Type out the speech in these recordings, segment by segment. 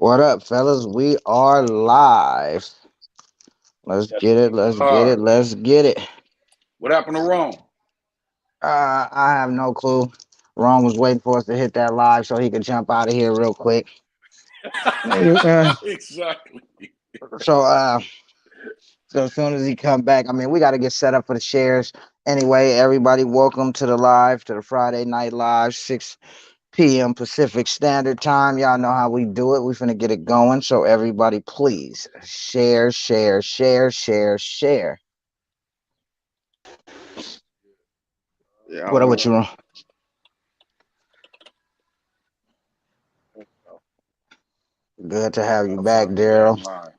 What up, fellas? We are live. Let's Yes, get it. we Let's get are. it. Let's get it. What happened to Rome? I have no clue. Ron was waiting for us to hit that live so he could jump out of here real quick. Uh, Exactly. so, uh, so as soon as he come back, I mean, we got to get set up for the shares. Anyway, everybody, welcome to the live, to the Friday night live, 6 p.m. Pacific Standard Time. Y'all know how we do it. We finna get it going. So everybody, please share, share, share, share, share. Yeah, What I'm up with with you, Ron? Good to have you Gotta back, find the damn Daryl. line.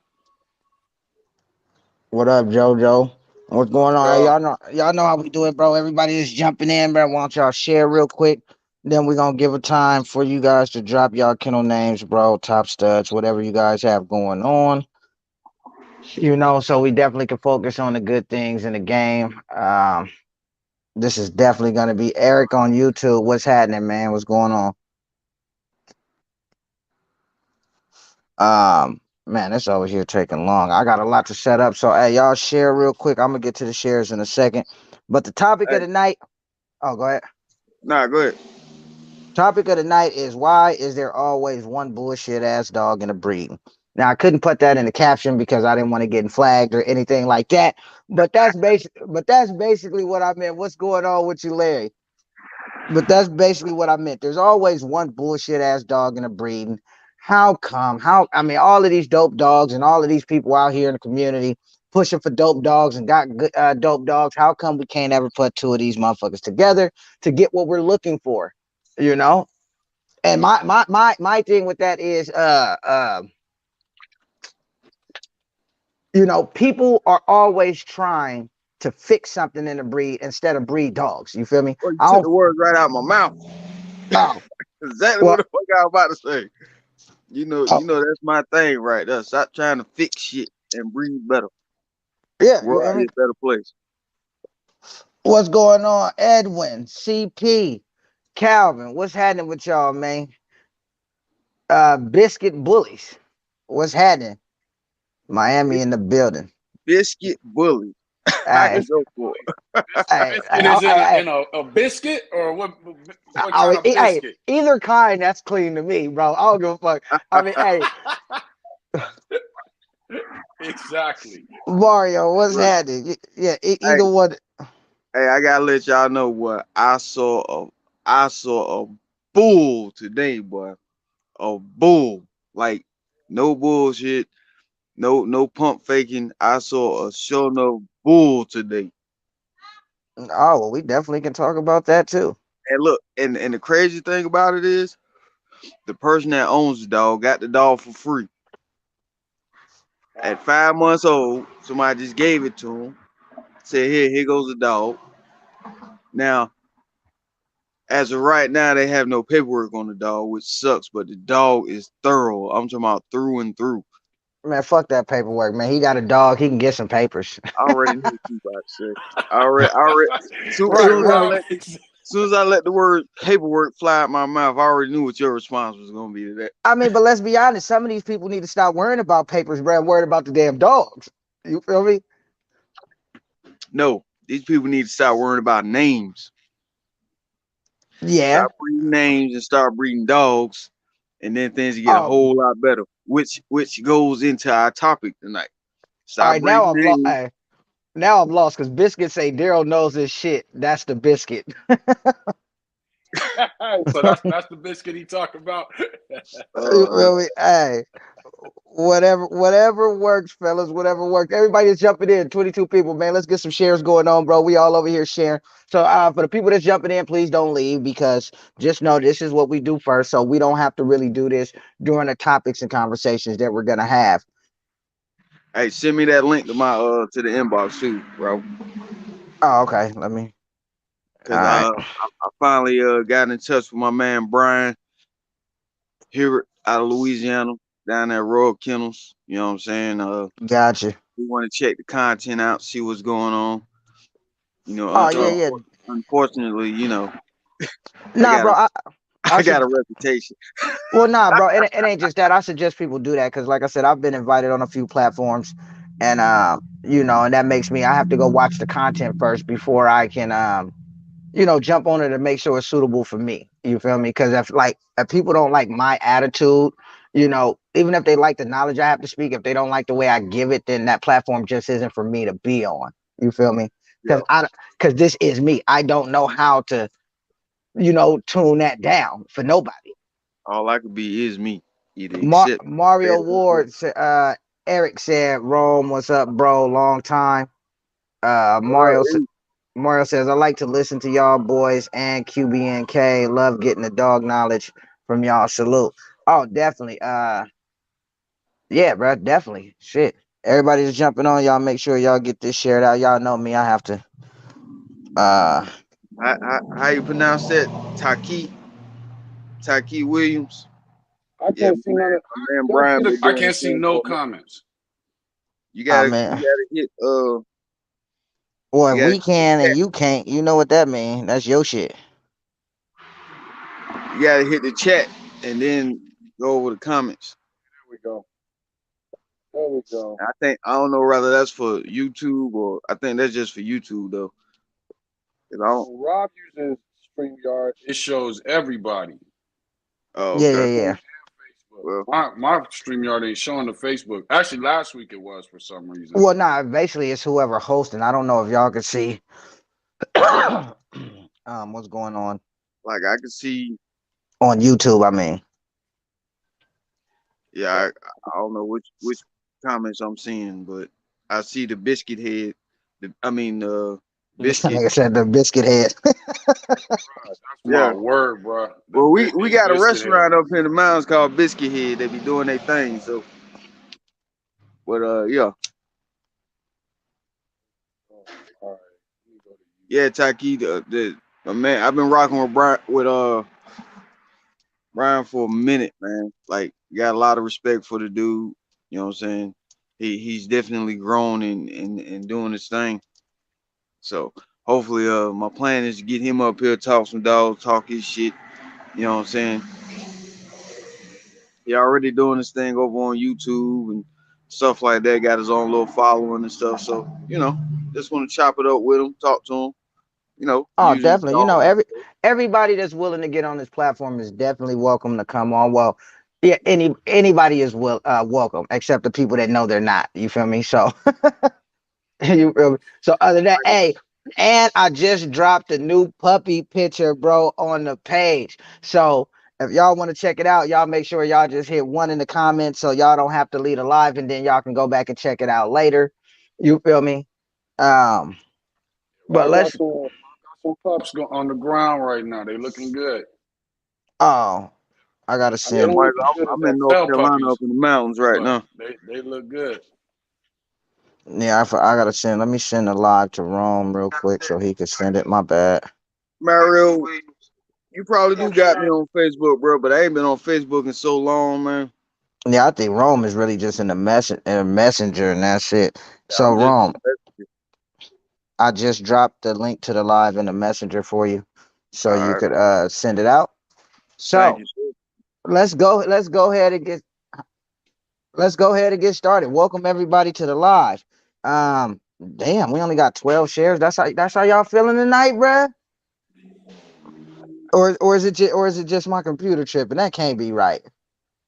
What up, JoJo? What's going on? Hey, Yeah. y'all know how we do it, bro. Everybody is jumping in, bro. Why don't y'all share real quick? Then we're gonna give a time for you guys to drop y'all kennel names, bro, top studs, whatever you guys have going on. So we definitely can focus on the good things in the game. This is definitely gonna be Eric on YouTube. What's happening, man? What's going on? Man, it's over here taking long. I got a lot to set up. So hey, y'all share real quick. I'm gonna get to the shares in a second. But the topic of hey, the night, oh, go ahead. nah, go ahead. Topic of the night is why is there always one bullshit ass dog in a breed? Now I couldn't put that in the caption because I didn't want to get flagged or anything like that. But that's basically what I meant. What's going on with you, Larry? But that's basically what I meant. There's always one bullshit ass dog in a breed. How come? I mean, all of these dope dogs and all of these people out here in the community pushing for dope dogs and got good dope dogs. How come we can't ever put two of these motherfuckers together to get what we're looking for? You know? And my thing with that is people are always trying to fix something in a breed instead of breed dogs. You feel me? Well, you I took don't the words right out of my mouth. oh Exactly what well the fuck I was about to say. You know, oh, you know that's my thing right there. Stop trying to fix shit and breathe better. yeah, World I be mean, a better place. what's going on? Edwin, CP, Calvin, what's happening with y'all, man? Biscuit Bullies. What's happening? Miami in the building. Biscuit bully. I Hey, can go for it. Biscuit is in a biscuit or what kind of hey, biscuit? either kind, that's clean to me, bro. I don't give a fuck. I mean, hey, Exactly. Mario, what's Look, happening? Yeah, hey, either one. hey, I gotta let y'all know what I saw a bull today, boy. A bull. Like no bullshit. No pump faking. I saw a show no bull today. Oh, well, we definitely can talk about that too. And look, and the crazy thing about it is the person that owns the dog got the dog for free. At 5 months old, somebody just gave it to him. Said, here goes the dog. Now, as of right now, they have no paperwork on the dog, which sucks, but the dog is thorough. I'm talking about through and through. Man, fuck that paperwork, man. He got a dog. He can get some papers. I already knew what you about to say. I already, Right, You right. soon as I let the word paperwork fly out my mouth, I already knew what your response was gonna be to that. I mean, but let's be honest. Some of these people need to stop worrying about papers, bro. And worried about the damn dogs. You feel me? No, these people need to start worrying about names. Yeah. Stop breeding names and start breeding dogs, and then things get a Oh, whole lot better. Which goes into our topic tonight. all Stop right. Now breeding I'm lost. names. Now I'm lost because Biscuit say Daryl knows his shit. That's the biscuit. So that's the biscuit he talked about. You Oh, feel me? Hey, whatever works, fellas. Whatever works. Everybody is jumping in. 22 people, man. Let's get some shares going on, bro. We all over here sharing. So, for the people that's jumping in, please don't leave because just know this is what we do first. So we don't have to really do this during the topics and conversations that we're gonna have. hey, send me that link to my to the inbox too, bro. Oh, okay. Let me. All Cause right. I finally got in touch with my man Brian here out of Louisiana, down at Royal Kennels. You know what I'm saying? Gotcha. We want to check the content out, see what's going on. You know, Oh yeah, yeah. unfortunately, you know, I Nah, got bro. a I got a reputation. Well, nah, bro, it ain't just that. I suggest people do that because, like I said, I've been invited on a few platforms, and and that makes me. I have to go watch the content first before I can, jump on it and make sure it's suitable for me. You feel me? Because if people don't like my attitude, even if they like the knowledge I have to speak, if they don't like the way I give it, then that platform just isn't for me to be on. You feel me? Because because this is me. I don't know how to, tune that down for nobody. All I could be is me. Either Mario Ward, Eric said, Rome, what's up, bro? Long time. Mario says, I like to listen to y'all boys and QBNK. Love getting the dog knowledge from y'all. Salute. Oh, definitely. Yeah, bro, definitely. Shit. Everybody's jumping on. Y'all make sure y'all get this shared out. Y'all know me. I have to. How you pronounce that? Taki Williams. I can't see none of Brian. I can't see no comments. You gotta hit Well, if we can and you can't, you know what that means. That's your shit. You gotta hit the chat and then go over the comments. There we go. I don't know whether that's for YouTube or I think that's just for YouTube though. Rob uses StreamYard. It shows everybody. Oh, okay. Yeah. Well, my StreamYard ain't showing the Facebook. Actually, last week it was for some reason. Well, nah, basically it's whoever hosting. I don't know if y'all can see what's going on. Like I can see on YouTube, I mean. Yeah, I don't know which comments I'm seeing, but I see the biscuit head. Biscuit. Like I said, the biscuit head. That's my word, bro. Well, we got a restaurant up in the mountains called Biscuit Head. They be doing their thing, so. But yeah. Yeah, Taki, the man, I've been rocking with Brian for a minute, man. Like, got a lot of respect for the dude. You know what I'm saying? He's definitely grown and doing his thing. So hopefully, my plan is to get him up here, talk some dogs, talk his shit. You know what I'm saying? He already doing his thing over on YouTube and stuff like that. Got his own little following and stuff. So just want to chop it up with him, talk to him. Oh, definitely. Everybody that's willing to get on this platform is definitely welcome to come on. Well, yeah, anybody is welcome, except the people that know they're not. You feel me? So, so other than that, hey, and I just dropped a new puppy picture, bro, on the page. So if y'all want to check it out, y'all make sure y'all just hit 1 in the comments so y'all don't have to leave a live, and then y'all can go back and check it out later. You feel me? But let's. Some pups on the ground right now. They looking good. Oh, I gotta send. I'm in North Carolina up in the mountains right now. They look good. Yeah, I gotta send. Let me send a live to Rome real quick so he can send it. My bad. Mario, you probably do got me on Facebook, bro, but I ain't been on Facebook in so long, man. Yeah, I think Rome is really just in the messenger, and that's it. So Rome, I just dropped the link to the live in the messenger for you, so you could send it out. So let's go ahead and get started. Welcome everybody to the live. Damn, we only got 12 shares. That's how y'all feeling tonight, bruh? Or is it just my computer tripping? That can't be right.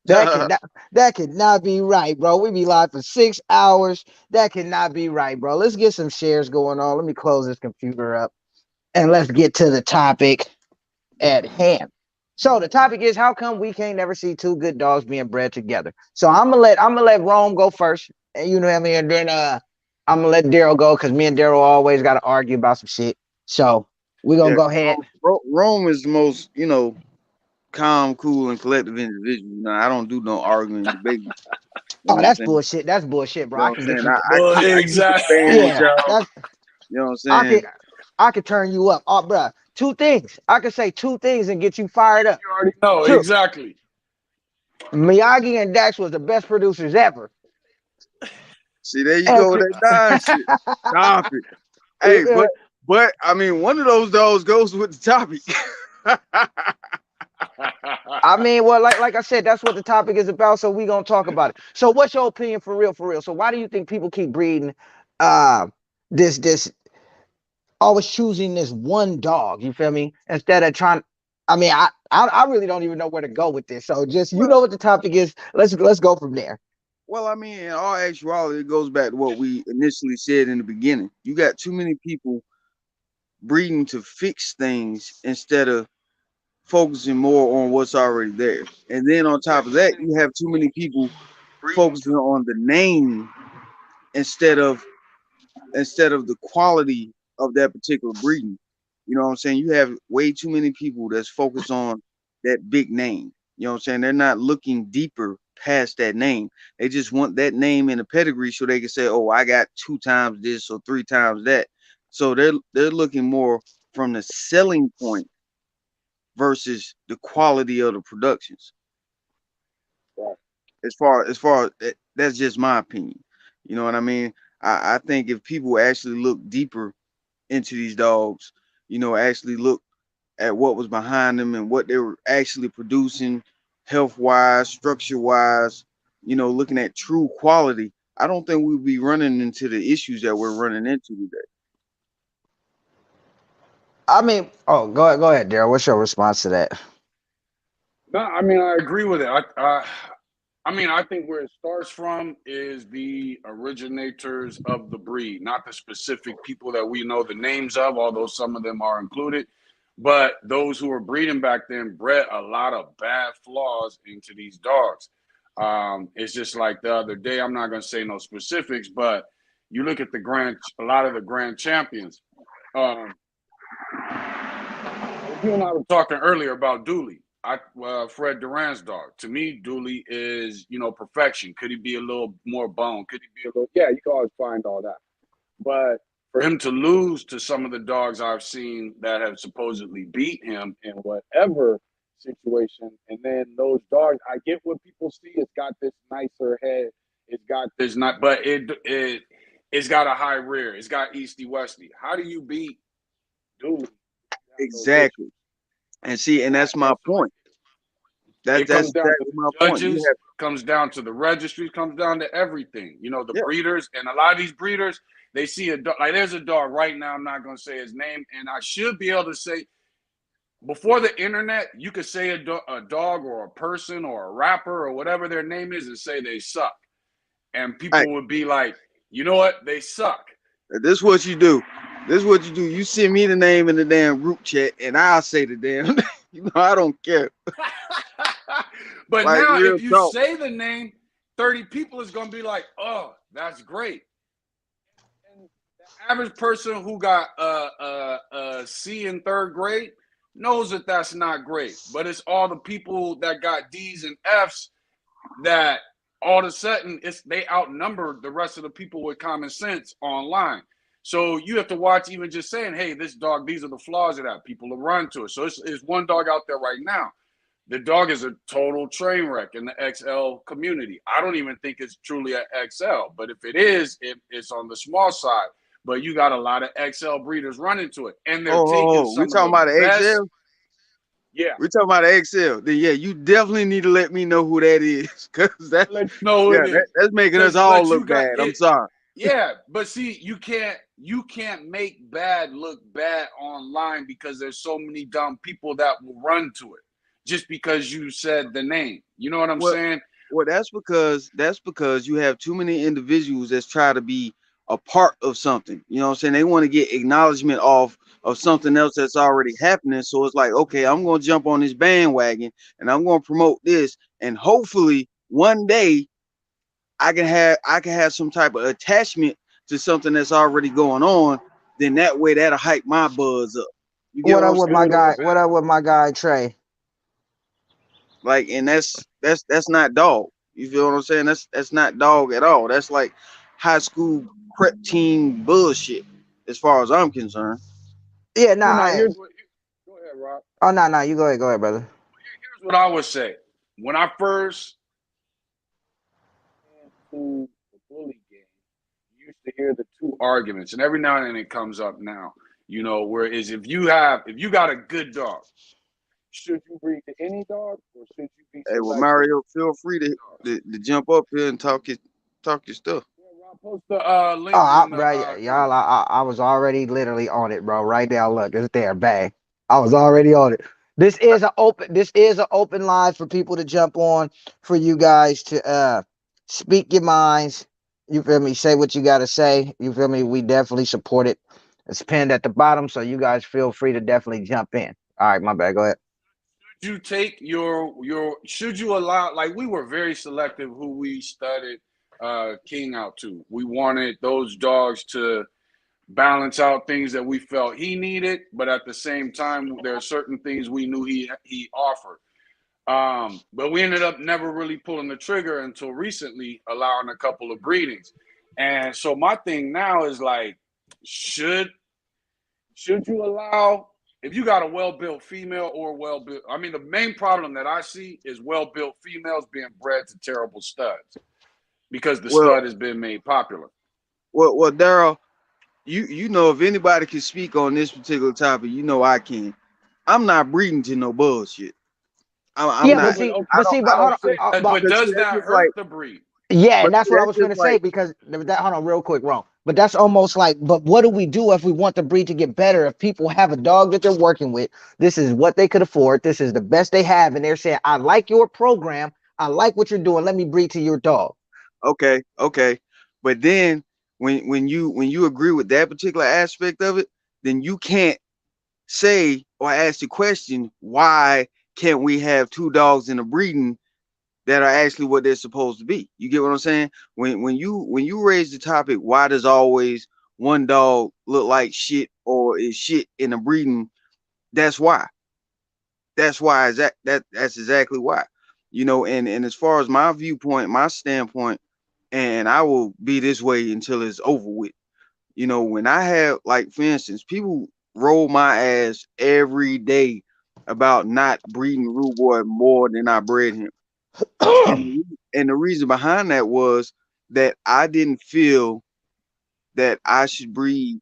That could not be right, bro. We be live for 6 hours. That cannot be right, bro. Let's get some shares going on. Let me close this computer up and let's get to the topic at hand. So the topic is, how come we can't never see two good dogs being bred together? So I'm gonna let Rome go first, and you know what I mean. And then I'm gonna let Daryl go because me and Daryl always got to argue about some shit. So we're gonna go ahead. Rome is the most, calm, cool, and collective individual. I don't do no arguing, debating. Oh, that's bullshit. That's bullshit, bro. I can get you. Exactly. Yeah. You know what I'm saying? I could turn you up. Oh, bro. 2 things. I could say 2 things and get you fired up. You already know. 2. Exactly. Miyagi and Dax was the best producers ever. See, there you go with that shit. Stop it. Hey, but I mean, one of those dogs goes with the topic. I mean, well, like I said, that's what the topic is about. So we gonna talk about it. So what's your opinion for real, for real? So why do you think people keep breeding uh this always choosing this one dog, you feel me? Instead of trying, I mean, I really don't even know where to go with this. So just you know Well, what the topic is. Let's go from there. well, I mean, in all actuality, it goes back to what we initially said in the beginning. You got too many people breeding to fix things instead of focusing more on what's already there. And then on top of that, you have too many people focusing on the name instead of the quality of that particular breeding. You know what I'm saying? You have way too many people that's focused on that big name. You know what I'm saying? They're not looking deeper past that name. They just want that name in a pedigree so they can say, "Oh, I got 2 times this or 3 times that." So they're looking more from the selling point versus the quality of the productions. Right. As far that's just my opinion. You know what I mean? I think if people actually look deeper into these dogs, actually look at what was behind them and what they were actually producing, health wise, structure wise, looking at true quality, I don't think we'd be running into the issues that we're running into today. I mean, oh, go ahead, Daryl. What's your response to that? No, I mean I agree with it. I mean I think where it starts from is the originators of the breed, not the specific people that we know the names of, although some of them are included. But those who were breeding back then bred a lot of bad flaws into these dogs. It's just like the other day. I'm not going to say no specifics, but you look at a lot of the grand champions. Um, you and I were talking earlier about Dooley. Fred Duran's dog. To me, Dooley is perfection. Could he be a little more bone? Could he be a little? Yeah, you can always find all that. But for him to lose to some of the dogs I've seen that have supposedly beat him in whatever situation, and then those dogs, I get what people see. It's got this nicer head. It's got this not, but it's got a high rear. It's got easty westy. How do you beat Dooley? Exactly. And see, and that's my point. It That's comes down to exactly the my point. You judges, have, comes down to the registries, comes down to everything. The yeah, breeders, and a lot of these breeders, they see a dog. Like there's a dog right now. I'm not going to say his name, and I should be able to say before the internet, you could say a dog or a person or a rapper or whatever their name is and say they suck, and hey, people would be like, you know what, they suck. this is what you do. This is what you do. You send me the name in the damn group chat, and I'll say the damn. I don't care. But Like now, real if you talk. say the name, 30 people is going to be like, oh, that's great. And the average person who got a C in third grade knows that that's not great. But it's all the people that got D's and F's that all of a sudden they outnumber the rest of the people with common sense online. So you have to watch even just saying, hey, this dog, these are the flaws of that. People will run to it. So it's one dog out there right now. The dog is a total train wreck in the XL community. I don't even think it's truly an XL, but if it is, it's on the small side. But you got a lot of XL breeders running to it, and they're taking We some of talking the about the best. XL. Yeah, We talking about the XL. Then yeah, you definitely need to let me know who that is, cause that's let you know who yeah, it is, that's making us all but you look got bad. I'm it. sorry. Yeah, but see, you can't make bad look bad online because there's so many dumb people that will run to it just because you said the name. You know what I'm Well, saying? well, that's because you have too many individuals that's try to be a part of something. You know what I'm saying? They want to get acknowledgement of something else that's already happening. So it's like, okay, I'm gonna jump on this bandwagon and I'm gonna promote this, and hopefully one day I can have some type of attachment to something that's already going on. Then that way that'll hype my buzz up. You get What what up I'm with saying? my Build up guy? that. What up with my guy Trey? Like, and that's not dog. You feel what I'm saying? That's not dog at all. That's like high school prep team bullshit, as far as I'm concerned. Yeah, Well, nah. now here's what. Go ahead, Rob. Oh, nah. You go ahead, brother. Here's what I would say. When I first into the bully game, you used to hear the two arguments, and every now and then it comes up now. Whereas if you got a good dog, should you breed to any dog, or should you be Hey, well, selective Mario, feel free to, dogs? to jump up here and talk your stuff. Yeah, Rob, post the Oh, link in the bro, y'all, comments. I was already literally on it, bro. Right now, look, it's there, bang. I was already on it. This is an open live for people to jump on, for you guys to speak your minds. You feel me? Say what you gotta say. You feel me? We definitely support it. It's pinned at the bottom, so you guys feel free to definitely jump in. All right, my bad. Go ahead. Should you take your should you allow, like, we were very selective who we studied King out to. We wanted those dogs to balance out things that we felt he needed, but at the same time there are certain things we knew he offered. But we ended up never really pulling the trigger until recently, allowing a couple of breedings. And so my thing now is like, should you allow, if you got a well-built female or well-built, I mean, the main problem that I see is well-built females being bred to terrible studs because the Well, stud has been made popular. well, Daryl, you know, if anybody can speak on this particular topic, you know I can. I'm not breeding to no bullshit. I'm Yeah, No, not. but okay, I but hold don't on. think but because see, does that's that just like, hurt the breed? Yeah, but and that's see, what I that's was just gonna say like, because that, hold on real quick, wrong. But that's almost like, but what do we do if we want the breed to get better? If people have a dog that they're working with, this is what they could afford, this is the best they have, and they're saying, I like your program, I like what you're doing, let me breed to your dog. okay, but then when you agree with that particular aspect of it, then you can't say or ask the question, why can't we have two dogs in a breeding that are actually what they're supposed to be? You get what I'm saying? When you raise the topic, why does always one dog look like shit or is shit in a breeding? That's why. That's why that's exactly why. You know, and as far as my viewpoint, my standpoint, and I will be this way until it's over with. You know, when I have, like, for instance, people roll my ass every day about not breeding Rude Boy more than I bred him. And the reason behind that was that I didn't feel that I should breed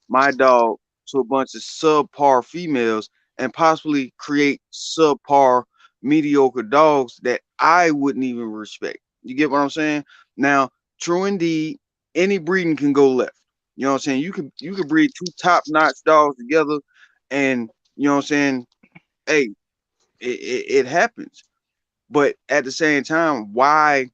my dog to a bunch of subpar females and possibly create subpar mediocre dogs that I wouldn't even respect. You get what I'm saying? Now, true indeed, any breeding can go left. You know what I'm saying? You could breed two top-notch dogs together, and you know what I'm saying? Hey, it happens. But at the same time, why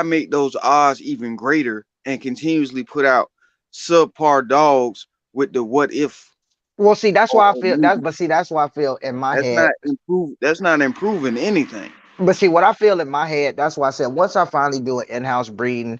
make those odds even greater and continuously put out subpar dogs with the what if? Well, see, that's why I Or feel maybe? that, but see, that's why I feel in my That's head. not improve. That's not improving anything. But see, what I feel in my head, that's why I said once I finally do an in-house breeding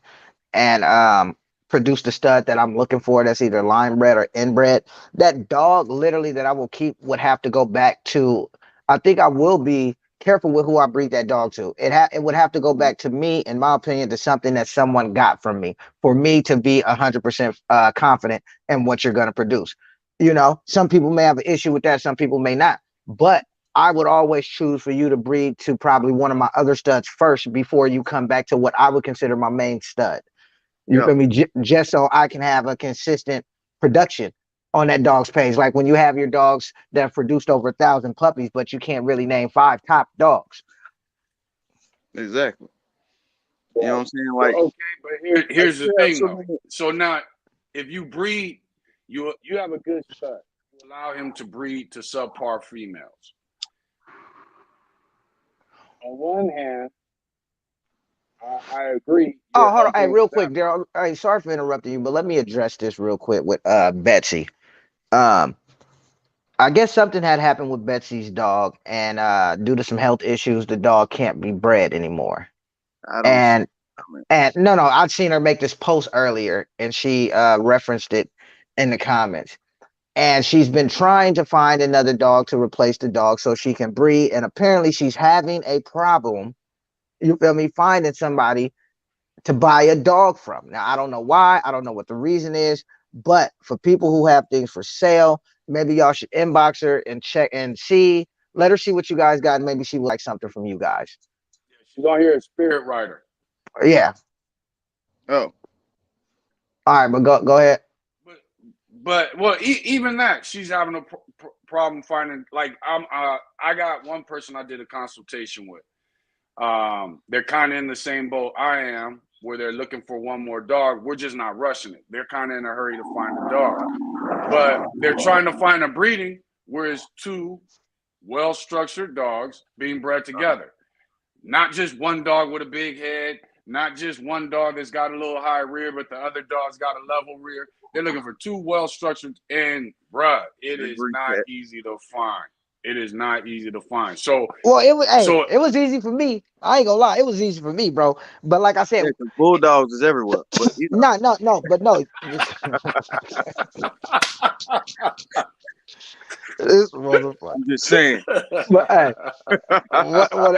and produce the stud that I'm looking for, that's either line bred or inbred, that dog literally that I will keep would have to go back to, I think I will be careful with who I breed that dog to. It would have to go back to me, in my opinion, to something that someone got from me for me to be 100% confident in what you're going to produce. You know, some people may have an issue with that, some people may not, but I would always choose for you to breed to probably one of my other studs first before you come back to what I would consider my main stud. You Yep, feel me? Just so I can have a consistent production on that dog's page. Like when you have your dogs that have produced over 1,000 puppies, but you can't really name 5 top dogs. exactly. You know what Right. I'm saying? But Like, okay, but here's the you have thing so though. many. So now, if you breed, you have a good stud. You allow him to breed to subpar females. On one hand, I agree. Oh, You're hold on. Hey, helping real quick, that. Daryl. Hey, sorry for interrupting you, but let me address this real quick with Betsy. Um, I guess something had happened with Betsy's dog, and due to some health issues, the dog can't be bred anymore. I don't see. And I mean, no, I'd seen her make this post earlier, and she referenced it in the comments. And she's been trying to find another dog to replace the dog so she can breed. And apparently, she's having a problem. You feel me? Finding somebody to buy a dog from. Now, I don't know why. I don't know what the reason is. But for people who have things for sale, maybe y'all should inbox her and check and see. Let her see what you guys got, and maybe she would like something from you guys. She's on here as spirit rider. Yeah. oh, All right, but go ahead. But well, even that, she's having a problem finding, like, I got one person I did a consultation with. They're kind of in the same boat I am, where they're looking for one more dog. We're just not rushing it. They're kind of in a hurry to find a dog, but they're trying to find a breeding where it's two well-structured dogs being bred together. Not just one dog with a big head, not just one dog that's got a little high rear, but the other dog's got a level rear. They're looking for two well-structured, and bruh, it is not easy to find. It is not easy to find. So, well, it was easy for me. I ain't gonna lie, it was easy for me, bro. But like I said, bulldogs is everywhere. But you know. no. This motherfucker. I'm just saying. But hey,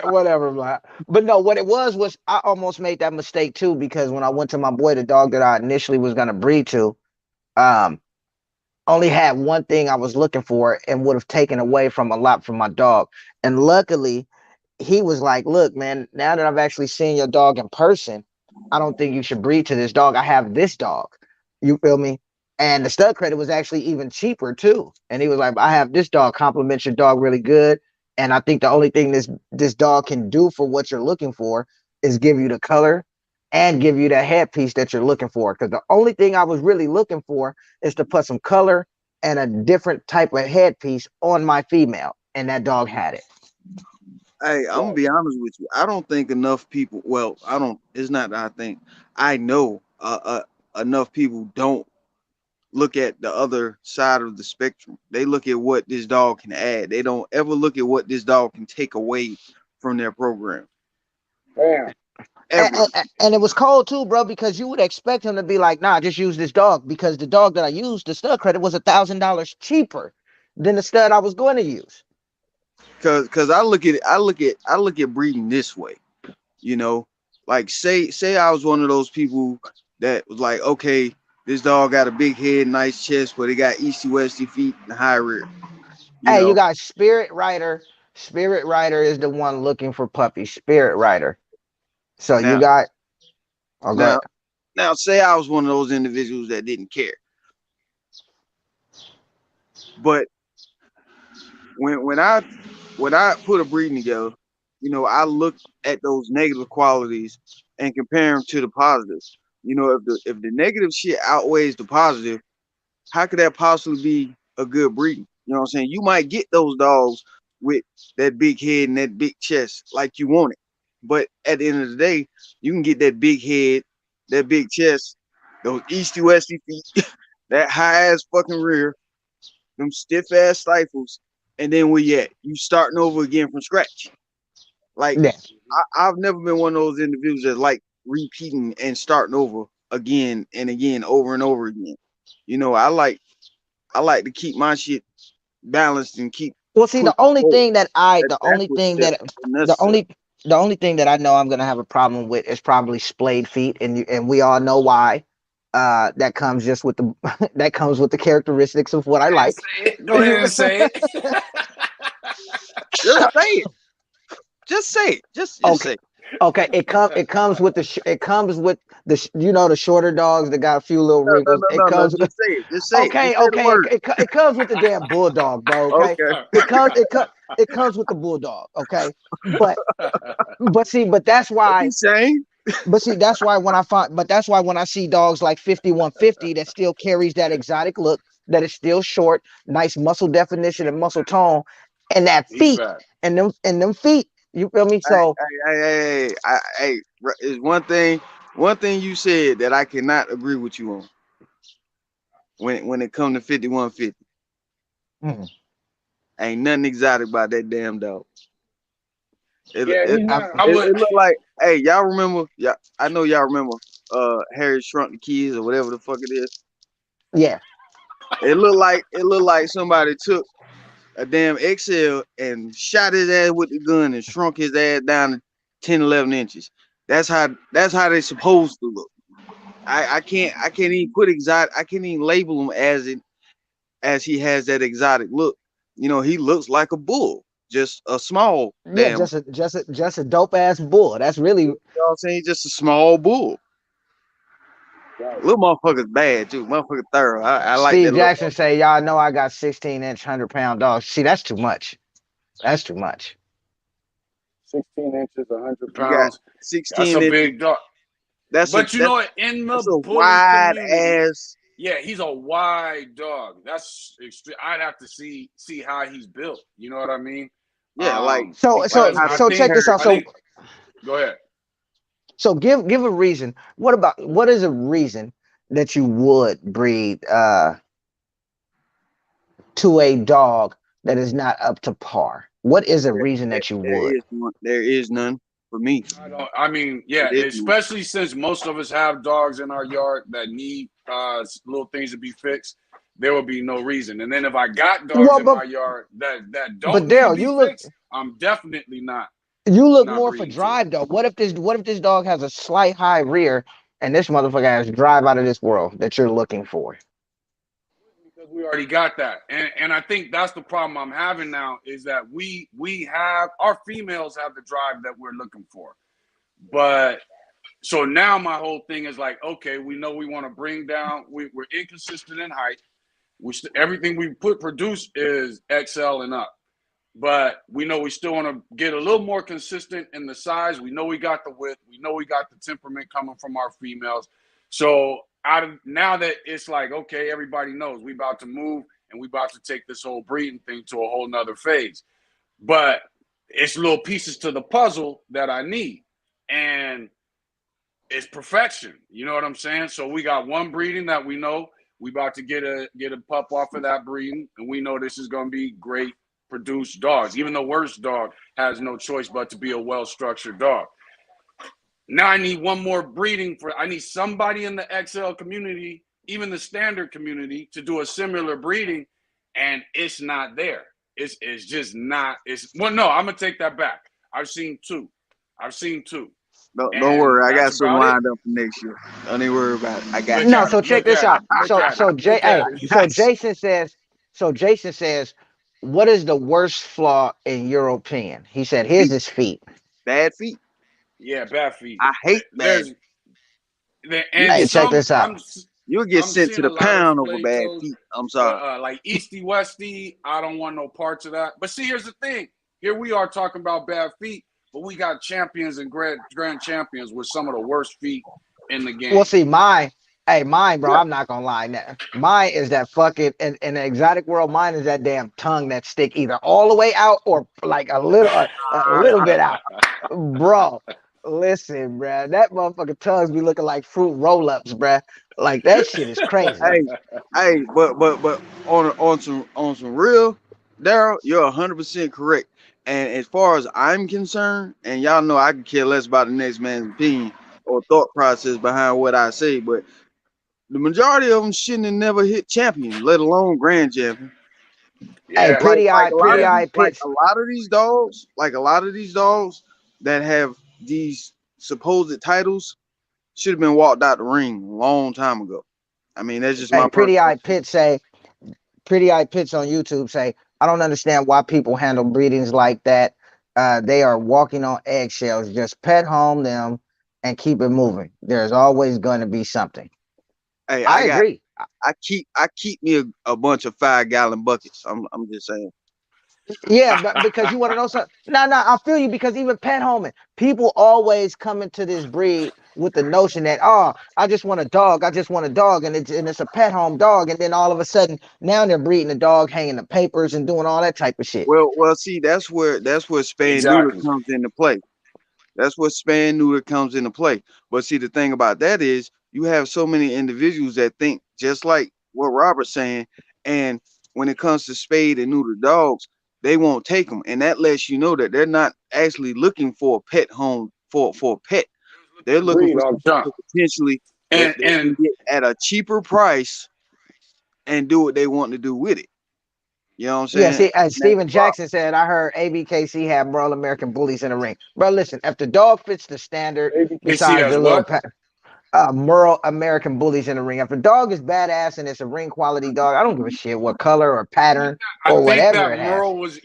whatever, man. But no, what it was I almost made that mistake too, because when I went to my boy, the dog that I initially was gonna breed to, only had one thing I was looking for and would have taken away from a lot from my dog. And luckily, he was like, "Look, man, now that I've actually seen your dog in person, I don't think you should breed to this dog. I have this dog." You feel me? And the stud credit was actually even cheaper too. And he was like, "I have this dog, compliments your dog really good. And I think the only thing this dog can do for what you're looking for is give you the color and give you that headpiece that you're looking for. Because the only thing I was really looking for is to put some color and a different type of headpiece on my female. And that dog had it." Hey, I'm gonna be honest with you. I don't think enough people. Well, I don't. It's not that I think. I know enough people don't look at the other side of the spectrum. They look at what this dog can add. They don't ever look at what this dog can take away from their program. Damn. And it was cold too, bro, because you would expect him to be like, "Nah, just use this dog," because the dog that I used, the stud credit, was $1,000 cheaper than the stud I was going to use. Cause I look at breeding this way, you know, like say I was one of those people that was like, okay, this dog got a big head, nice chest, but it got easty westy feet and high rear. You got Spirit Rider. Spirit Rider is the one looking for puppies. Spirit Rider. So now, you got. Oh, now, say I was one of those individuals that didn't care, but when I put a breeding together, you know, I look at those negative qualities and compare them to the positives. You know, if the negative shit outweighs the positive, how could that possibly be a good breeding? You know what I'm saying? You might get those dogs with that big head and that big chest like you want it. But at the end of the day, you can get that big head, that big chest, those easty westy feet, that high ass fucking rear, them stiff ass stifles, and then where you at? You starting over again from scratch. Like, yeah. I've never been one of those individuals that like repeating and starting over again and again, over and over again. You know, I like to keep my shit balanced and keep. Well, see, the only thing that I know I'm gonna have a problem with is probably splayed feet, and we all know why. That comes just with the characteristics of what I like. Go ahead and say it. Just say it. Just say it. Just okay. Say it. Okay, it comes with the you know, the shorter dogs that got a few little wrinkles. Just say it. Just say it. It comes with the damn bulldog, bro. Okay, it comes with the bulldog. Okay, but that's why. But see, that's why when I see dogs like 5150 that still carries that exotic look, that is still short, nice muscle definition and muscle tone, and that feet and them feet. You feel me? So hey, is one thing you said that I cannot agree with you on. When it comes to 5150, ain't nothing exotic about that damn dog. It look like, hey, y'all remember? Yeah, I know y'all remember. Harry Shrunk the Kids or whatever the fuck it is. Yeah. It looked like somebody took a damn XL and shot his ass with the gun and shrunk his ass down to 10, 11 inches. That's how they supposed to look. I can't even put exotic. I can't even label him as he has that exotic look. You know, he looks like a bull, just a small. Yeah, just a dope ass bull. That's really, you know what I'm saying, just a small bull. Little motherfucker's bad too. Motherfucker thorough. I like that Steve little Jackson say, y'all know I got 16-inch 100-pound dogs. See, that's too much. That's too much. 16 inches, 100 You got pounds. That's 16 a inches. big dog. That's But you that's know what? In the a bully wide community, ass. yeah, he's a wide dog. That's extreme. I'd have to see how he's built. You know what I mean? Yeah, like So Because how I so they check think this carry. out. So go ahead. so give a reason. What is a reason that you would breed to a dog that is not up to par? What is a reason that you would? There is none for me. I mean, yeah, There is none. especially since most of us have dogs in our yard that need little things to be fixed. There will be no reason. And then if I got dogs Well, in my yard that don't but need to Daryl, be fixed, I'm definitely not you look more for breeding to it. drive though. What if this dog has a slight high rear and this motherfucker has drive out of this world that you're looking for? Because we already got that, and I think that's the problem I'm having now is that we have our females have the drive that we're looking for, but so now my whole thing is like, okay, we know we want to bring down, we're inconsistent in height. Everything we produce is XL and up, but we know we still want to get a little more consistent in the size. We know we got the width. We know we got the temperament coming from our females. So now that it's like, okay, everybody knows we about to move and we about to take this whole breeding thing to a whole nother phase. But it's little pieces to the puzzle that I need. And it's perfection. You know what I'm saying? So we got one breeding that we know we about to get a pup off of that breeding, and we know this is going to be great produced dogs. Even the worst dog has no choice but to be a well-structured dog. Now I need one more breeding I need somebody in the XL community, even the standard community, to do a similar breeding, and it's not there. It's just not. I'm gonna take that back. I've seen two. Don't worry, I got some about it. lined up for next year. Don't even worry about it. I got No, you. so check this out. So Jason says, what is the worst flaw in your opinion? He said, here's his feet. Bad feet. Yeah, bad feet. I hate bad. Hey, check this out. You'll get sent to the pound over bad feet. I'm sorry. But, like Easty Westy, I don't want no parts of that. But see, here's the thing. Here we are talking about bad feet, but we got champions and grand champions with some of the worst feet in the game. Well, see, mine, bro, I'm not gonna lie. Mine is that fucking in the exotic world. Mine is that damn tongue that stick either all the way out or like a little bit out, bro. Listen, bro, that motherfucking tongues be looking like fruit roll-ups, bro. Like that shit is crazy. Hey, but on some real, Daryl, you're 100% correct. And as far as I'm concerned, and y'all know I can care less about the next man's opinion or thought process behind what I say, but the majority of them shouldn't have never hit champion, let alone grand champion. Yeah, hey, pretty eye pitch. A lot of these dogs that have these supposed titles should have been walked out the ring a long time ago. I mean, that's just my pretty eye pitch on YouTube say, I don't understand why people handle breedings like that. They are walking on eggshells. Just pet home them and keep it moving. There's always going to be something. Hey, I agree. I keep me a bunch of 5-gallon buckets. I'm just saying. Yeah, but because you want to know something. No, I feel you, because even pet homing, people always come into this breed with the notion that, oh, I just want a dog, and it's a pet home dog, and then all of a sudden now they're breeding a dog, hanging the papers and doing all that type of shit. Well, see, that's where spay neuter comes into play. That's what spay neuter comes into play. But see, the thing about that is you have so many individuals that think just like what Robert's saying, and when it comes to spayed and neuter dogs, they won't take them, and that lets you know that they're not actually looking for a pet home for a pet. They're looking for potentially and get at a cheaper price and do what they want to do with it. You know what I'm saying? Yeah, see, Steven Jackson said, I heard ABKC have Merle American Bullies in the ring. Bro, listen, if the dog fits the standard, besides the little Merle American Bullies in the ring. If a dog is badass and it's a ring quality dog, I don't give a shit what color or pattern or whatever it has.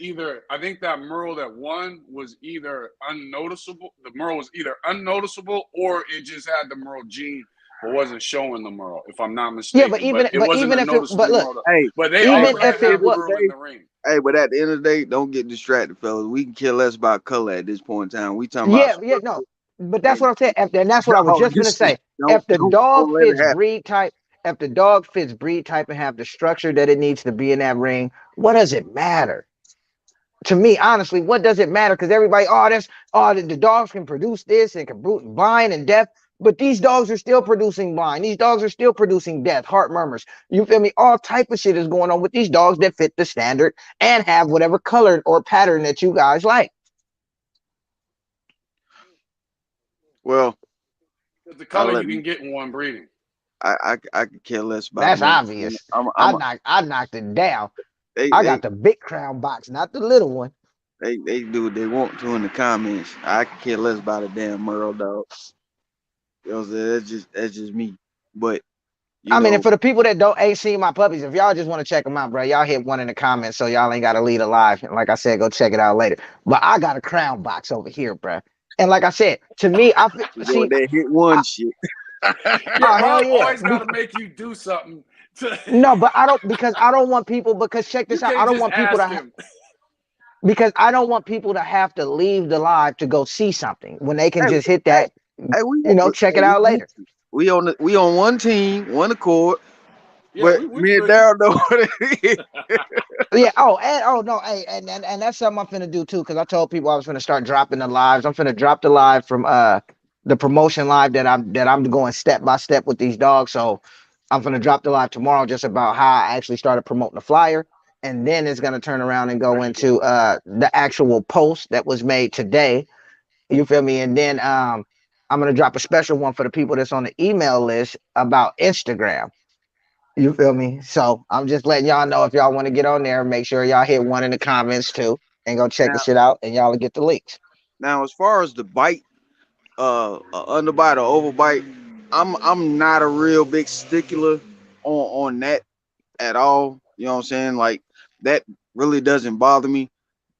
I think that Merle that won was either unnoticeable. The Merle was either unnoticeable or it just had the Merle gene but wasn't showing the Merle, if I'm not Yeah, mistaken. But it wasn't a even if it, but noticeable look, Merle. Hey, But they hey, are even gonna but at if the it have end of was, Merle the in day, the ring. hey, but at the end of the day, don't get distracted, fellas. We can care less about color at this point in time. We talking about yeah, no, structure but that's and what I'm saying. And that's what I was dog. just gonna This is say. If the don't dog let it fits happen. breed type, if the dog fits breed type and have the structure that it needs to be in that ring, what does it matter? To me, honestly, what does it matter? Because everybody, the dogs can produce this and can produce blind and deaf, but these dogs are still producing blind. These dogs are still producing death, heart murmurs. You feel me? All type of shit is going on with these dogs that fit the standard and have whatever color or pattern that you guys like. Well, Because the I color let you can get in one breeding. I could care less about the That's Merle. obvious. I'm a, I knocked it down. they I they got the big crown box, not the little one. they do what they want to in the comments. I could care less about a damn Merle dog. You know what I'm saying? That's just me. But you I mean, and know, for the people that don't ain't seen my puppies, if y'all just want to check them out, bro, y'all hit one in the comments so y'all ain't got to lead a live. And like I said, go check it out later. But I got a crown box over here, bro. And like I said, to me, doing that hit one I, shit. Yeah, oh hell Merle yeah. always got to make you do something. No, but I don't because I don't want people because check You this out. I can't don't just want people ask to him. because I don't want people to have to leave the live to go see something when they can Hey, just hit hey, that, hey, check it out we later. we on one team, one accord. Yeah, But we me and feel you. Daryl know what it is. Yeah. Oh no. Hey, and that's something I'm finna do too. Because I told people I was finna start dropping the lives. I'm finna drop the live from the promotion live that I'm going step by step with these dogs. So I'm finna drop the live tomorrow just about how I actually started promoting the flyer, and then it's gonna turn around and go into the actual post that was made today. You feel me? And then I'm gonna drop a special one for the people that's on the email list about Instagram. You feel me? So I'm just letting y'all know if y'all want to get on there, make sure y'all hit one in the comments too, and go check the Now, shit out, and y'all will get the links. now, as far as the bite, underbite or overbite, I'm not a real big stickler on that at all. You know what I'm saying? Like that really doesn't bother me.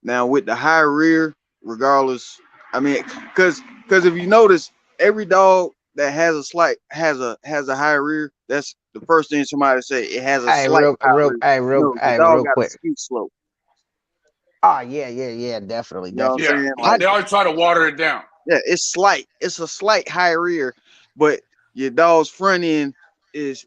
Now with the high rear, regardless, I mean, cause if you notice, every dog that has a slight has a high rear. That's the first thing somebody say. It has a Hey, slight high rear. No, the dog real got a quick. skeet slope. Oh yeah, definitely, You know what I'm Yeah, definitely. saying? I Like they always try to water it down. yeah, it's slight. It's a slight high rear, but your dog's front end is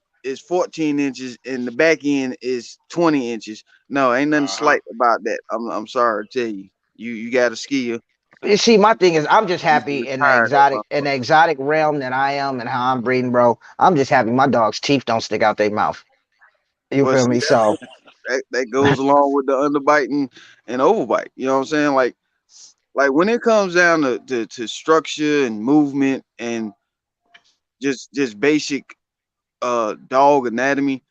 14 inches and the back end is 20 inches. No, ain't nothing Uh huh. slight about that. I'm sorry to tell you. You got a skill. You see, my thing is, I'm just You can happy retire that in the motherfucker. exotic realm that I am and how I'm breeding, bro. I'm just happy my dog's teeth don't stick out their mouth. You Well, feel see, me? So that goes along with the underbite and overbite. You know what I'm saying? Like when it comes down to structure and movement and just basic dog anatomy,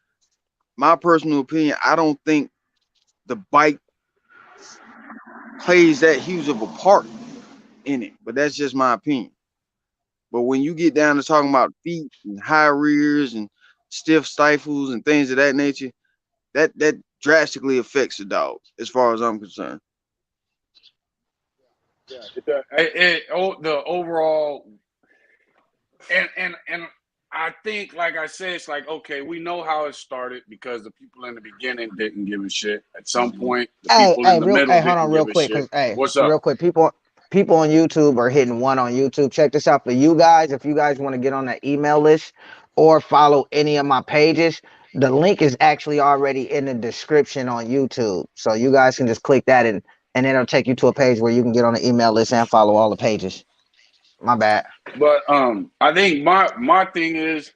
my personal opinion, I don't think the bite plays that huge of a part in it. But that's just my opinion. But when you get down to talking about feet and high rears and stiff stifles and things of that nature, that drastically affects the dog, as far as I'm concerned. The overall and I think, like I said, it's like okay, we know how it started because the people in the beginning didn't give a shit. At some point, the people in the middle Hold didn't on, real give a quick, shit. cause hey, What's real up? quick, people on YouTube are hitting one on YouTube. Check this out for you guys. If you guys want to get on that email list or follow any of my pages, the link is actually already in the description on YouTube. So you guys can just click that and it'll take you to a page where you can get on the email list and follow all the pages. My bad. But I think my thing is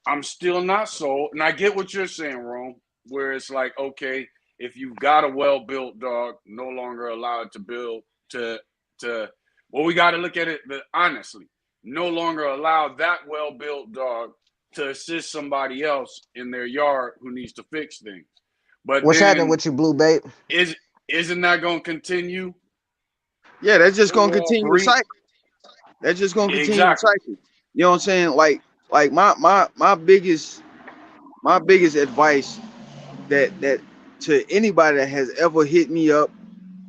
I'm still not sold, and I get what you're saying, Rome. Where it's like, okay, if you've got a well-built dog, no longer allowed to build to. Well, we got to look at it honestly. No longer allow that well-built dog to assist somebody else in their yard who needs to fix things. But What's happening then with you, Blue Bait? is isn't that going to continue Yeah, that's just gonna overall continue the breed? cycle. That's just gonna continue the Exactly. cycle. You know what I'm saying? Like my biggest advice that to anybody that has ever hit me up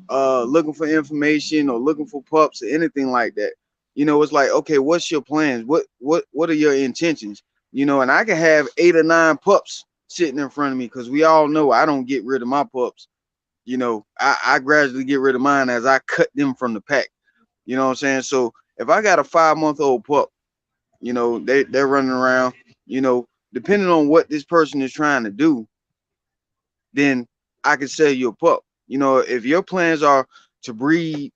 looking for information or looking for pups or anything like that. You know, it's like, okay, what's your plans? What are your intentions? you know, and I can have 8 or 9 pups sitting in front of me because we all know I don't get rid of my pups. You know, I gradually get rid of mine as I cut them from the pack. You know what I'm saying? So if I got a 5-month-old pup, you know, they're running around, you know, depending on what this person is trying to do, then I can sell you a pup. You know, if your plans are to breed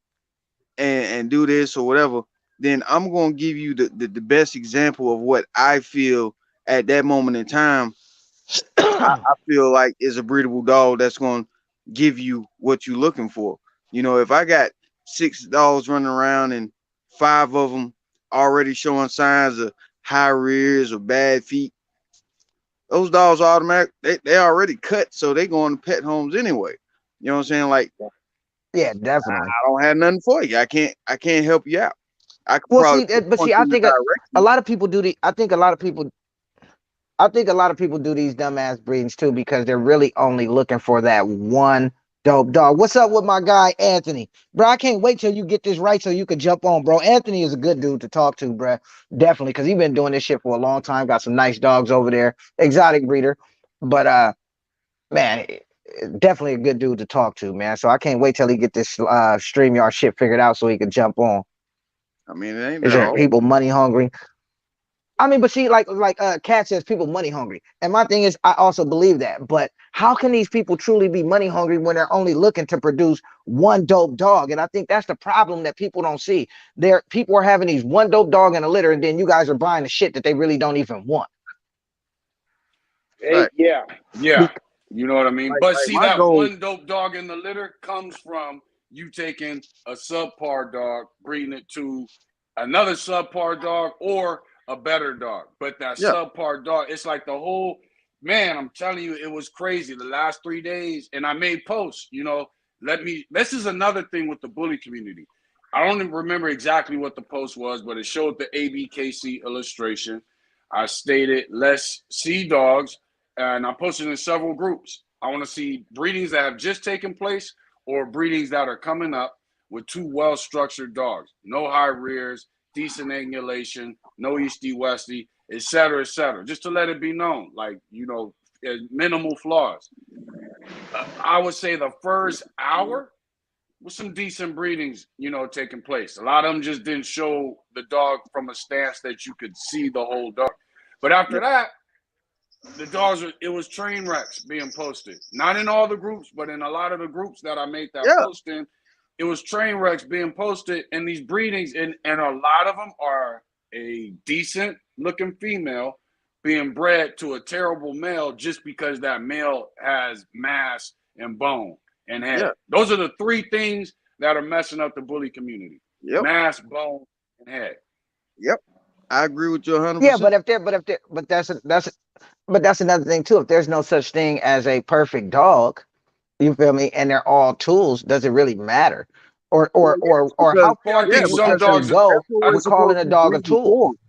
and do this or whatever, then I'm gonna give you the best example of what I feel at that moment in time. I feel like is a breedable dog that's gonna give you what you're looking for. You know, if I got 6 dogs running around and 5 of them already showing signs of high rears or bad feet, those dogs are automatic. They already cut, so they going to pet homes anyway. You know what I'm saying? Like, Yeah, I definitely. don't have nothing for you. I can't help you out. I could Well, probably see, but point see, you I in the think a direction. lot of people do the. I think a lot of people do these dumbass breedings too because they're really only looking for that one dope dog. What's up with my guy Anthony, bro? I can't wait till you get this right so you can jump on, bro. Anthony is a good dude to talk to, bro. Definitely, because he's been doing this shit for a long time. Got some nice dogs over there, exotic breeder. But man, definitely a good dude to talk to, man. So I can't wait till he get this StreamYard shit figured out so he can jump on. I mean, it ain't Is that there hard. people money hungry? I mean, but see, Cat says, people money hungry, and my thing is, I also believe that. But how can these people truly be money hungry when they're only looking to produce one dope dog? And I think that's the problem that people don't see. There, people are having these one dope dog in a litter, and then you guys are buying the shit that they really don't even want. Hey, Right. yeah, you know what I mean. But Like see, my that goal. one dope dog in the litter comes from you taking a subpar dog, breeding it to another subpar dog or a better dog. But that Yeah. subpar dog, it's like the whole man. I'm telling you, it was crazy the last 3 days, and I made posts. You know, This is another thing with the bully community. I don't even remember exactly what the post was, but it showed the ABKC illustration. I stated, let's see dogs, and I posted in several groups. I want to see breedings that have just taken place or breedings that are coming up with 2 well-structured dogs. No high rears, decent angulation, no easty westy, et cetera, just to let it be known, like, minimal flaws. I would say the first hour with some decent breedings, taking place. A lot of them just didn't show the dog from a stance that you could see the whole dog. But after Yeah. that, it was train wrecks being posted. Not in all the groups, but in a lot of the groups that I made that Yeah. post in, it was train wrecks being posted, and these breedings, and a lot of them are a decent looking female being bred to a terrible male just because that male has mass and bone and Yeah. head. Those are the 3 things that are messing up the bully community: Yep. mass, bone, and head. Yep. I agree with you Yeah, 100%. but that's another thing too. If there's no such thing as a perfect dog, you feel me, and they're all tools, does it really matter? Or Well, or or yes, or because how Yeah, far I yeah, can think you some because actually dogs. go that's what I, we're with supposed calling to a be dog a breeding tool? towards.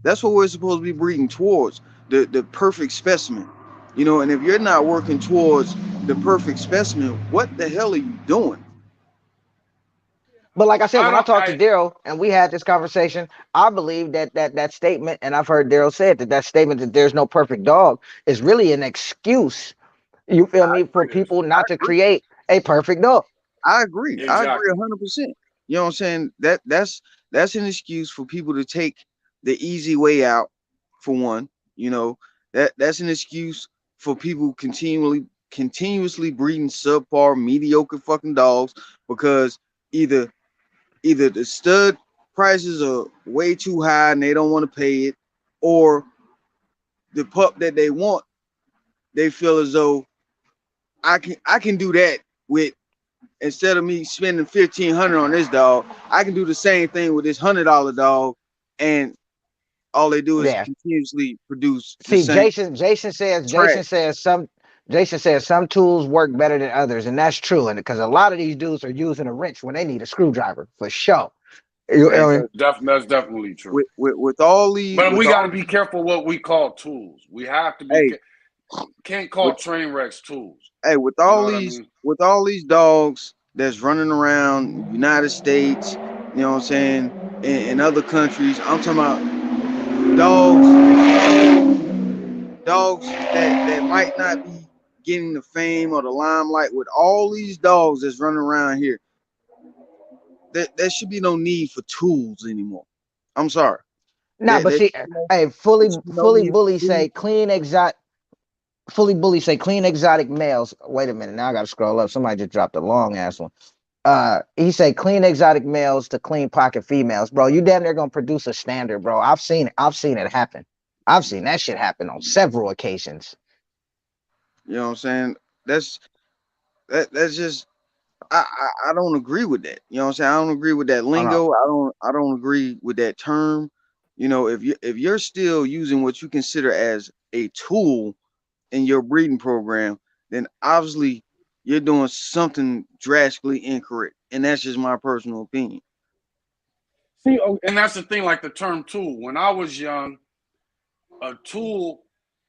That's what we're supposed to be breeding towards. The perfect specimen. You know, and if you're not working towards the perfect specimen, what the hell are you doing? But like I said, I when I don't. talked to Daryl and we had this conversation, I believe that statement, and I've heard Daryl say it, that statement that there's no perfect dog is really an excuse. You feel me, for Yes, people I not to agree. create a perfect dog. I agree. I agree exactly. 100%. You know what I'm saying? That's an excuse for people to take the easy way out. For one, you know, that's an excuse for people continuously breeding subpar, mediocre fucking dogs because either either the stud prices are way too high and they don't want to pay it, or the pup that they want, they feel as though I can do that with, instead of me spending 1,500 on this dog, I can do the same thing with this $100 dog, and all they do is Yeah. continuously produce the See, same trash. Jason says some tools work better than others, and that's true. And because a lot of these dudes are using a wrench when they need a screwdriver for sure. You know And what I mean? That's definitely true. with all these, But with we got all to be careful what we call tools. We have to be hey, can't with call train wrecks tools. hey, with You know all what I these, mean? with all these dogs that's running around United States, you know what I'm saying, in other countries, I'm talking about dogs dogs that might not be getting the fame or the limelight, with all these dogs that's running around here, there should be no need for tools anymore. I'm sorry. Nah, but see, hey, There should be no fully need for bully say tools. clean exotic. Fully bully say clean exotic males. Wait a minute, now I gotta scroll up. Somebody just dropped a long ass one. He say clean exotic males to clean pocket females, bro. You damn near gonna produce a standard, bro. I've seen it. I've seen it happen. I've seen that shit happen on several occasions. You know what I'm saying? That's that's just I don't agree with that. You know what I'm saying? I don't agree with that I know. lingo. I don't agree with that term. You know, if you're still using what you consider as a tool in your breeding program, then obviously you're doing something drastically incorrect. And that's just my personal opinion. See, and that's the thing, like the term tool. When I was young, a tool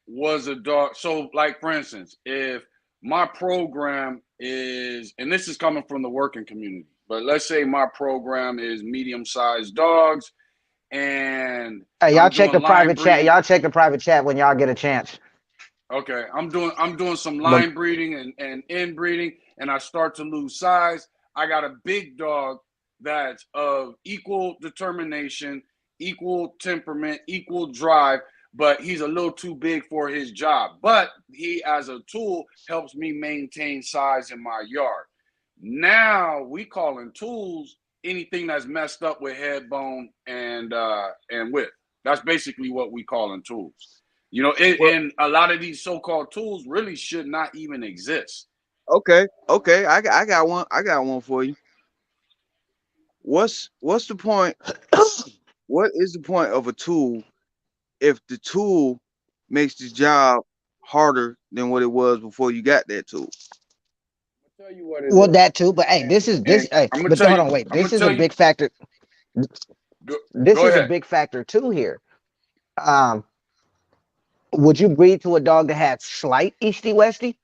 was a dog. So, like for instance, if my program is, and this is coming from the working community, but let's say my program is medium-sized dogs, and Hey, y'all I'm check doing the line private chat. breeding. Y'all check the private chat when y'all get a chance. Okay, I'm doing some But line breeding and inbreeding, and I start to lose size. I got a big dog that's of equal determination, equal temperament, equal drive, but he's a little too big for his job. But he, as a tool, helps me maintain size in my yard. Now we calling tools anything that's messed up with head bone and width. That's basically what we calling tools. You know, Well, and a lot of these so-called tools really should not even exist. okay, I got one. I got one for you. What's the point? What is the point of a tool if the tool makes the job harder than what it was before you got that tool? I'll tell you what it well, is. that too. But hey, this is And this. Hey, I'm gonna but tell hold you. on, wait. I'm gonna This is a tell you. big factor. Go, This go is a ahead. big factor too here. Um, would you breed to a dog that had slight easty westy?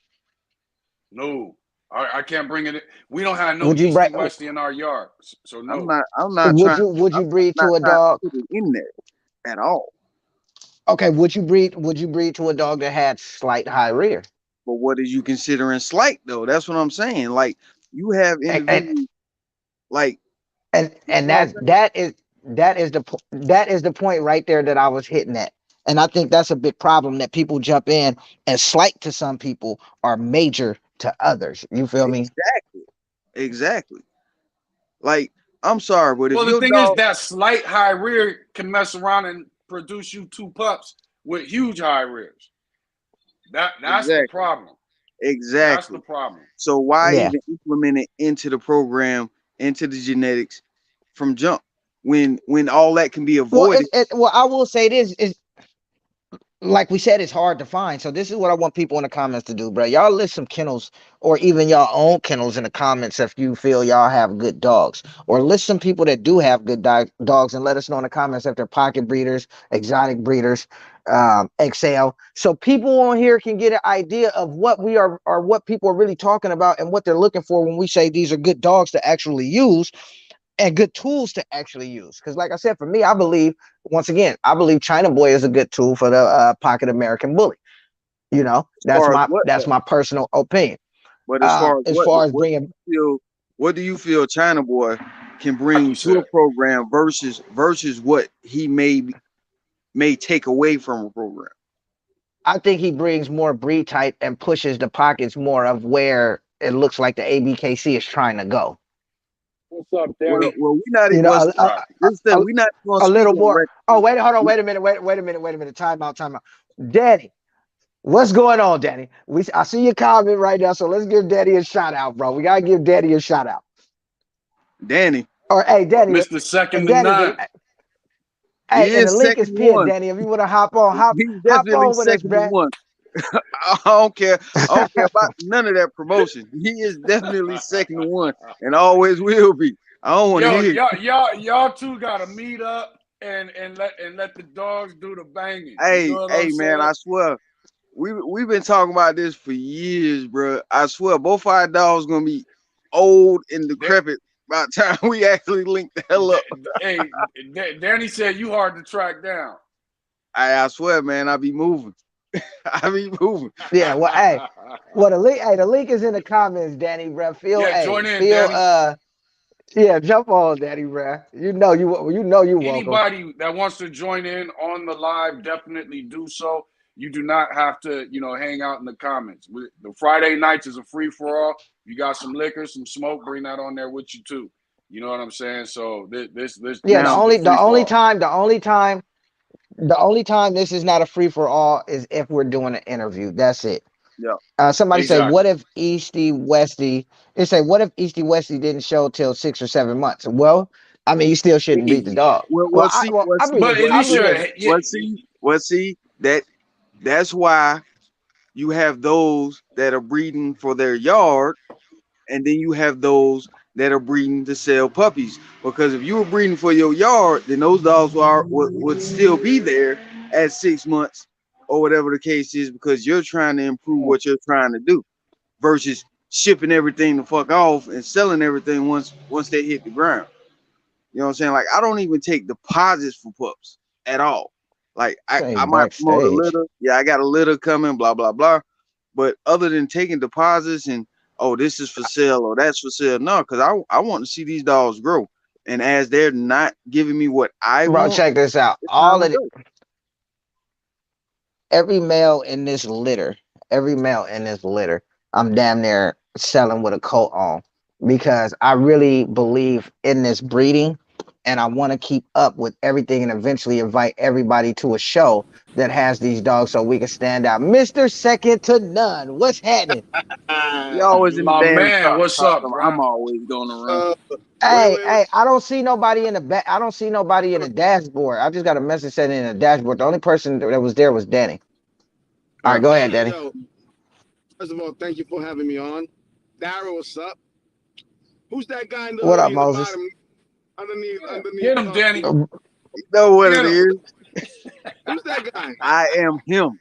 No, I can't bring it. We don't have no Would you easty breed? westy in our yard, so no. I'm not trying Would you breed not to a trying to dog? put it in there at all. Okay, would you breed to a dog that had slight high rear? But what are you considering slight though? That's what I'm saying. Like you have And and individuals like and you know what I'm saying? that is the point right there that I was hitting at. And I think that's a big problem that people jump in and slight to some people are major to others. You feel me? Exactly. Exactly. Like, I'm sorry, but if Well, the your thing is dog that slight high rear can mess around and produce you two pups with huge high rears. That's the exactly, problem. That's the exactly. problem. So why Yeah. even implement it into the program, into the genetics from jump when all that can be avoided? Well, I will say this is like we said, it's hard to find. So this is what I want people in the comments to do, bro. Y'all list some kennels or even y'all own kennels in the comments if you feel y'all have good dogs, or list some people that do have good dogs and let us know in the comments if they're pocket breeders, exotic breeders, XL. So people on here can get an idea of what we are or what people are really talking about and what they're looking for when we say these are good dogs to actually use and good tools to actually use. Because, like I said, for me, I believe once again, I believe China Boy is a good tool for the pocket American bully. You know, As far as what that's though? my personal opinion. But as far as As far as what bringing, what do you feel China Boy can Like you bring to a said. program versus what he may take away from a program? I think he brings more breed type and pushes the pockets more of where it looks like the ABKC is trying to go. What's up, Well, Danny? we not You know, well. See, Rocky. this is the thing. We not going to a speak little on more. record. Oh, wait, hold on, We- wait a minute. Time out, time out. Danny, what's going on, Danny? I see your comment right now, so let's give Danny a shout out, bro. We gotta give Danny a shout out. Danny, Or hey, Danny, Mr. Second to Danny, none. hey, he and the is link second is to pinned, one. Danny. If you want to He's hop definitely on with us, second to bruh. one. I don't care. I don't care about none of that promotion. He is definitely second to one, and always will be. I don't want to Yo, hear it. y'all two gotta meet up and let the dogs do the banging. You Hey, know what I'm hey, man! saying? I swear, we've been talking about this for years, bro. I swear, both our dogs gonna be old and Da- decrepit by the time we actually link the hell up. Hey, Danny said you hard to track down. I swear, man, I be moving. I be moving. Yeah, well, the link is in the comments, Danny, bro. Yeah, join in, Feel, Danny. yeah, jump on, Danny, bro. You welcome. Anybody that wants to join in on the live, definitely do so. You do not have to, hang out in the comments. The Friday nights is a free for all. You got some liquor, some smoke, bring that on there with you too. You know what I'm saying? So this Yeah, is Now, a free for all. the only time this is not a free for all is if we're doing an interview. That's it. yeah. Somebody say, what Exactly. if Easty Westy? They say, what if Easty Westy didn't show till 6 or 7 months? Well, I mean, you still shouldn't beat the dog. Well, Well, see, I'm But really, at I'm least really, see that's why you have those that are breeding for their yard, and then you have those that are breeding to sell puppies. Because if you were breeding for your yard, then those dogs would still be there at 6 months or whatever the case is, because you're trying to improve what you're trying to do versus shipping everything the fuck off and selling everything once they hit the ground. You know what I'm saying? Like, I don't even take deposits for pups at all. Like, say I might promote a backstage. litter. Yeah, I got a litter coming, blah, blah, blah. But other than taking deposits and, oh, this is for sale or that's for sale, no, because I want to see these dogs grow. And as they're not giving me what I Bro, want, check this out. it's time to go. Every male in this litter, every male in this litter, I'm damn near selling with a coat on because I really believe in this breeding and I want to keep up with everything and eventually invite everybody to a show that has these dogs so we can stand out. Mr. Second to None, what's happening? You always in the My damn man, shop. what's up, I'm Brian? always going around. Hey, Wait. I don't see nobody in the back. I don't see nobody in the dashboard. I just got a message saying in the dashboard. The only person that was there was Danny. All right, go ahead, Danny. Yo, first of all, thank you for having me on. Daryl, what's up? Who's that guy in the What up, hoodie in the Moses? bottom? Underneath. Get him, Danny. You know what it Get is? Who's that guy? I am him.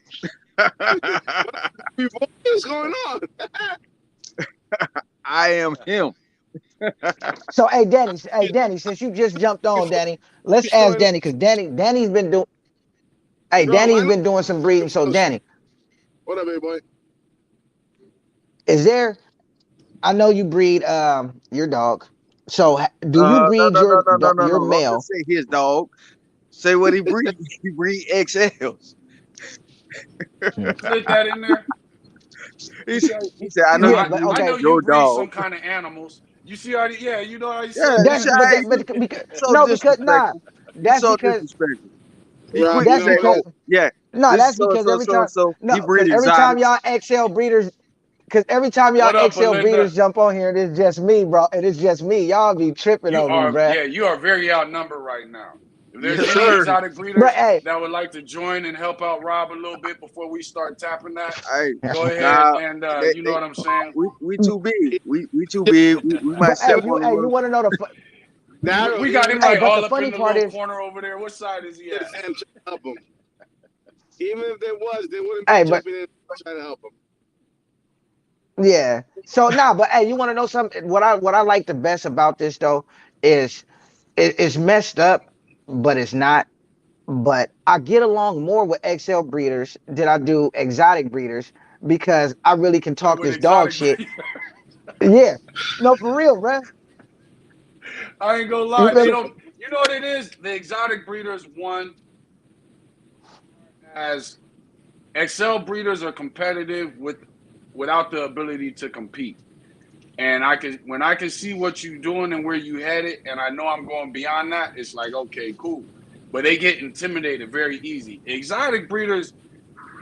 What's going on? I am him. So, hey, Danny, since you just jumped on, Danny, let's He's ask showing- Danny because Danny's been doing. Hey, Yo, Danny's I been doing some breeding. So, Danny, What up, baby boy? is there? I know you breed your dog. So, do you breed No. your Don't male? just say his dog. Say what he breed. He breed XLs. Put that in there. He said, I know Yeah, you but breed okay. I know you your breed dog. some kind of animals. You see how? You know how you Yeah, said That's that? because so no, because disrespectful. that's so because disrespectful. He Rob, quick to that's say, because oh yeah, no, this that's is because every time he breed because every time exotics. y'all XL breeders. Because every time y'all What up, XL Belinda? breeders jump on here, it is just me, bro. It is just me. Y'all be tripping on me, bro. You are very outnumbered right now. If there's Yes, any sir. exotic But breeders hey, that would like to join and help out Rob a little bit before we start tapping that, Hey, go ahead nah, and they, you know they, what I'm saying. we too big. We too big. We might but hey, step on the you road. want to know Daryl, We got him hey, like but the all up funny in the part little is, corner over there. What side is he at? and try to help him. Even if there was, they wouldn't hey, be but jumping in and trying to help him. yeah. So nah, but hey, you want to know something? What I like the best about this though is it's messed up, but it's not. But I get along more with XL breeders than I do exotic breeders because I really can talk With this dog exotic shit. breeders. Yeah, no, for real, bro. I ain't gonna You lie. feel They me? don't. You know what it is? The exotic breeders, one, as XL breeders are competitive without the ability to compete. And when I can see what you're doing and where you headed, and I know I'm going beyond that, it's like, okay, cool. But they get intimidated very easy. Exotic breeders,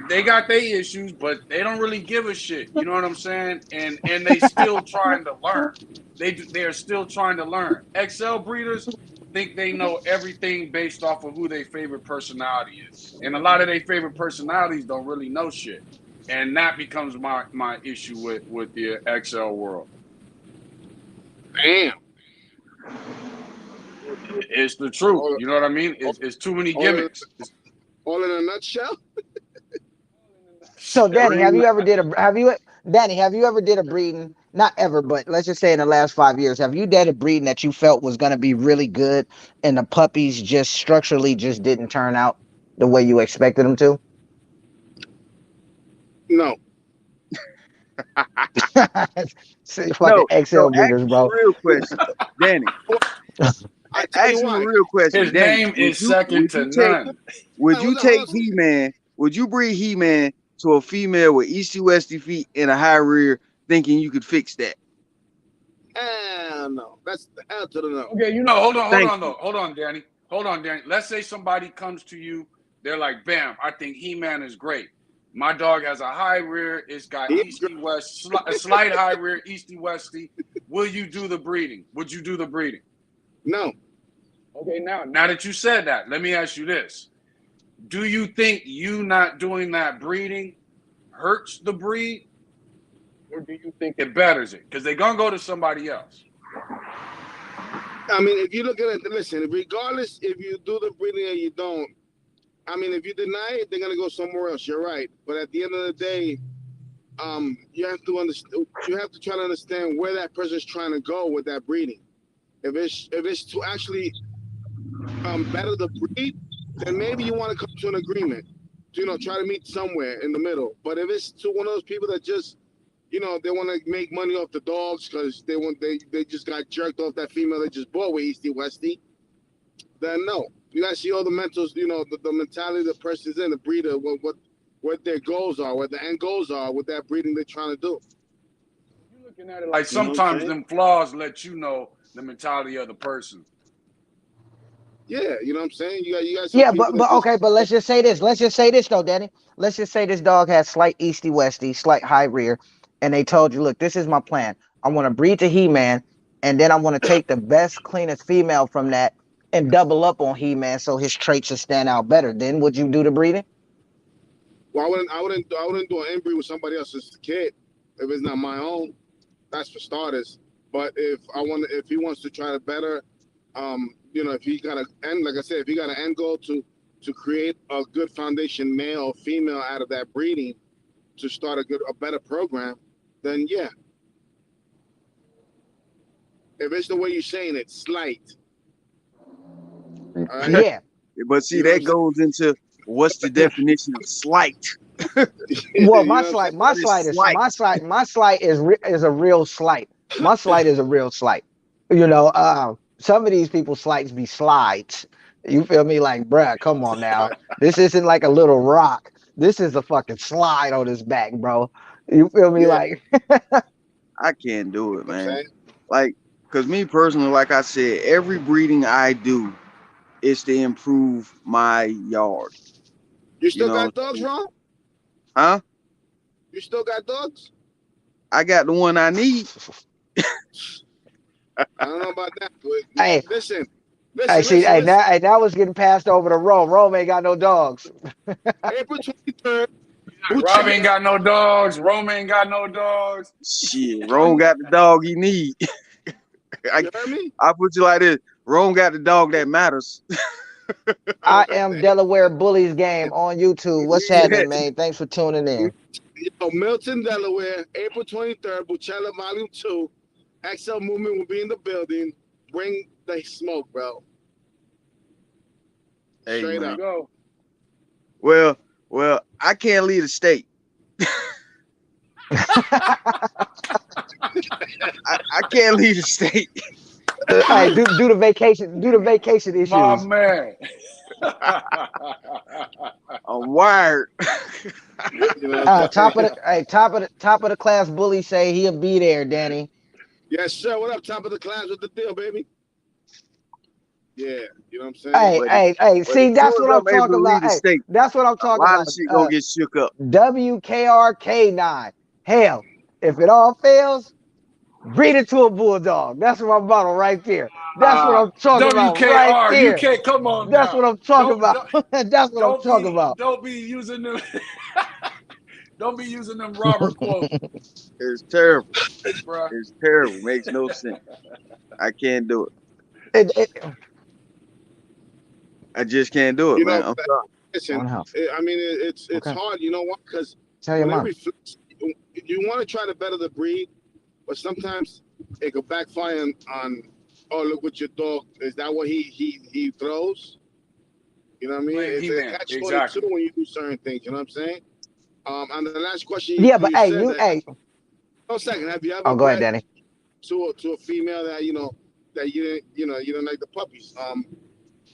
they got their issues, but they don't really give a shit. You know what I'm saying? And they still trying to learn. They're still trying to learn. XL breeders think they know everything based off of who their favorite personality is, and a lot of their favorite personalities don't really know shit, and that becomes my issue with the XL world. Damn. It's the truth. You know what I mean? It's too many gimmicks. All in a nutshell. So Danny, have you ever did a breeding? Not ever, but let's just say in the last 5 years, have you done a breeding that you felt was going to be really good, and the puppies just structurally just didn't turn out the way you expected them to? No. See, fucking No, XL no. breeders, Ask him bro. a real question, Danny. I tell you Ask him a why. real question, His Danny. name is second to none. Would Hold you on, hold take on. He-Man? Would you breed He-Man to a female with easty westy feet and a high rear, thinking you could fix that? Hell no. That's the hell to the no. Okay, Thank you. hold on, Danny. Hold on, Danny. Let's say somebody comes to you, they're like, bam, I think He-Man is great. My dog has a high rear, it's got He- easty west, a slight high rear, easty westy. Will you do the breeding? Would you do the breeding? No. Okay, now that you said that, let me ask you this. Do you think you not doing that breeding hurts the breed? Or do you think it betters it? Because they're gonna go to somebody else. I mean, if you look at it, listen, regardless if you do the breeding or you don't, I mean, if you deny it, they're gonna go somewhere else. You're right. But at the end of the day, you have to understand. You have to try to understand where that person's trying to go with that breeding. If it's to actually better the breed, then maybe you want to come to an agreement. Try to meet somewhere in the middle. But if it's to one of those people that just they want to make money off the dogs because they just got jerked off that female they just bought with Easty Westy, then no. You gotta see all the mentals, the mentality the person's in, the breeder, what their goals are, what the end goals are with that breeding they're trying to do. You're looking at it like You know what I'm sometimes saying? them flaws let you know the mentality of the person. Yeah, you know what I'm saying? You got some Yeah, people that but just okay, but let's just say this. Let's just say this though, Danny. Let's just say this dog has slight easty westy, slight high rear, and they told you, look, this is my plan. I want to breed to He-Man, and then I want to take the best, cleanest female from that and double up on He-Man so his traits will stand out better. Then would you do the breeding? well, I wouldn't do an inbreed with somebody else's kid if it's not my own. That's for starters. But if he wants to try to better, if he got like I said, if he got an end goal to create a good foundation, male or female, out of that breeding to start a better program, then yeah. If it's the way you're saying it, slight. All right. Yeah. But see, You know what that I'm saying? goes into what's the definition of slight? Well, You know my what I'm slight, saying? my What is slight is slight? my slight, my slight is a real slight. My slight is a real slight. Some of these people slights be slides. You feel me? Like, bruh, come on now. Right. This isn't like a little rock. This is a fucking slide on his back, bro. You feel me? Yeah. Like, I can't do it, You know what I'm man. saying? Like, cause me personally, like I said, every breeding I do is to improve my yard. You You still know, got dogs, Ron? huh? You still got dogs? I got the one I need. I don't know about that. But hey, listen, hey, listen, see, listen, listen. hey, that was getting passed over to Rome. Rome ain't got no dogs. April 23rd, Rob Buccello. ain't got no dogs. Rome ain't got no dogs. Shit, Rome got the dog he need. I You heard me? I put you like this. Rome got the dog that matters. I am Delaware Bullies Game on YouTube. What's Yeah. happening, man? Thanks for tuning in. Milton, Delaware, April 23rd, Buccello Volume 2. XL Movement will be in the building. Bring the smoke, bro. Hey, Straight man. up. Go. Well, I can't leave the state. I can't leave the state. Hey, do the vacation My issues. man. I'm wired. You know what I'm saying? Top of the class bully say he'll be there, Danny. Yes, sir. What up, top of the class? What's the deal, baby? Yeah, you know what I'm saying? Hey, But hey, hey, but as see, soon that's as what I'm I'm able talking to about. leave the Hey, state, that's what I'm a talking lot about. of shit gonna get shook up. WKRK9. Hell, if it all fails, breed it to a bulldog. That's my motto right there. That's what I'm talking about right WKR. You there. can't come on That's now. what I'm talking Don't about. don't That's what I'm talking about. don't be using them. Don't be using them Robert quotes, It's terrible. bruh. It's terrible. Makes no sense. I can't do it. It, it, I just can't do it, You man. know, I'm sorry. listen, One house. I mean, it's Okay. hard. You know what? Because Tell your when it mom. reflects, you want to try to better the breed, but sometimes it could backfire on oh, look what your dog, is that what he throws? You know what I mean? Blame It's a He-Man. catch 22 Exactly. when you do certain things, you know what I'm saying? And the last question Yeah, you but hey, said you that. hey. No second. Have you ever Oh, go ahead, bred Danny. to a female that that you don't like the puppies?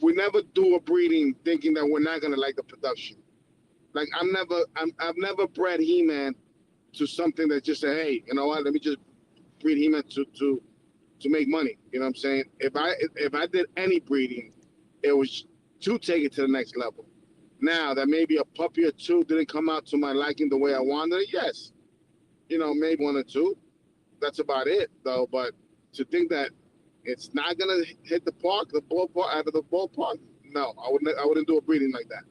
We never do a breeding thinking that we're not gonna like the production. Like I've never bred He-Man to something that just say, hey, you know what? Let me just breed He-Man to make money. You know what I'm saying? If I did any breeding, it was to take it to the next level. Now that maybe a puppy or two didn't come out to my liking the way I wanted it, yes, maybe one or two. That's about it, though. But to think that it's not gonna hit the ballpark out of the ballpark, no, I wouldn't do a breeding like that.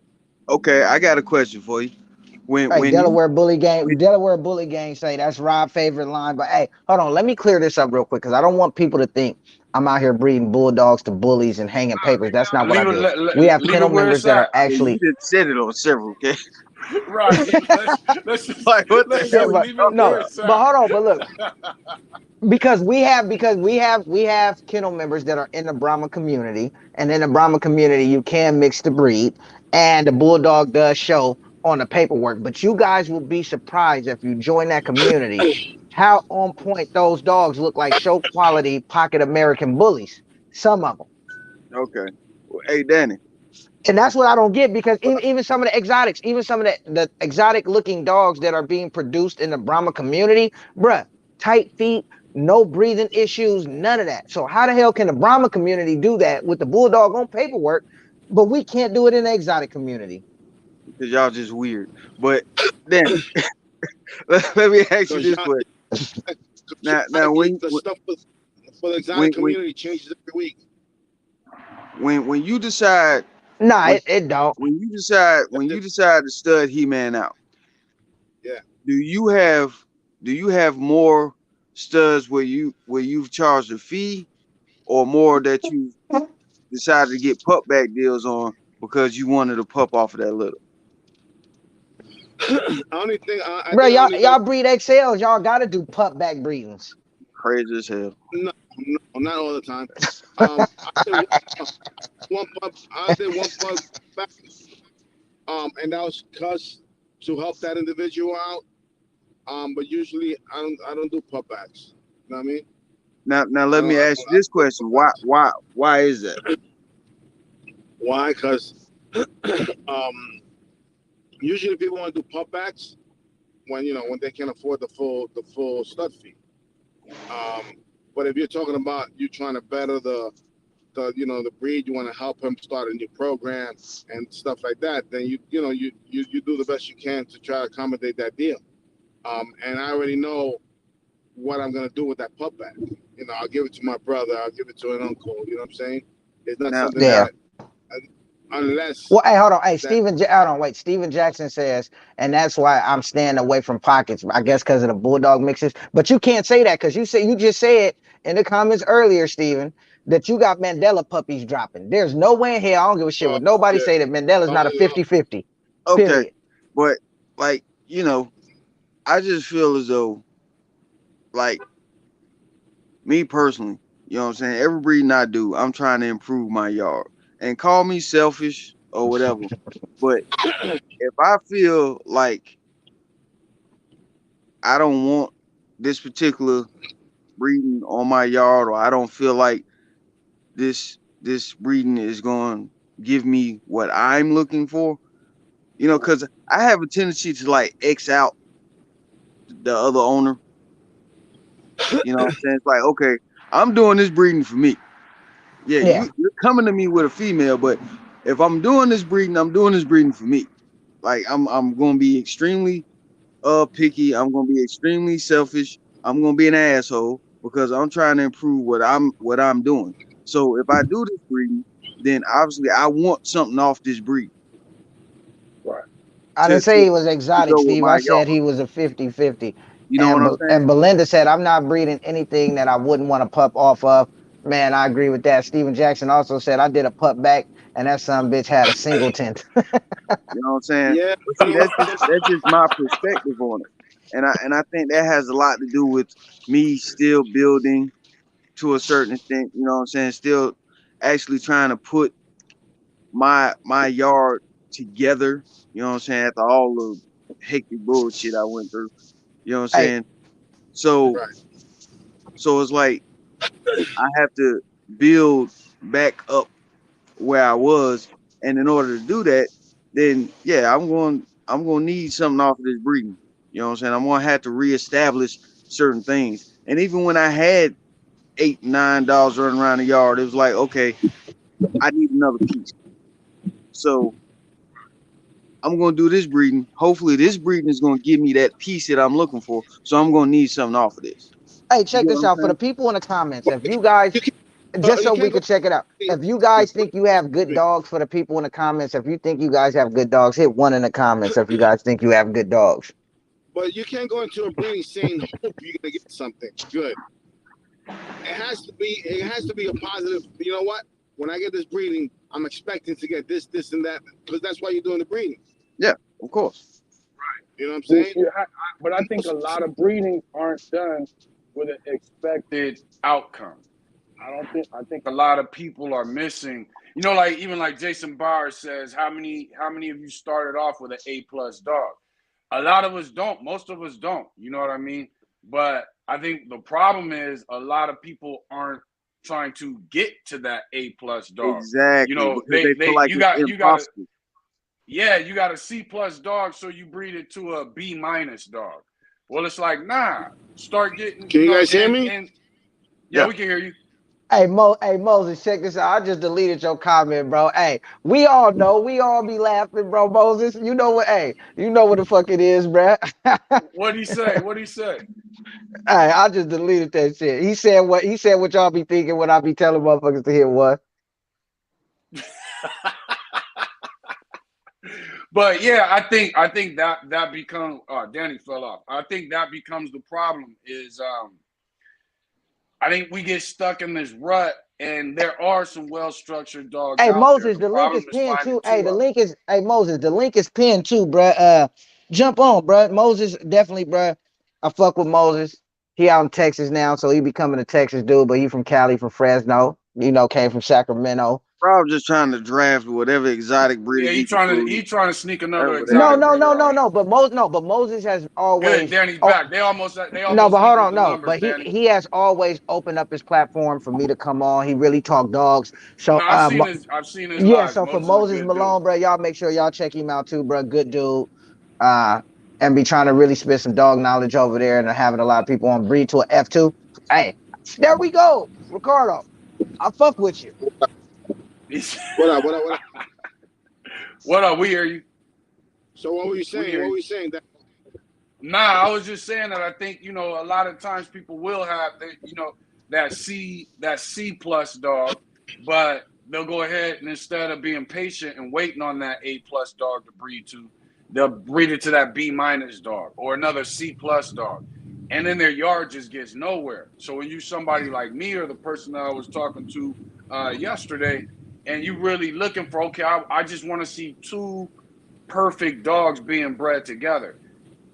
Okay, I got a question for you. When Hey, when you Delaware Bully Gang say that's Rob's favorite line. But hey, hold on, let me clear this up real quick because I don't want people to think I'm out here breeding bulldogs to bullies and hanging papers. That's not what I Leave it, do. We have leave kennel it where members it's that are at. yeah, you actually just said it on several, okay? Right. Let's just Like what the yeah, hell are you but leave it talking where no, about? it's but at. hold on, but look, we have kennel members that are in the Brahma community, and in the Brahma community you can mix the breed, and the bulldog does show on the paperwork. But you guys will be surprised if you join that community how on point those dogs look like show quality pocket American bullies. Some of them. Okay. Well, hey Danny. And that's what I don't get because even some of the exotics, even some of the exotic looking dogs that are being produced in the Brahma community, bruh, tight feet, no breathing issues, none of that. So how the hell can the Brahma community do that with the bulldog on paperwork, but we can't do it in the exotic community? Because y'all just weird. But Danny, let me ask you Because this y'all, question. Now the stuff for the exotic when community changes every week. when you decide Nah, when it don't. when you decide to stud He-Man out, Yeah. do you have more studs where you've charged a fee, or more that you decided to get pup back deals on because you wanted a pup off of that little? I Bro, think I y'all only done y'all breed XLs, y'all gotta do pup back breedings. Crazy as hell. no, not all the time. I did one pub. I did one pub back, and that was because to help that individual out. But usually I don't do putbacks. You know what I mean? Now I let don't me I ask don't, you I this don't do question. putbacks. Why is that? Why? Because um, usually people want to do putbacks when they can afford the full stud fee. Um, but if you're talking about you trying to better the breed, you want to help him start a new program and stuff like that, then you do the best you can to try to accommodate that deal. And I already know what I'm gonna do with that pup back. I'll give it to my brother. I'll give it to an uncle. You know what I'm saying? It's not Now something now Yeah. that unless Well, hey, hold on. Hey, that. hold on, wait. Steven Jackson says, and that's why I'm staying away from pockets. I guess because of the bulldog mixes. But you can't say that because you just said in the comments earlier, Steven, that you got Mandela puppies dropping. There's no way in hell. I don't give a shit Oh what nobody yeah. say that Mandela's Oh not a yeah. 50-50. okay, Period. but like I just feel as though like me personally, you know what I'm saying? Every breeding I do, I'm trying to improve my yard. And call me selfish or whatever. But if I feel like I don't want this particular breeding on my yard, or I don't feel like this breeding is going to give me what I'm looking for, because I have a tendency to like X out the other owner. You know what I'm saying? It's like, okay, I'm doing this breeding for me. Yeah, Yeah. you're coming to me with a female, but if I'm doing this breeding, I'm doing this breeding for me. Like I'm gonna be extremely picky. I'm gonna be extremely selfish. I'm gonna be an asshole because I'm trying to improve what I'm doing. So if I do this breeding, then obviously I want something off this breed Right. I to didn't say to, he was to exotic, go with Steve. I my said yard. he was a 50-50. You know what And I'm saying? and Belinda said, I'm not breeding anything that I wouldn't want to pup off of. Man, I agree with that. Steven Jackson also said, I did a pup back, and that son bitch had a singleton. You know what I'm saying? Yeah. But see, that's just my perspective on it, and I think that has a lot to do with me still building to a certain extent. You know what I'm saying? Still actually trying to put my yard together. You know what I'm saying? After all the hectic bullshit I went through. You know what I'm Hey, saying? So Right. so it's like I have to build back up where I was, and in order to do that, then yeah, I'm going to need something off of this breeding. You know what I'm saying? I'm going to have to reestablish certain things. And even when I had $8, $9 running around the yard, it was like, okay, I need another piece. So I'm going to do this breeding. Hopefully, this breeding is going to give me that piece that I'm looking for. So I'm going to need something off of this. hey, You check get what this I'm out for the saying? people in the comments. If you guys, You can't. just You so we can't go. could check it out. If you guys think you have good dogs, for the people in the comments, if you think you guys have good dogs, hit 1 in the comments. If you guys think you have good dogs. But you can't go into a breeding saying hope you're gonna get something good. It has to be. It has to be a positive. You know what? When I get this breeding, I'm expecting to get this, this, and that, because that's why you're doing the breeding. Yeah, of course. You know what I'm saying? But I think a lot of breedings aren't done with an expected outcome. I think a lot of people are missing. You know, like even like Jason Barr says, how many of you started off with an A+ dog? A lot of us don't. Most of us don't. You know what I mean? But I think the problem is a lot of people aren't trying to get to that A+ dog. You Exactly, know, because they feel like you it's got to impossible. yeah, you got a C+ dog, so you breed it to a B- dog. Well, it's like, nah, start getting, Can you guys hear me? and yeah, Yeah. we can hear you. Hey, Moses, check this out. I just deleted your comment, bro. Hey, we all know, we all be laughing, bro. Moses, you know what? Hey, you know what the fuck it is, bro. What'd he say? What'd he say? Hey, I just deleted that shit. He said what y'all be thinking when I be telling motherfuckers to hit what? But yeah, I think that becomes Danny fell off. I think that becomes the problem is I think we get stuck in this rut, and there are some well-structured dogs Hey, out there. Moses, The the link problem is is pinned finding too. two Hey, of the them. link is hey Moses, the link is pinned too, bruh. Jump on, bruh. Moses, definitely, bruh. I fuck with Moses. He out in Texas now, so he becoming a Texas dude, but he from Cali, from Fresno. You know, came from Sacramento. Bro, I was just trying to draft whatever exotic breed Yeah, he could he pull. trying to sneak another Over there. No, exotic no, breeder no, no, on no. us. But Moses has Good, always. Danny's Oh, back. They no, almost but hold equaled on, the no. numbers, But he Danny. he has always opened up his platform for me to come on. He really talk dogs. So No, I've seen his yeah, lives. so for Moses is a Moses good dude. Malone, bro, y'all make sure y'all check him out too, bro. Good dude. And be trying to really spit some dog knowledge over there and having a lot of people on breed to an F2. Hey, there we go. Ricardo, I fuck with you. What up? What up? What up? What up? We hear you. So what were you We saying? hear What you. were you saying? That Nah, I was just saying that I think, you know, a lot of times people will have that C+ dog, but they'll go ahead and instead of being patient and waiting on that A+ dog to breed to, they'll breed it to that B- dog or another C+ dog. And then their yard just gets nowhere. So when you somebody like me or the person that I was talking to yesterday, and you really looking for, okay, I just want to see two perfect dogs being bred together,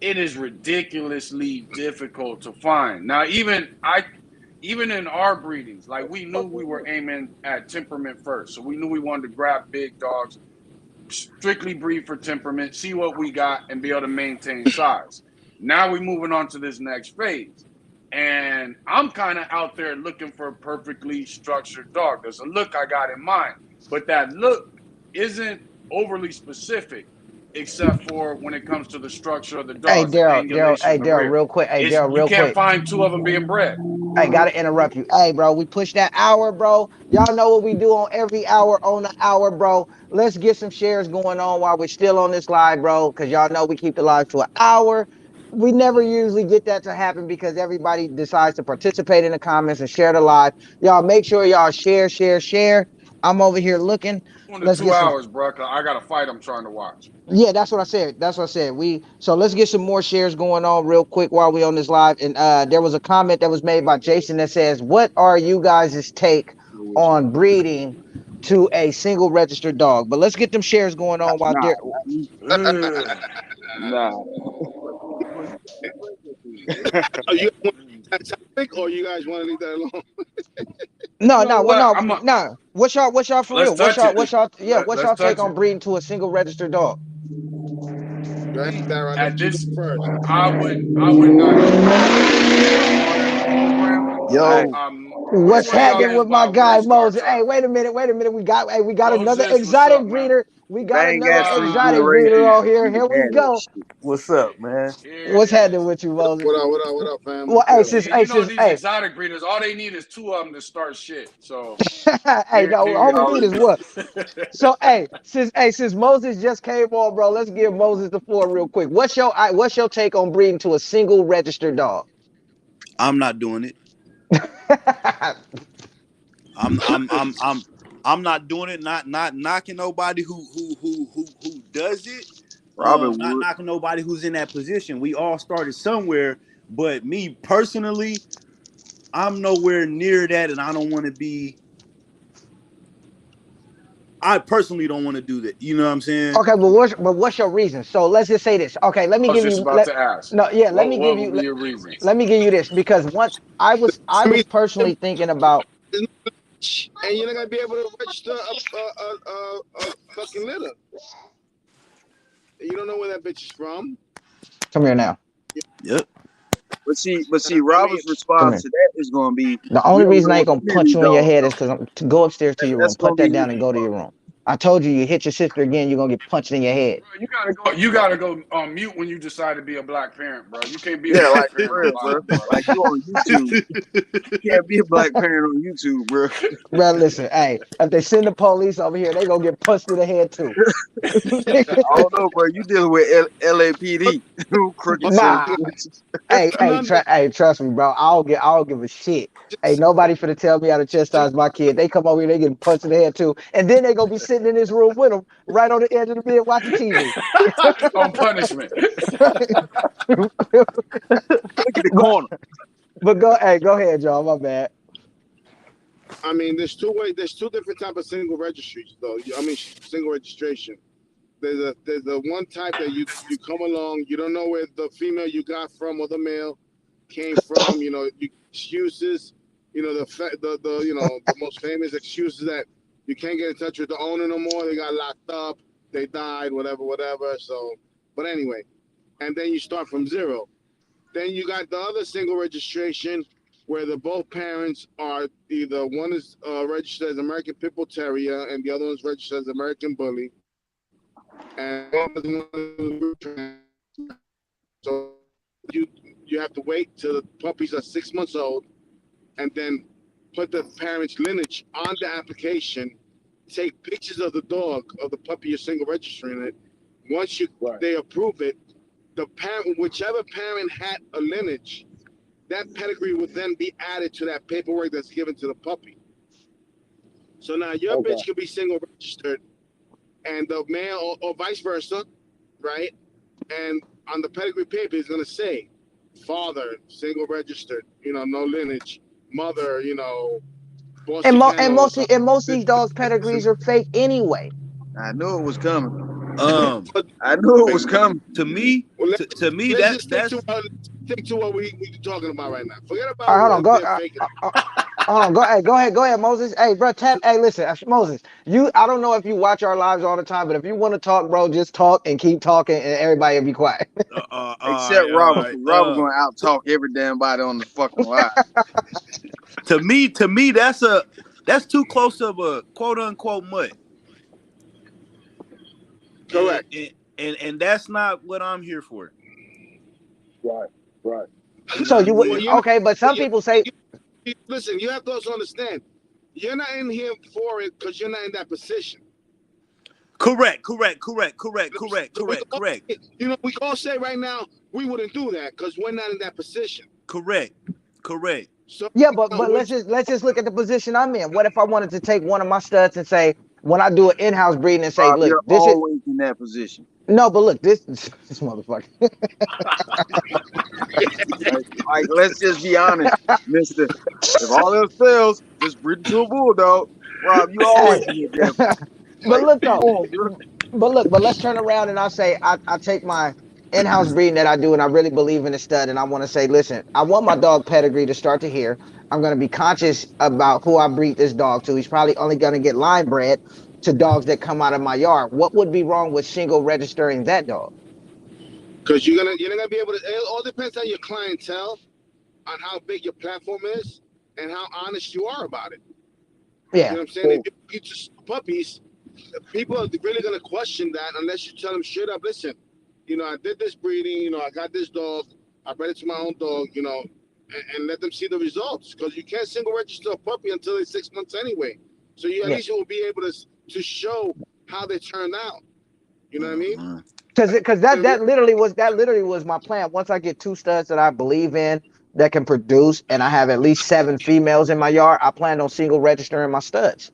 it is ridiculously difficult to find. Now, even in our breedings, like we knew we were aiming at temperament first. So we knew we wanted to grab big dogs, strictly breed for temperament, see what we got, and be able to maintain size. Now we're moving on to this next phase. And I'm kind of out there looking for a perfectly structured dog. There's a look I got in mind, but that look isn't overly specific, except for when it comes to the structure of the Hey, dogs, the Daryl, angulation, hey, the Daryl, rear. real quick. Hey, It's Daryl, you real can't quick. find two of them being bred. I gotta interrupt you. Hey, bro, we push that hour, bro. Y'all know what we do on every hour on the hour, bro. Let's get some shares going on while we're still on this live, bro, because y'all know we keep the live to an hour. We never usually get that to happen because everybody decides to participate in the comments and share the live. Y'all make sure y'all share, share, share. I'm over here looking. Doing the Let's two get some. hours, bro. 'Cause I got a fight I'm trying to watch. Yeah, that's what I said. That's what I said. So let's get some more shares going on real quick while we on this live. And there was a comment that was made by Jason that says, "What are you guys' take on breeding to a single registered dog?" But let's get them shares going on while Nah, there. not me. Ugh. Nah. are you want that topic, or you guys want to leave that alone? No, You know no, well, what? no, no. What's y'all for Let's real? touch it. What's y'all Let's take touch on it. breeding to a single registered dog? Go ahead, Dara. At Let you this, go first. I would not program. Hey, Yo, Which What's one of y'all happening is with my about guy race car Moses? Hey, truck? wait a minute. We got another Moses, what's exotic up, man? breeder. We got bang another ass freaking exotic Ah, race. breeder on man. here. You Here can we have that go. shit. what's up, man? Here it What's happening is. with you, Moses? What up, fam? Well, What's hey, good? sis, Yeah, hey, you know sis, these hey, exotic breeders, all they need is two of them to start shit. So hey, here, no, here all it we All need is it is. what? So, since Moses just came on, bro, let's give Moses the floor real quick. What's your take on breeding to a single registered dog? I'm not doing it. I'm not doing it. Not knocking nobody who does it. Robin Not Wood. knocking nobody who's in that position. We all started somewhere. But me personally, I'm nowhere near that, and I don't want to be. I personally don't want to do that. You know what I'm saying? Okay, but what's your reason? So let's just say this. Okay, let me I was give just you about to ask. no, yeah, let me give What would you be your reasons? let me give you this because once I I was mean, personally thinking about and you're not gonna be able to register a fucking litter. You don't know where that bitch is from. come here now. Yep. But see, I mean, Robert's Come response here. to that is gonna be, The we only don't reason I know ain't if gonna any of punch these you in your dogs head is are. because I'm to go upstairs to your room. That's Put gonna be that his down and go to your response. room. I told you, you hit your sister again, you're gonna get punched in your head. Bro, you gotta go on mute when you decide to be a black parent, bro. You can't be a Yeah, like black for parent on real, bro. live, bro. Like you on YouTube. You can't be a black parent on YouTube, bro. Bro, listen, hey, if they send the police over here, they gonna get punched in the head too. I don't know, bro. You dealing with LAPD, crooked son of Nah, bitches. hey, trust me, bro. I don't give a shit. Ain't nobody finna tell me how to chastise my kid. They come over here, they getting punched in the head too, and then they gonna be sitting in this room with them, right on the edge of the bed watching TV. On punishment. Look at the but corner. go ahead, y'all. My bad. I mean, there's two different type of single registries, though. I mean, single registration. There's the one type that you come along, you don't know where the female you got from or the male came from. You know, excuses. You know the most famous excuses that you can't get in touch with the owner no more. They got locked up. They died. Whatever. So, but anyway, and then you start from zero. Then you got the other single registration where the both parents are either one is registered as American Pit Bull Terrier and the other one's registered as American Bully, and so you have to wait till the puppies are 6 months old, and then put the parents' lineage on the application. Take pictures of the dog of the puppy you're single registering it. Once they approve it, the parent, whichever parent had a lineage, that pedigree would then be added to that paperwork that's given to the puppy. So now your bitch could be single registered and the male or vice versa, right? And on the pedigree paper, it's gonna say father, single registered, no lineage, mother, And, Boston mo- and Kennel or most something. and most of these dogs' pedigrees are fake anyway. I knew it was coming. But I knew it was coming. To me, well, to me let's just that's stick to what we're talking about right now. Forget All about right, hold on, what go. they're faking. Hold on, go ahead, Moses. Hey, bro, tap. Hey, listen, Moses. I don't know if you watch our lives all the time, but if you want to talk, bro, just talk and keep talking, and everybody will be quiet. Except Robert, because Robert gonna out talk every damn body on the fucking line. to me that's too close of a quote unquote mutt. Correct. And that's not what I'm here for. Right. You know So what I you would mean? Well, okay, but some people say, listen, you have to also understand, you're not in here for it because you're not in that position. Correct. So we can all say right now we wouldn't do that because we're not in that position. Correct. So yeah, but let's just look at the position I'm in. What if I wanted to take one of my studs and say, when I do an in-house breeding and say, Rob, look, you're this is always in that position. no, but look, this motherfucker. Like, let's just be honest, Mister. If all else fails, just breed into a bulldog. Rob, you always Hey, in that damn but position. Like, look come though, on, bro. but let's turn around and I say I take my in-house breeding that I do and I really believe in the stud and I want to say, listen, I want my dog pedigree to start to here. I'm going to be conscious about who I breed this dog to. He's probably only going to get line bred. to dogs that come out of my yard. What would be wrong with single registering that dog? Because you're not gonna be able to. It all depends on your clientele, on how big your platform is, and how honest you are about it. You Yeah. know what I'm saying? If you just puppies, people are really gonna question that unless you tell them straight up. Listen, I did this breeding. I got this dog. I bred it to my own dog. And let them see the results, because you can't single register a puppy until it's 6 months anyway. So you at Yeah. least you will be able to show how they turned out. You know what I mean? Mhm. Because that literally was my plan. Once I get two studs that I believe in that can produce, and I have at least 7 females in my yard, I plan on single registering my studs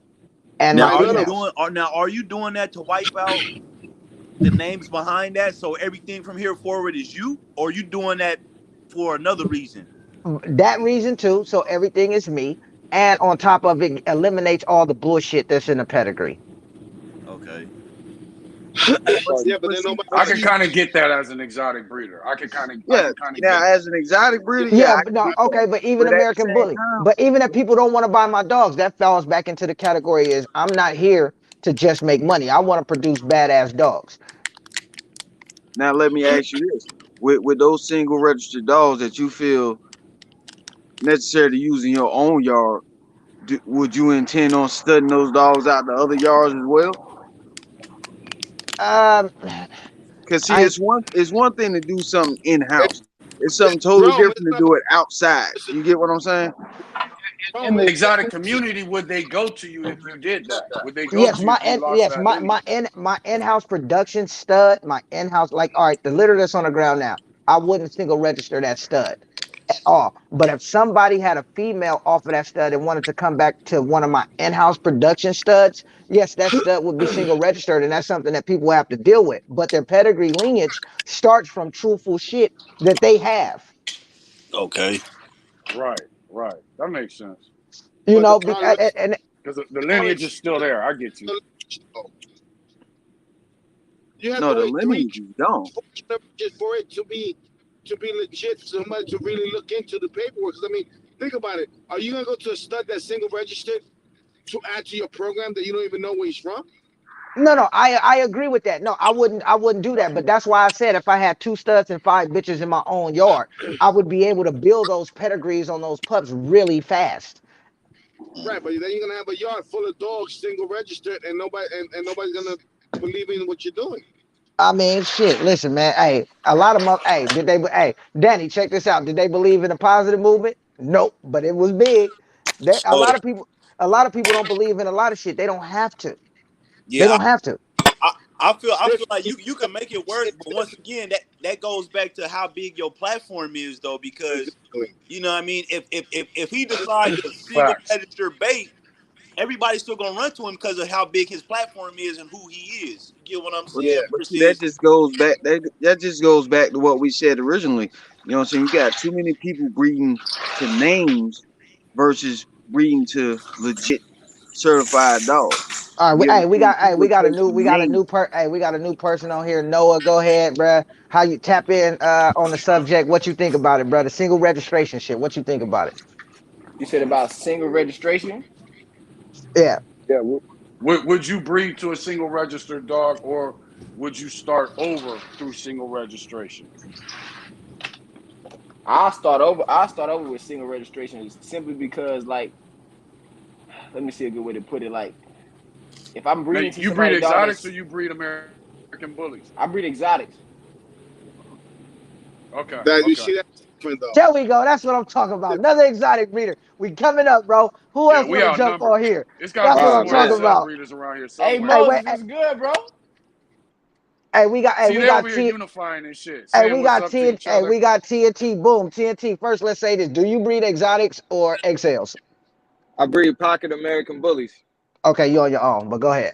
and Now, my Right, are no, you no. females. doing that to wipe out the names behind that, so everything from here forward is you, or are you doing that for another reason? That reason too. So everything is me, and on top of it, eliminates all the bullshit that's in the pedigree. Okay. Yeah, but then nobody. I can kind of get that as an exotic breeder. I can kind Yeah. of Now, get that. as an exotic breeder, yeah, Yeah, I but can no, get that. okay, but even But at the American same Bully. time, But even if people don't want to buy my dogs, that falls back into the category is I'm not here to just make money. I want to produce badass dogs. now let me ask you this: with those single registered dogs that you feel necessary to use in your own yard, would you intend on studying those dogs out to other yards as well? Um, Cause see, I it's one thing to do something in It's, house. It's it's something totally Rome. different It's to not do about it outside. listen, You get what I'm saying? In Rome. the It's exotic community, would they go to you if you did that? Would they go yes, to you if you lost that lineage? my in-house production stud, my in-house, like, all right, the litter that's on the ground now, I wouldn't single register that stud at all. But if somebody had a female off of that stud and wanted to come back to one of my in-house production studs, yes, that stud would be single registered, and that's something that people have to deal with. But their pedigree lineage starts from truthful shit that they have. Okay. Right. That makes sense You but the know, problem is, and because the lineage is still there. I get you. you have No, to the wait 3 lineage is gone. just for it to be legit. Somebody to really look into the paperwork. 'Cause I mean, think about it. Are you gonna go to a stud that's single registered to add to your program that you don't even know where he's from? no, I agree with that. No, I wouldn't do that. But that's why I said if I had 2 studs and 5 bitches in my own yard, I would be able to build those pedigrees on those pups really fast. Right, but then you're gonna have a yard full of dogs single registered, and nobody's gonna believe in what you're doing. I mean, shit. Listen, man. Hey, a lot of them. Hey, did they? Hey, Danny, check this out. Did they believe in the positive movement? Nope, but it was big. That a So lot of people. A lot of people don't believe in a lot of shit. They don't have to. They yeah, don't have to. I, I If feel like you can make it work, but once again, that goes back to how big your platform is, though, because exactly. you know what I mean. If he decides to single Facts. register bait, everybody's still gonna run to him because of how big his platform is and who he is. You get what I'm But, saying? Yeah, but see, that Versus just goes back. That just goes back to what we said originally. You know what I'm saying? You got too many people breeding to names versus breeding to legit certified dogs. All right, You get what I'm saying? People we got a chase new, the name. we got a new person on here. Noah, go ahead, bruh. How you tap in on the subject? What you think about it, brother? Single registration shit. What you think about it? You said about single registration? Yeah. Yeah. Would you breed to a single registered dog, or would you start over through single registration? I'll start over with single registration simply because, like, let me see a good way to put it. Like, if I'm Now, breeding to you breed somebody's dog exotics or that's you breed American bullies? I breed exotics. Okay. that you Okay. see that's different though. There we go. That's what I'm talking about. Another exotic breeder. We coming up, bro. Who Yeah, else we want to jump outnumbered. on here? It's got to That's be what Oh some I'm more talking man. XL about. breeders around here Hey Hey, somewhere. wait. Moses, what's good, bro? Hey, See, we they got over here T. unifying and shit, Hey, saying we what's got up to T. each Hey, other. we got TNT. Boom, TNT. First, let's say this: do you breed exotics or XLs? I breed pocket American bullies. Okay, you on your own, but go ahead.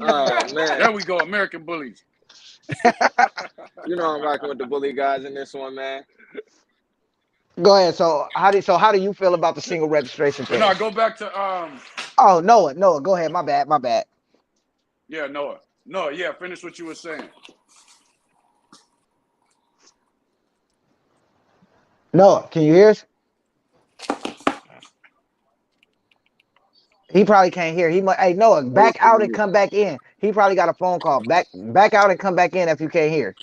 Oh man, There we go, American bullies. you know I'm rocking with the bully guys in this one, man. Go ahead. So how do you feel about the single registration But thing? no, go back to Oh, Noah, go ahead. My bad. yeah, Noah. Noah, yeah, finish what you were saying. Noah, can you hear us? He probably can't hear. He might. Hey Noah, back out and come back in. He probably got a phone call. Back out and come back in if you can't hear.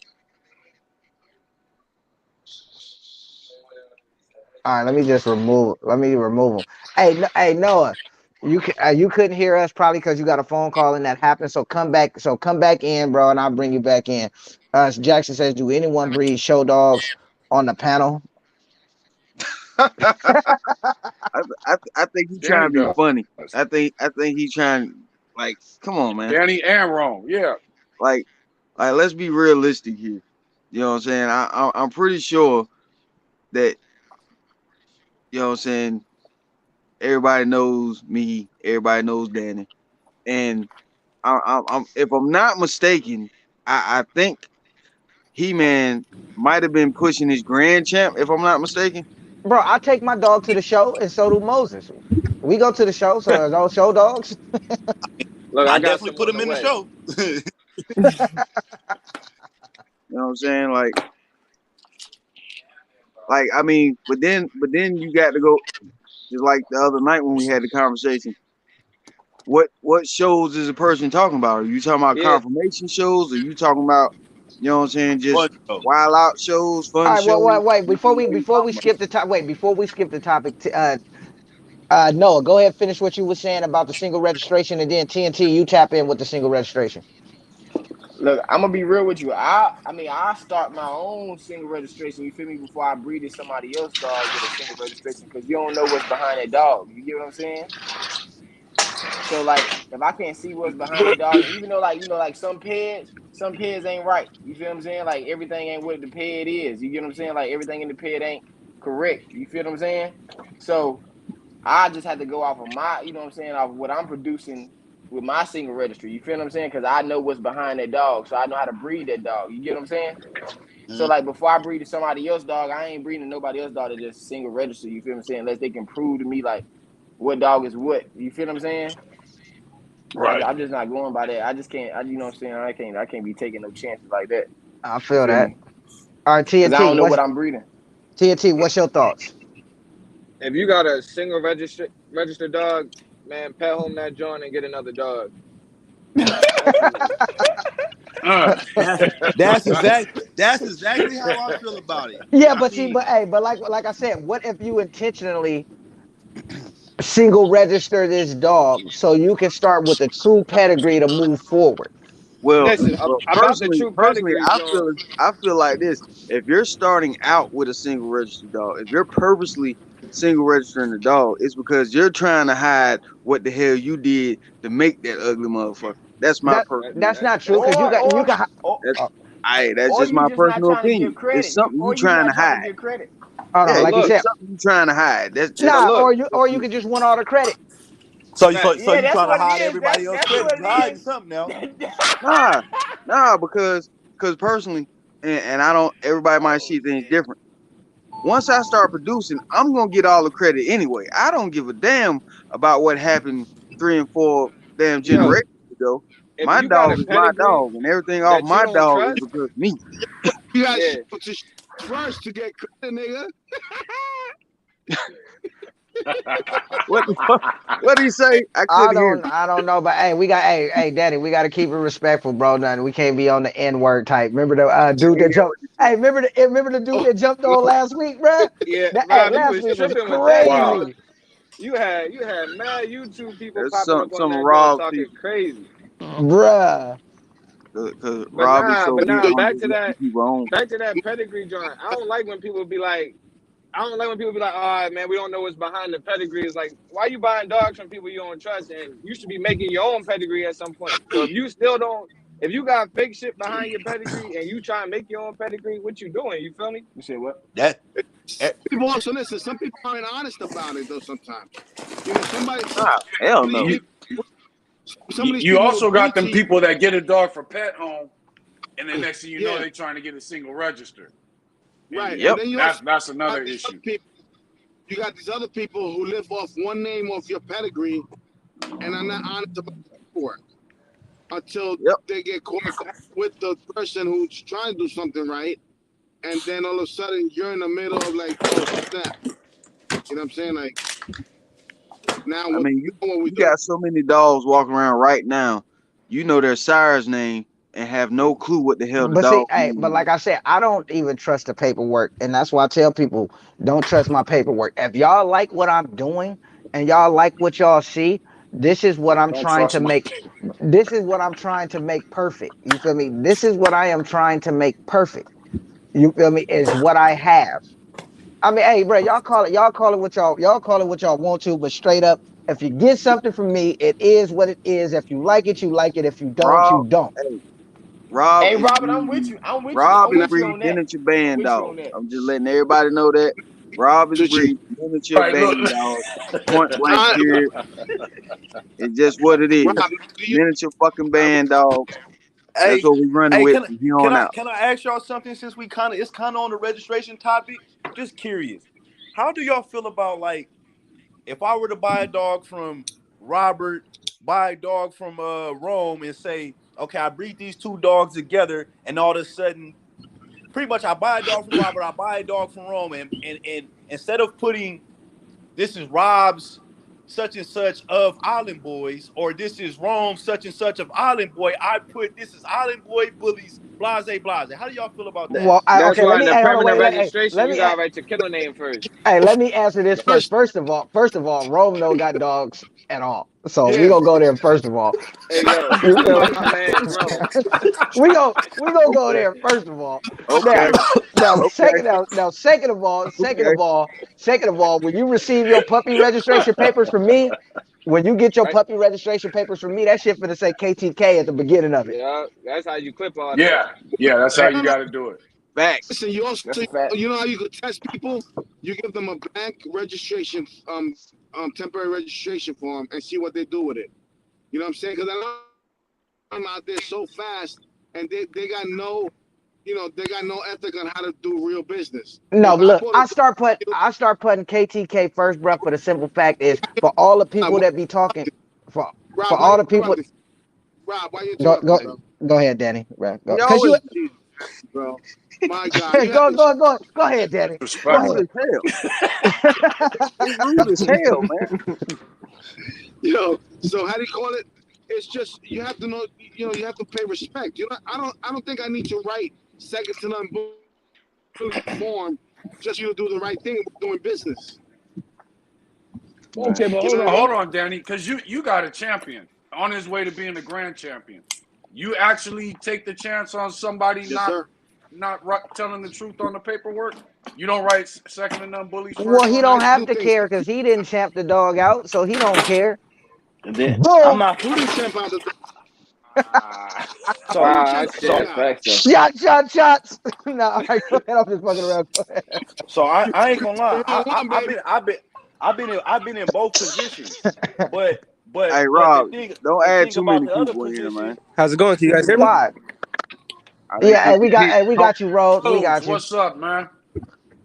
All right, let me just remove. Let me remove him. Hey Noah, you couldn't hear us probably because you got a phone call and that happened. So come back. So come back in, bro, and I'll bring you back in. Jackson says, do anyone breed show dogs on the panel? I think he's trying to be funny. I think he's trying, like, come on, man. Danny and Rome, yeah. Like let's be realistic here. You know what I'm saying? I'm pretty sure that, you know what I'm saying, everybody knows me, everybody knows Danny, and I'm if I'm not mistaken, I think He-Man might have been pushing his grand champ, if I'm not mistaken. Bro, I take my dog to the show, and so do Moses. We go to the show, so are those show dogs? Look, I got definitely some put on him in the way. show. You know what I'm saying? Like I mean, but then you got to go, just like the other night when we had the conversation. What shows is a person talking about? Are you talking about Yeah. confirmation shows? Or are you talking about, you know what I'm saying, just Fun show. wild out shows, fun All right, shows? wait. Before we skip the top, before we skip the topic, Noah, go ahead, finish what you were saying about the single registration, and then TNT, you tap in with the single registration. Look, I'm gonna be real with you. I mean, I start my own single registration. You feel me? Before I breeded somebody else's dog with a single registration, because you don't know what's behind that dog. You get what I'm saying? So like, if I can't see what's behind the dog, even though like like some pets ain't right. You feel what I'm saying? Like everything ain't what the pet is. You get what I'm saying? Like everything in the pet ain't correct. You feel what I'm saying? So I just had to go off of my, you know what I'm saying, off of what I'm producing with my single registry. You feel what I'm saying? Because I know what's behind that dog, so I know how to breed that dog. You get what I'm saying? So like before I breed to somebody else's dog, I ain't breeding nobody else's dog to just single register. You feel what I'm saying? Unless they can prove to me like what dog is what. You feel what I'm saying? Right. I'm just not going by that. I just can't. You know what I'm saying? I can't be taking no chances like that. I feel that. Me? All right, Because I don't know TNT, what I'm breeding. what's your thoughts? If you got a single registered dog, man, pet home that joint and get another dog. That's exactly how I feel about it. Yeah, I but mean, but like I said, what if you intentionally single register this dog so you can start with a true pedigree to move forward? Well, Listen, about the true personally, pedigree joint. I feel like this. If you're starting out with a single registered dog, if you're purposely single registering the dog, it's because you're trying to hide what the hell you did to make that ugly motherfucker. That's my personal. That's not true, because That's that's or just you my just not personal trying to give opinion. credit. It's something you Or you trying not to trying to hide. give credit. hold on, Yeah, like you Look, said, it's something you trying to hide. That's now look, or you can just want all the credit. so facts. you That's trying to what it hide is. everybody else's That's credit? what You it hiding is. something now. nah, because personally, and I don't. Everybody might see things different. Once I start producing, I'm gonna get all the credit anyway. I don't give a damn about what happened 3 and 4 damn Yo, generations ago. if My you got a dog is my pedigree dog, and everything off that you my don't dog is trust, because of me. You got yeah. to first to get credit, nigga. What the fuck? What did he say? I couldn't hear. I don't know, but hey, Daddy, we got to keep it respectful, bro. Nothing, we can't be on the N word type. Remember the dude that jumped? Hey, remember the dude that jumped on last week, bro? Yeah, Hey, Rob, you last was week was tripping with that. Wow. crazy, You had mad YouTube people There's popping up on some that joint Rob talking people, crazy. bruh. because But Rob is nah, so but big nah, on back just to letting that people on. pedigree joint. I don't like when people be like, all right, man, we don't know what's behind the pedigree. It's like, why you buying dogs from people you don't trust? And you should be making your own pedigree at some point. So if you still don't, if you got fake shit behind your pedigree and you try and make your own pedigree, what you doing? You feel me? You said what? That People also listen. Some people aren't honest about it though. Sometimes, you know, Hell some of these no. You, people, some of these you people also will got breed them to you. people that get a dog for pet home, and then next thing you know, Yeah, they trying to get a single register. right. And And Yep. then you also that's another got these other issue. people. You got these other people who live off one name off your pedigree, and are not honest about the paperwork until Yep. they get caught back with the person who's trying to do something right, and then all of a sudden you're in the middle of like, oh snap. You know what I'm saying? Like, Now, I mean, what we you do? got so many dogs walking around right now. You know their sire's name and have no clue what the hell the But see, dog hey, but name like I said, I don't even trust the paperwork, and that's why I tell people don't trust my paperwork. If y'all like what I'm doing and y'all like what y'all see, this is what I'm Don't trying to trust my. make. This is what I'm trying to make perfect. You feel me? This is what I am trying to make perfect. You feel me? Is what I have. I mean, hey, bro, y'all call it y'all call it what y'all want to, but straight up, if you get something from me, it is what it is. If you like it, you like it. If you don't, Rob, you don't. hey, Rob Hey, is Robert, I'm with breeding. you. I'm with you. Rob I'm is Now, with you breeding on that. miniature I'm band with you on dogs. that. I'm just letting everybody know that Rob is Switchy. breeding miniature Right, look. band dogs. Point blank Rob, period. It's just what it is. do you? Miniature fucking band dogs. That's Hey, what we running hey, with from here on out. can I ask y'all something since it's kind of on the registration topic? Just curious. How do y'all feel about like if I were to buy a dog from Robert, buy a dog from Rome and say, okay, I breed these two dogs together, and all of a sudden, pretty much I buy a dog from Robert, I buy a dog from Rome, and instead of putting this is Rob's such and such of Island Boys, or this is Rome such and such of Island Boy, I put this is Island Boy Bullies, blase blase. How do y'all feel about that? Well, That's okay, let why in me. the Hey, hold on, permanent wait, registration, let you me. gotta write your kennel name first. Hey, let me answer this first. First, First of all, Rome no got dogs at all. So we Yeah. gonna go there first of all. Hey, yo, You free feel up me? my man, Rome. we gonna go Okay. there first of all. Now, Okay. now Okay. second Okay. of all, when you receive your puppy registration papers from me, when you get your Right? puppy registration papers from me, that shit finna say KTK at the beginning of it. Yeah, that's how you clip all that. Yeah, yeah, that's how Facts. you no, no. got to do it. Facts. Listen, you also, That's a fact. you know how you could test people? You give them a blank registration, temporary registration form, and see what they do with it. You know what I'm saying? Because I know I'm out there so fast, and they got no, they got no ethic on how to do real business. No, If but I look, bought a dog, I start putting KTK first, bro. For the simple fact is, for all the people Rob, that be talking, for Rob, for why all you the people, interrupting? Rob, why you go interrupting, go bro? go ahead, Danny. Right, He go, cause you always Jesus, bro. My God, you have go to chill. go go go ahead, Danny. Go rude Respectful. as hell. It's rude as hell, man. So how do you call it? It's just you have to know. You have to pay respect. I don't think I need to write second to none bully form just you to do the right thing doing business. Right. Okay, but You hold know on, what I mean? Hold on, Danny, because you got a champion on his way to being a grand champion. You actually take the chance on somebody Yes, sir. not telling the truth on the paperwork. You don't write second and none bullies Well, first he on don't there. I have do to things. care because he didn't champ the dog out, so he don't care. And then I'm Boom! not Who didn't champ out the dog? Ah, Who so didn't wow, champ that's, the dog so that's out? facts though. Shots. No, all right, go ahead. I'm just fucking around. Go ahead. so I ain't gonna lie. One on one, baby. I've been in both positions, but Hey, the Rob, thing don't the add thing too about many the other people in here, man. position. How's it going? Can you guys hear me? Why? I think Yeah, people keep hey, we talking. got you, Rhodes. We Rhodes, got you. what's up, man?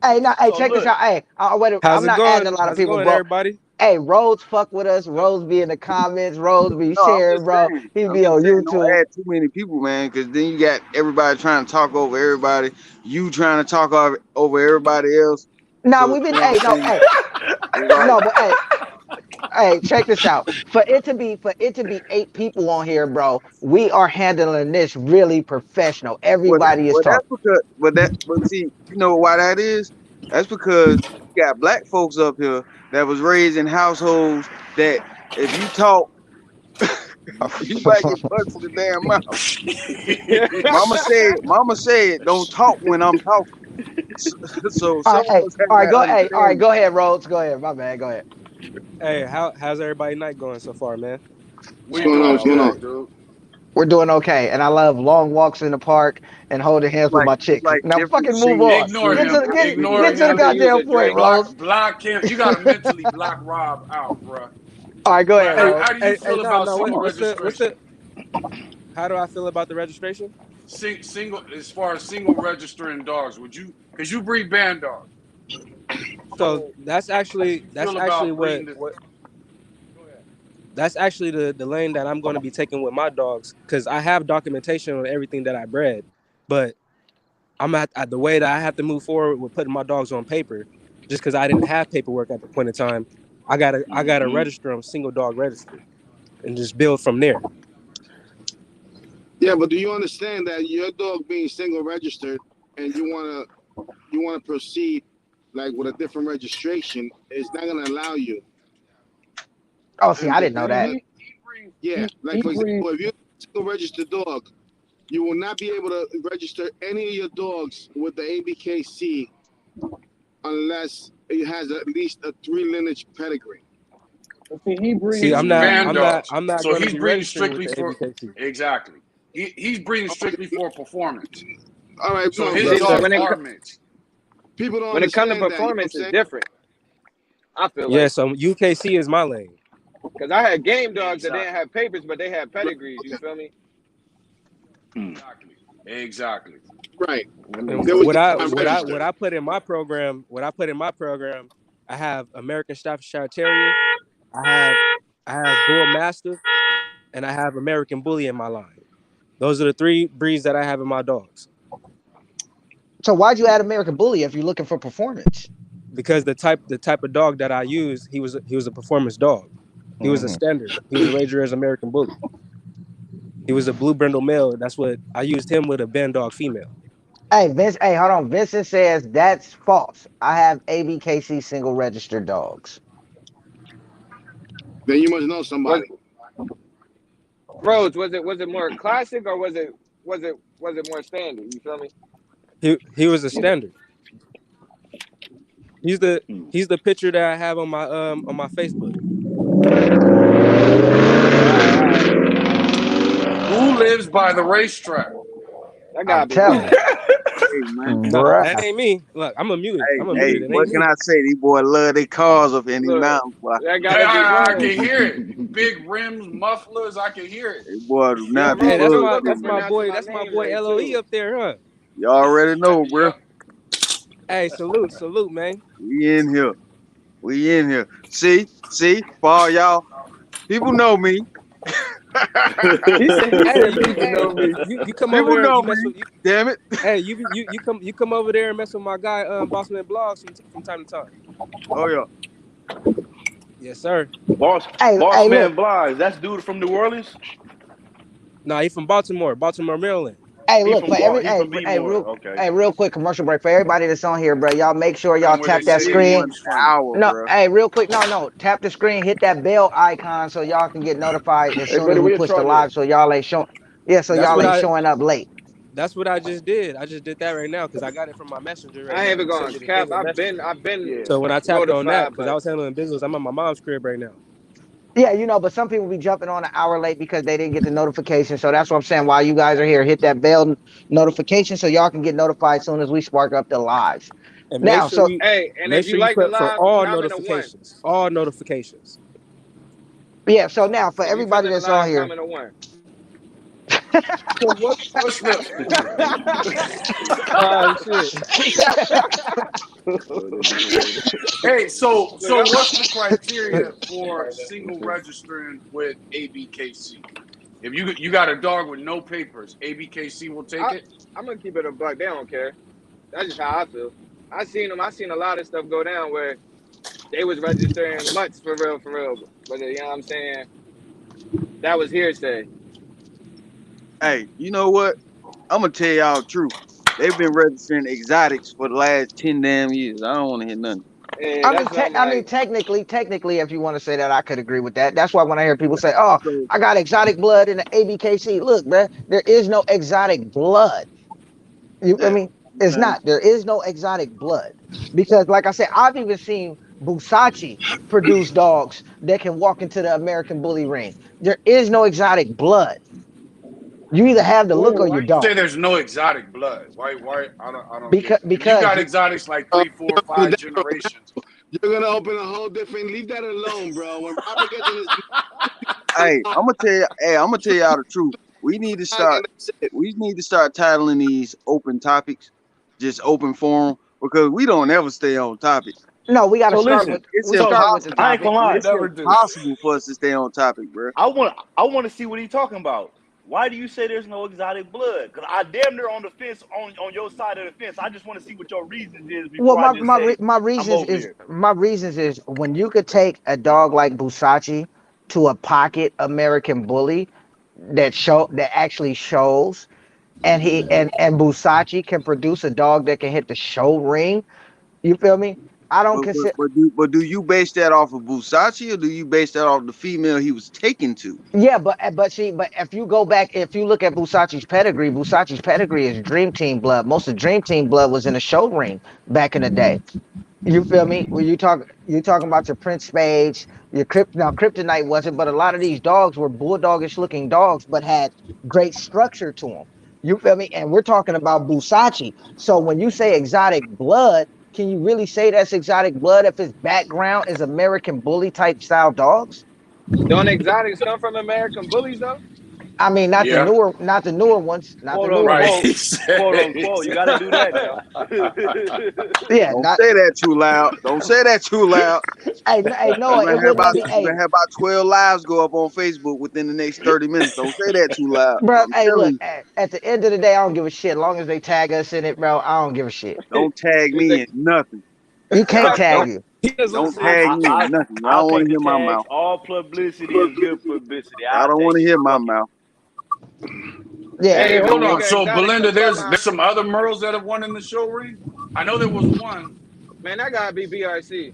Hey, now, hey, So check this look, out. Hey, wait, How's I'm it not adding a going? lot of How's it people, going, bro. everybody? Hey, Rhodes fuck with us. Rhodes be in the comments. Rhodes be No, I'm sharing, just bro. saying. He I'm be just on saying, don't YouTube. add too many people, man, because then you got everybody trying to talk over everybody. You trying to talk over everybody else. Nah, So we've you been. know what Hey, I'm no, saying? hey, It's like, no, but hey, check this out. For it to be 8 people on here, bro, we are handling this really professional. Everybody is that's talking. because, but see, you know why that is? That's because you got black folks up here that was raised in households that if you talk, you might get punched in the damn mouth. Mama said, don't talk when I'm talking. So All some right, of hey, us have all right, that go, hey, all right, understanding. go ahead, Rhodes. Go ahead. My bad. Go ahead. Hey, how's everybody night going so far, man? What's We going on? doing What's going good, on? dude. We're doing okay, and I love long walks in the park and holding hands with my It's chicks. like Now, different fucking move shades on. of Ignore green Get and him. to different Ignore get to videos. the Time him. to use goddamn a point, drink. Rose. Block him. You gotta mentally block Rob out, bruh. All right, go But ahead, how, Hey, Rose. how do you hey, feel no, about no. single What's registration? the? How do I feel about the registration? Single, as far as single registering dogs, would you? Because you breed band dogs. So So how do you that's feel actually about breeding the? what Go ahead. that's actually the lane that I'm going to be taking with my dogs because I have documentation on everything that I bred, but I'm at the way that I have to move forward with putting my dogs on paper, just because I didn't have paperwork at the point in time. I gotta register them single dog registered and just build from there. Yeah, but do you understand that your dog being single registered and you wanna proceed like with a different registration is not gonna allow you. Oh, see, And I didn't know that. yeah, like for example, if you're a single registered dog, you will not be able to register any of your dogs with the ABKC unless it has at least a 3 lineage pedigree. See, he breeds. See, I'm not Van dogs. so So gonna he's be breeding registering with strictly the for ABKC. exactly. He's breeding strictly for performance. All right, So no, his Yes, but sir. dogs When it are co- mixed. people don't when it comes to understand that. You know what I'm performance, it's saying? different. I feel Yeah, like so UKC is my lane. because I had game dogs that Exactly. didn't have papers, but they had pedigrees. You feel me? Exactly. Right. And There was what different I registered. put in my program, I have American Staffordshire Terrier, I have Bull Mastiff, and I have American Bully in my line. Those are the 3 breeds that I have in my dogs. So why'd you add American Bully if you're looking for performance? Because the type of dog that I use, he was a performance dog. He was a standard. He was a Rangers American Bully. He was a blue brindle male. That's what I used him with a Ben dog female. Hey, Vince. Hey, hold on. Vincent says that's false. I have ABKC single registered dogs. Then you must know somebody. Rhodes, was it more classic or was it more standard? You feel me? He was a standard. He's the picture that I have on my Facebook. Who lives by the racetrack? That I'm gotta be telling me. you. Hey man. No, Bruh. that ain't me. Look, I'm a muted. Hey, I'm a hey, muted. It what ain't can me. I say? These boys love their cars up in these Look, mountains, boy. that I gotta be can Rhodes. hear it. Big rims, mufflers. I can hear it. They boys do Yeah, not be Hey, Rhodes, that's you my good for pronouncing my name right LOE too. up there, huh? You already know, bro. Yep. Hey, salute, man. We in here. We in here. See, for all y'all, people know me. He said Hey, people know me. you come over People there. know You mess me. with you. Damn it. Hey, you come over there and mess with my guy, Bossman Blogs from time to time. Oh yeah. Yes, sir. Boss Hey, Man look. Blige, that's dude from New Orleans. Nah, he from Baltimore, Maryland. Hey, He look from for every. He Hey, from Bmore. Okay. real quick commercial break for everybody that's on here, bro. Y'all make sure y'all Where they tap that say screen. anyone's funny. Hour, No, bro. hey, real quick. No. Tap the screen, hit that bell icon so y'all can get notified as Hey, soon buddy, as we where your push the truck live. at? So y'all ain't showing. Yeah, so That's y'all what ain't I. showing up late. That's what I just did. I just did that right now because I got it from my messenger right I ain't now. even He sent going me the cap. thing in messenger. I've been Yeah. So when I tapped on that, notified, because I but was handling business, I'm at my mom's crib right now. Yeah, but some people be jumping on an hour late because they didn't get the notification. So that's what I'm saying. While you guys are here, hit that bell notification so y'all can get notified as soon as we spark up the live. And Now, so hey, and make if you sure you like the put for live, all comment a 1. notifications. All notifications. yeah, so now for If you everybody feeling the that's on live, here. comment a 1. So what's the Oh shit. hey? So what's the criteria for single registering with ABKC? If you got a dog with no papers, ABKC will take it. I'm gonna keep it a buck. They don't care. That's just how I feel. I seen a lot of stuff go down where they was registering mutts for real. But you know what I'm saying? That was hearsay. Hey, you know what? I'm gonna tell y'all the truth. They've been registering exotics for the last 10 damn years. I don't want to hear nothing. Yeah, that's what I'm like. Technically, if you want to say that, I could agree with that. That's why when I hear people say, "Oh, So, I got exotic blood in the ABKC," look, bruh, there is no exotic blood. I mean, it's man, not. There is no exotic blood because, like I said, I've even seen Busachi produce dogs that can walk into the American Bully ring. There is no exotic blood. You either have the look or Why you you don't. say there's no exotic blood? Why I don't Because get. If you got you, exotics like 3, 4, 5 generations, You're gonna open a whole different. Leave that alone, bro. When Robert gets in his hey, I'm gonna tell y'all the truth. We need to start titling these open topics, just open forum, because we don't ever stay on topic. no, we got to So start listen, with. It's We'll start with the I ain't topic. gonna lie. It's never do. impossible for us to stay on topic, bro. I want to see what he's talking about. Why do you say there's no exotic blood? Because I damn near on the fence on your side of the fence. I just want to see what your reasons is Well, before I just say my I'm reasons over is here. when you could take a dog like Busachi to a pocket American bully that actually shows, and and Busachi can produce a dog that can hit the show ring. You feel me? I don't consider. But do you base that off of Busachi or do you base that off the female he was taken to? Yeah, but if you go back, if you look at Busachi's pedigree is Dream Team blood. Most of Dream Team blood was in the show ring back in the day. You feel me? When you talking about your Prince Spades, your Kryptonite wasn't, but a lot of these dogs were bulldogish looking dogs, but had great structure to them. You feel me? And we're talking about Busachi. So when you say exotic blood, can you really say that's exotic blood if his background is American bully type style dogs? Don't exotics come from American bullies though? I mean, not the Yeah. newer, not the newer ones, not the Quote newer Right. ones. unquote, He said- quote unquote. You got to do that now. Yeah, Don't not. say that too loud. Don't say that too loud. Hey, Noah, it wouldn't let me. You Hey, gonna have about 12 lives go up on Facebook within the next 30 minutes. Don't say that too loud. bro. I'm Hey, telling look. you, At the end of the day, I don't give a shit. As long as they tag us in it, bro, I don't give a shit. don't tag me in nothing. You can't Don't- tag you. Don't tag me in nothing. I I'll don't want take to hear the my tags. mouth. All publicity is good publicity. I don't want to hear my mouth. Yeah. Hey, Hey, hold who on. got So, exotic Belinda, there's blood? some other Merles that have won in the show ring. I know there was one. Man, that gotta be BRC.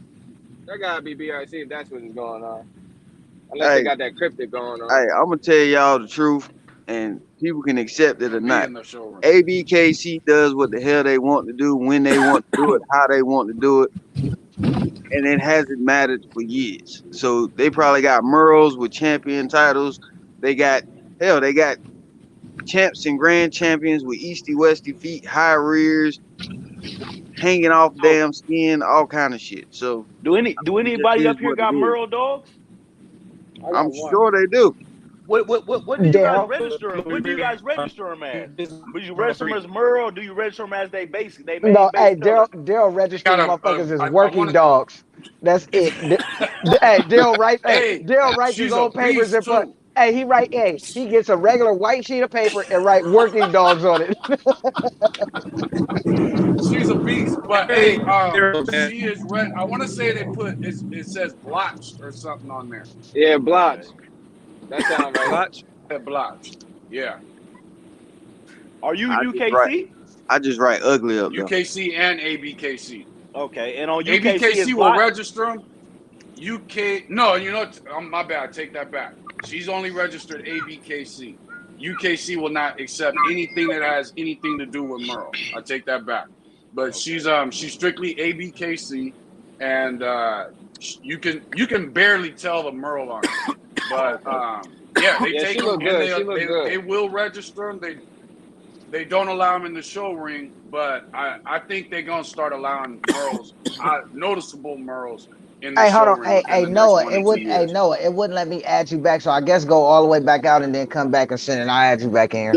That gotta be BRC if that's what's going on. Unless Hey. they got that cryptic going on. Hey, I'm gonna tell y'all the truth, and people can accept it or Be not. in the show ring. ABKC does what the hell they want to do, when they want to do it, how they want to do it, and it hasn't mattered for years. So they probably got Merles with champion titles. They got champs and grand champions with easty westy feet, high rears, hanging off damn skin, all kind of shit. So Do anybody is up here what got it is. Merle dogs? I got I'm one. sure they do. What do you guys Daryl. register them? What do you guys register them as? Do you register them as Merle? Or do you register them as they basic? They main No, hey, base color? Daryl registered Got a- motherfuckers as I working wanna- dogs. That's it. Hey, Daryl writes. Hey, Daryl writes his she's a own papers beast and put. too. Hey, he gets a regular white sheet of paper and write working dogs on it. She's a beast. But hey, she is red. I want to say they put it says blotched or something on there. Yeah, blotched. That sounds right. Blotch. Yeah, blotched. Yeah. Are you I just UKC? write- I just write ugly up there. UKC and ABKC. Okay, and on UKC ABKC is will blotched? register them. UK, no, you know, my bad. Take that back. She's only registered ABKC. UKC will not accept anything that has anything to do with Merle. I take that back. But she's strictly ABKC, and you can barely tell the Merle on it. But yeah, they Yeah, take she them look and good. She look good. they will register them. They don't allow them in the show ring, but I think they're gonna start allowing Merles, noticeable Merles in the Hey, show hold on. ring. Hey, within the next Noah, 1 it to 2 wouldn't. Hey, years. Noah, it wouldn't let me add you back. So I guess go all the way back out and then come back and send it. I'll add you back in.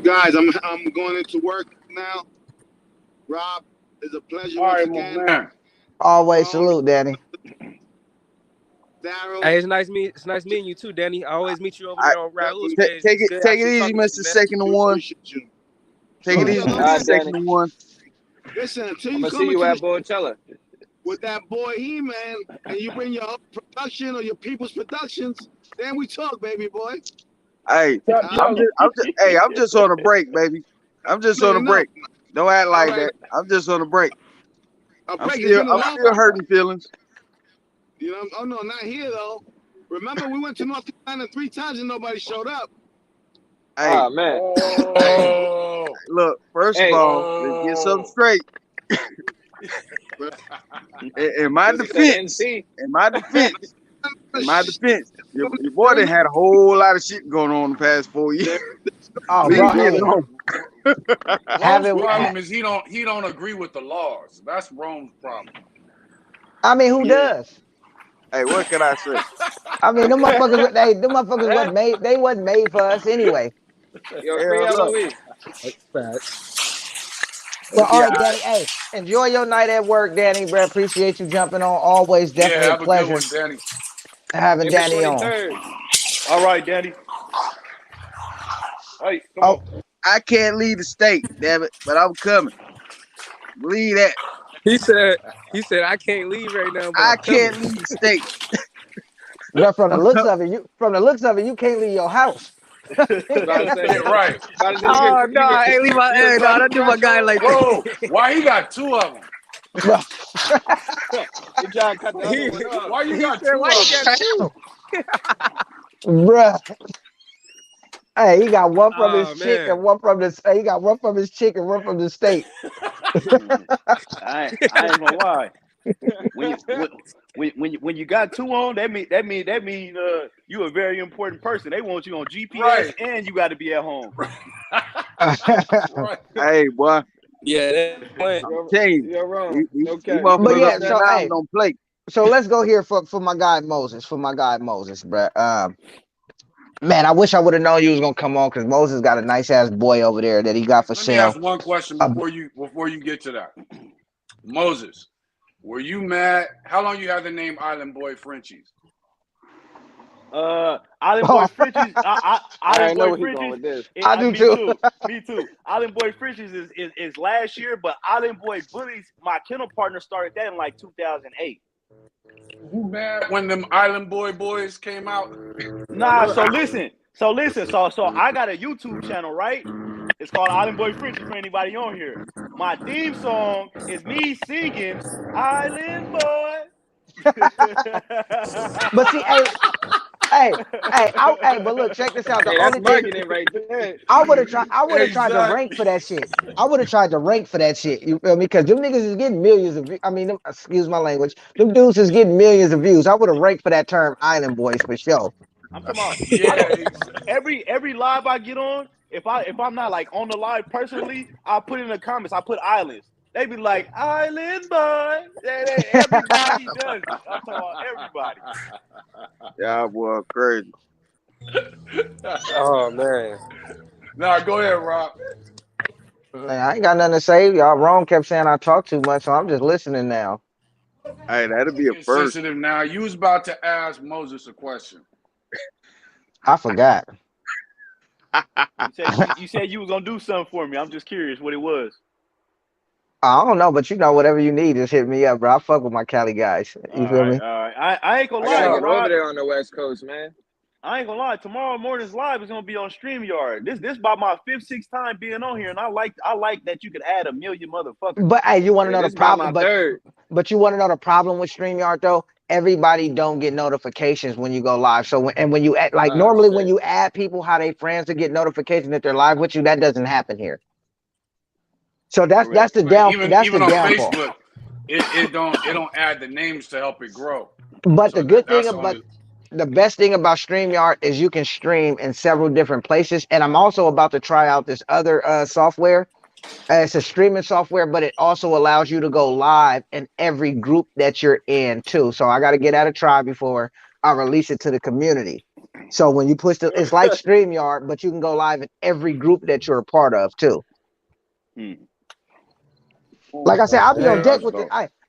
Guys, I'm going into work now. Rob, it's a pleasure All once right, well, again. man. Always salute, Danny. Daryl, Hey, it's nice meeting you too, Danny. I always meet you over there on Raul's Ta- page. take It's it, good take it actually easy, talking to Mr. you, man. Second to One. appreciate you. Take it So, easy, yeah, Mr. Alright, Second to Danny. One. listen, until I'm you gonna come see you into at Boachella. with that boy He-Man and you bring your own production or your people's productions, then we talk, baby boy. Hey, I'm just on a break, baby. I'm just on a Man, break. Don't act like All right. that. I'm just on a break. A I'm break. It's still, been a I'm long still hurting feelings. You know, oh no, not here though. Remember, we went to North Carolina 3 times and nobody showed up. Hey, Oh man. Oh, look. First Hey. of all, let's get something straight. In my This is the defense, NC. your boy done had a whole lot of shit going on the past 4 years. Oh, Leave bro, me hey, alone. have Rome's it. problem is he don't agree with the laws. That's Rome's problem. I mean, who does? Hey, what can I say? I mean, them motherfuckers wasn't made. They wasn't made for us anyway. Yo, Hell free no. Eloise. Well, all Yeah, right, Danny. Hey, enjoy your night at work, Danny. Bro, appreciate you jumping on. Always definitely Yeah, a have a pleasure good one, Danny. having April Danny on. 23rd. All right, Danny. Hey, come Oh, on. I can't leave the state, damn it, but I'm coming. Believe that. He said I can't leave right now, but I I'm coming. can't leave the state. but from the I'm looks coming. of it, you can't leave your house. About to say, Yeah, right. about to say, Oh no, you I ain't leave my get hey, no, a don't do my guy like that. Whoa, why he got two of them? Bro, you try to cut the other He, one up. Why you he got said, two why of you them? got two? bruh. Hey, he got one from his Oh chick man. and one from the. He got one from his chick and one from the state. I ain't gonna lie. When you got two on, that mean you a very important person. They want you on GPS Right. and you got to be at home. Right. Hey, boy, Yeah, that point. I'm telling you, You're wrong. these Okay. But motherfuckers yeah, up there so now hey, don't play. so let's go here for my guy Moses. Bruh. Man, I wish I would have known you was gonna come on because Moses got a nice ass boy over there that he got for Let me sale. ask one question Uh, before you get to that. Moses, were you mad? How long you had the name Island Boy Frenchies? Island Boy Frenchies. I Island already know Boy where he's going Frenchies. with this. I do Me too. too. Me too. Island Boy Frenchies is last year, but Island Boy Bullies, my kennel partner, started that in like 2008. You mad when them Island Boy boys came out? Nah, so listen. So I got a YouTube channel, right? It's called Island Boy Frenchies for anybody on here. My theme song is me singing Island Boy. But see, but look, check this out. The Hey, that's only thing marketing right there. I would have tried to rank Exactly. for that shit. I would have tried to rank for that shit. You feel me? Because them niggas is getting millions of. Excuse my language. Them dudes is getting millions of views. I would have ranked for that term, Island Boys, for sure. I'm talking about Yeah. every live I get on, if I'm not like on the live personally, I put in the comments, I put islands. They be like, Island Boy. Everybody does it. I'm talking about everybody. Yeah, boy, crazy. Oh man. Nah, go ahead, Rob. Man, I ain't got nothing to say. Y'all wrong kept saying I talk too much, so I'm just listening now. Hey, that'll be a Get first. sensitive now. You was about to ask Moses a question. I forgot. You said you was gonna do something for me. I'm just curious what it was. I don't know, but whatever you need, just hit me up, bro. I fuck with my Cali guys. You feel me? All right. I ain't gonna I lie, gotta So, get Rod. over there on the West Coast, man. I ain't gonna lie. Tomorrow morning's live is gonna be on StreamYard. This about my 5th, 6th time being on here, and I like that you could add a million motherfuckers. But hey, you want to Yeah, know the this is about problem? my third. But you want to know the problem with StreamYard though? Everybody don't get notifications when you go live. So when you add, like normally when you add people, how they friends to get notifications that they're live with you, that doesn't happen here. So that's the down. even That's the on downfall. Facebook, it don't add the names to help it grow. But So the good that's thing about the best thing about StreamYard is you can stream in several different places. And I'm also about to try out this other software. It's a streaming software, but it also allows you to go live in every group that you're in too. So I got to get out of try before I release it to the community. So when you push it's like StreamYard, but you can go live in every group that you're a part of too. Like I said, I'll be on deck with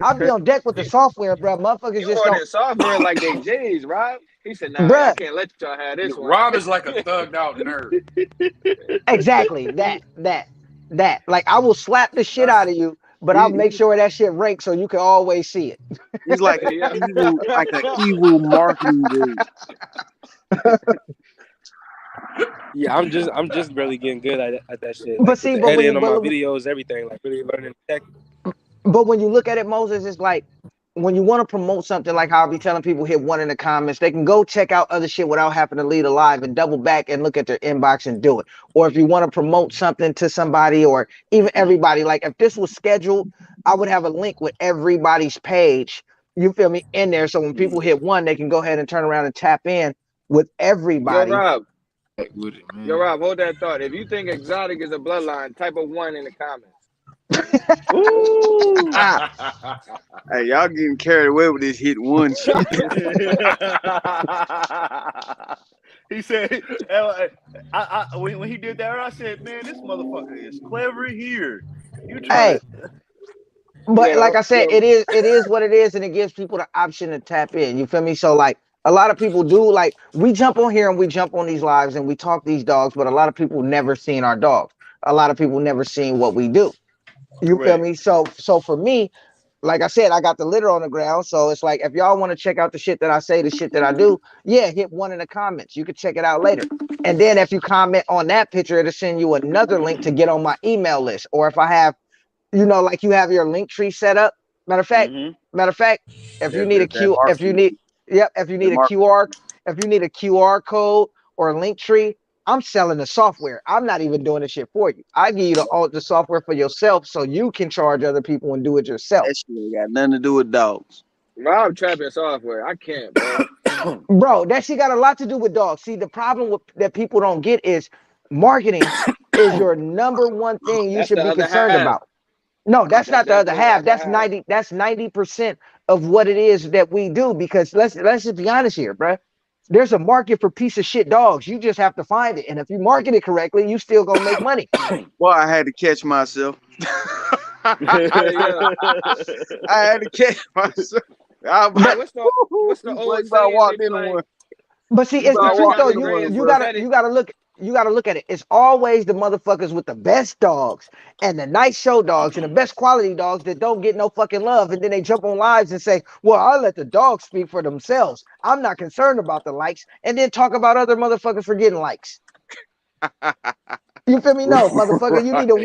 I'll be on deck with the software, bro. Motherfuckers You just on don't. this software like they J's, Rob? He said, "Nah, Bruh. I can't let y'all have this one." Rob is like a thugged out nerd. Exactly that. Like I will slap the shit out of you, but I'll make sure that shit ranks so you can always see it. He's like an evil marketing dude. Yeah, I'm just barely getting good at that shit. But Like, see, with but the when editing you on my videos, everything, like really learning tech. But when you look at it, Moses, it's like when you want to promote something, like how I'll be telling people, hit one in the comments, they can go check out other shit without having to lead a live and double back and look at their inbox and do it. Or if you want to promote something to somebody or even everybody, like if this was scheduled, I would have a link with everybody's page, you feel me, in there. So when people hit one, they can go ahead and turn around and tap in with everybody. Yo, Rob, hold that thought. If you think exotic is a bloodline, type of 1 in the comments. Ooh. Hey, y'all getting carried away with this hit one shit. He said, when he did that, I said, man, this motherfucker is clever here. You trying But like I said, it is what it is, and it gives people the option to tap in. You feel me? So like A lot of people do, like, we jump on here and we jump on these lives and we talk these dogs, but a lot of people never seen our dogs. A lot of people never seen what we do. You feel Correct. me? So for me, like I said, I got the litter on the ground. So it's like, if y'all want to check out the shit that I say, the shit that I do, yeah, hit one in the comments. You can check it out later. And then if you comment on that picture, it'll send you another link to get on my email list. Or if I have, like you have your link tree set up. Matter of fact, if you need a Q, if you need a QR code or a link tree, I'm selling the software. I'm not even doing the shit for you. I give you the software for yourself so you can charge other people and do it yourself. That shit ain't got nothing to do with dogs. Bro, I'm trapping software. I can't, bro. Bro, that shit got a lot to do with dogs. See, the problem that people don't get is marketing is your number one thing you That's should the be other concerned half. about. No, that's not the other half. definitely the That's other 90% of what it is that we do. Because let's just be honest here, bro. There's a market for piece of shit dogs. You just have to find it. And if you market it correctly, you still gonna make money. Well, I had to catch myself. Yeah. I had to catch myself. I was like, What's the old I saying? walked They be into like, one. But see, it's the I truth walked though. into one, You bro. gotta look at it. It's always the motherfuckers with the best dogs and the nice show dogs and the best quality dogs that don't get no fucking love, and then they jump on lives and say, "Well, I'll let the dogs speak for themselves. I'm not concerned about the likes," and then talk about other motherfuckers for getting likes. You feel me? No, motherfucker, you need to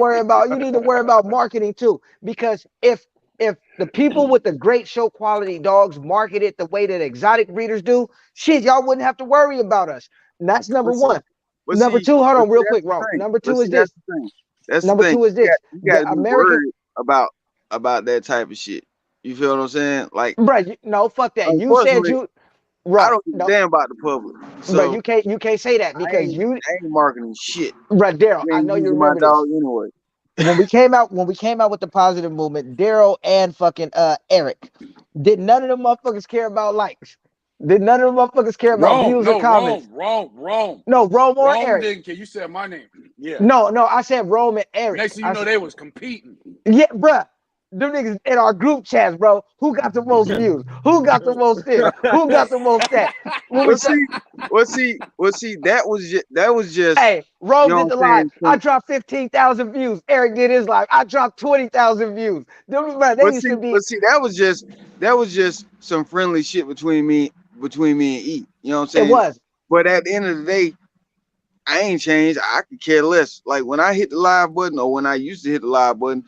worry about marketing too. Because if the people with the great show quality dogs market it the way that exotic breeders do, shit, y'all wouldn't have to worry about us. And that's number one. Number two, hold on real quick, bro. Number two is this. That's Number the thing. two is this. You got to The be American, worried about that type of shit. You feel what I'm saying? Like, bro, no, fuck that. You said unfortunately, you, I bro, don't give a no, damn about the public. bro, So you can't say that I because ain't marketing shit. bro, Daryl, You I ain't know you using my remember this. dog anyway. When we came out with the positive movement, Daryl and fucking Eric, did none of them motherfuckers care about likes? Did none of them motherfuckers care about views or comments? Rome. No, Rome or Rome Eric. didn't care. You said my name. Yeah. No, I said Rome and Eric. Next thing you know, they was competing. Yeah, bruh. Them niggas in our group chats, bro. Who got the most views? Who got the most this? Who got the most that? Well, see, that was just. Hey, Rome you know did the what I'm live. saying? I dropped 15,000 views. Eric did his live. I dropped 20,000 views. Them, bro, they used to be. But see, that was just some friendly shit between me and E. You know what I'm saying? It was. But at the end of the day, I ain't changed. I could care less. Like when I hit the live button, or when I used to hit the live button,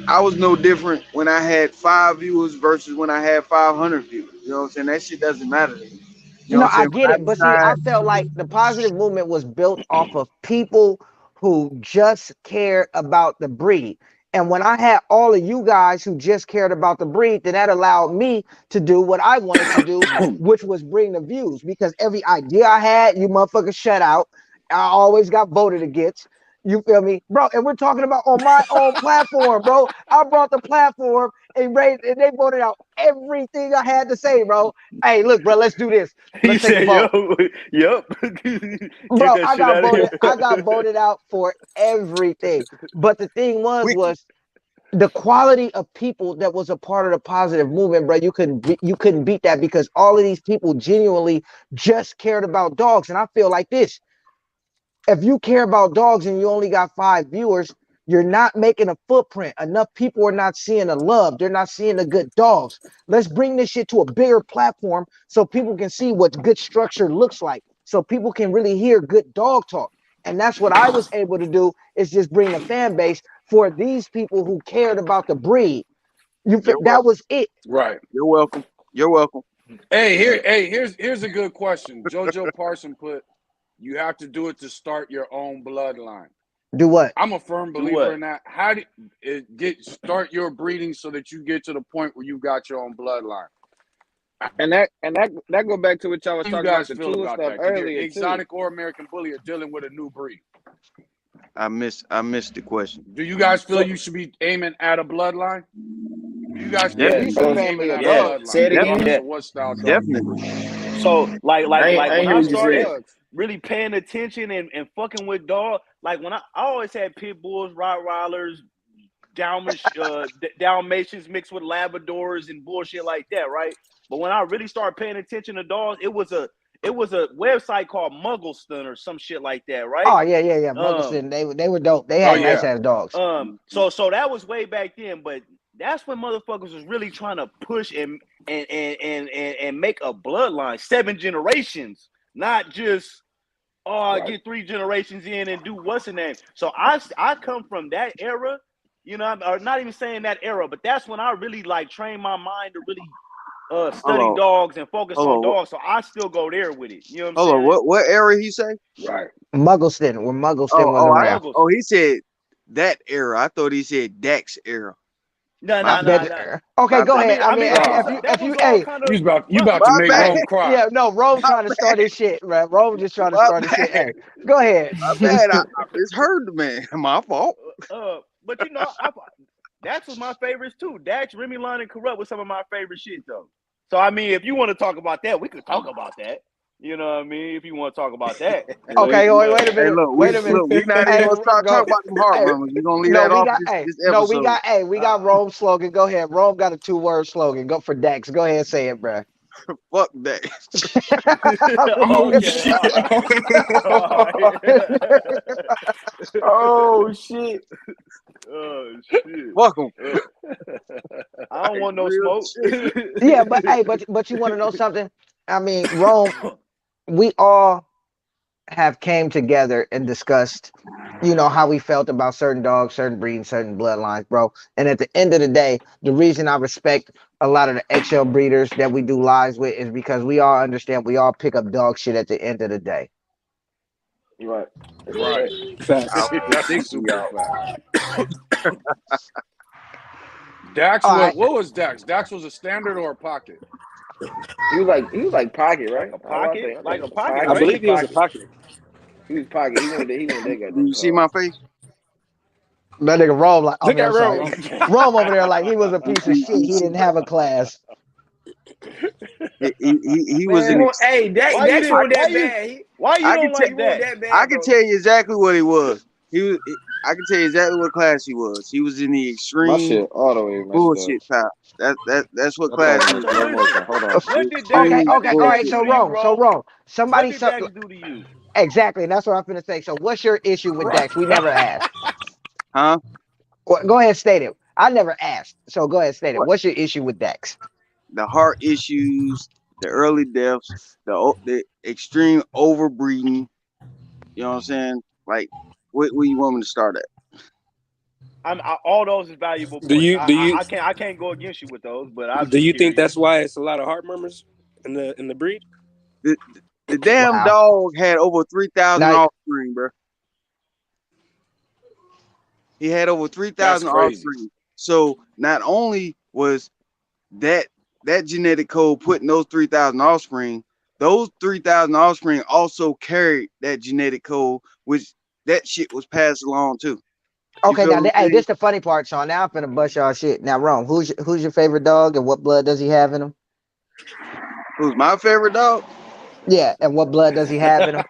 I was no different when I had 5 viewers versus when I had 500 viewers. You know what I'm saying? That shit doesn't matter to me. You know No, what I'm I saying? get it. But see, I felt like the positive movement was built off of people who just cared about the breed. And when I had all of you guys who just cared about the breed, then that allowed me to do what I wanted to do, which was bring the views. Because every idea I had, you motherfuckers shut out. I always got voted against. You feel me, bro? And we're talking about on my own platform, bro. I brought the platform and they voted out everything I had to say, bro. Hey, look, bro, let's do this. Let's take a vote. Yep. Bro, I got voted out for everything. But the thing was the quality of people that was a part of the positive movement, bro. You couldn't beat that because all of these people genuinely just cared about dogs. And I feel like this. If you care about dogs and you only got 5 viewers, you're not making a footprint. Enough people are not seeing the love. They're not seeing the good dogs. Let's bring this shit to a bigger platform so people can see what good structure looks like. So people can really hear good dog talk. And that's what I was able to do, is just bring a fan base for these people who cared about the breed. That was it. Right. You're welcome. You're welcome. Here's a good question. JoJo Parson put, you have to do it to start your own bloodline. Do what? I'm a firm believer in that. How do start your breeding so that you get to the point where you got your own bloodline? And that go back to what y'all was How talking you about guys the feel tool about stuff that? 'Cause earlier exotic too. or American Bully are dealing with a new breed. I missed the question. Do you guys feel you should be aiming at a bloodline? Do you guys feel Yeah. you should be aiming at a bloodline? Say it again. regardless of what style dog? Definitely. So like I when ain't hear I what you started said. really paying attention and fucking with dog, like when I always had pit bulls, Rottweilers, Dalmatians mixed with Labradors and bullshit like that, right? But when I really started paying attention to dogs, it was a website called Muggleston or some shit like that, right? Oh yeah. Muggleston, they were dope. They had nice ass dogs. So that was way back then, but that's when motherfuckers was really trying to push and make a bloodline, 7 generations, not just get 3 generations in and do what's the name. So I come from that era, you know, or not even saying that era, but that's when I really like trained my mind to really study dogs and focus on dogs. So I still go there with it. You know what I'm saying? Hold on, what era he say? Right. Muggleston, when Muggleston was around. He said that era. I thought he said Dax era. No. Okay, go ahead. You about to make Rome cry. Yeah, no, Rome trying to start his shit, right? Rome just trying to start his shit. Hey, go ahead. My bad. I misheard the man. My fault. But you know, Dax was my favorites too. Dax, Remy Lund, and Corrupt was some of my favorite shit though. So I mean, if you want to talk about that, we could talk about that. You know what I mean? If you want to talk about that. Okay, wait a minute. Hey, look, wait a minute. We're not even gonna start talking about them heart murmurs. We're gonna leave that off this episode. We got Rome's slogan. Go ahead. Rome got a 2-word slogan. Go for Dax. Go ahead and say it, bro. Fuck Dax. Oh shit. Oh shit. Welcome. I don't want no smoke. Yeah, but you want to know something? I mean, Rome, we all have came together and discussed, you know, how we felt about certain dogs, certain breeds, certain bloodlines, bro. And at the end of the day, the reason I respect a lot of the eggshell breeders that we do lives with is because we all understand we all pick up dog shit at the end of the day. Right. That's super fact. Dax, what was Dax? Dax was a standard or a pocket? He was like pocket, right? A pocket? Like a pocket. I believe he was a pocket. He was pocket. He went there. Do you see my face? That nigga Rome like, Look at Rome. Rome over there like he was a piece of shit. He didn't have a class. He was in. Hey, Dax wasn't that bad. Why you don't like that? I can tell you exactly what he was. I can tell you exactly what class he was. He was in the extreme My shit all the way bullshit pile. That's what class he was. Hold on. Okay, all right. So Rome. Somebody What did Dax do to you? Exactly, and that's what I'm finna say. So what's your issue with Dax? We never asked. Huh? Well, go ahead, state it. I never asked. So go ahead, state it. What's your issue with Dax? The heart issues, the early deaths, the extreme overbreeding. You know what I'm saying? Like, where you want me to start at? All those is valuable. Do you? I can't go against you with those, but do you think that's why it's a lot of heart murmurs in the breed? The damn dog had over 3,000 offspring, bro. He had over 3,000 offspring. So not only was that genetic code putting those 3,000 offspring, those 3,000 offspring also carried that genetic code, which that shit was passed along too. Okay, now this is the funny part, Sean. Now I'm finna bust y'all shit. Now, Rome, who's your favorite dog and what blood does he have in him? Who's my favorite dog? Yeah, and what blood does he have in him?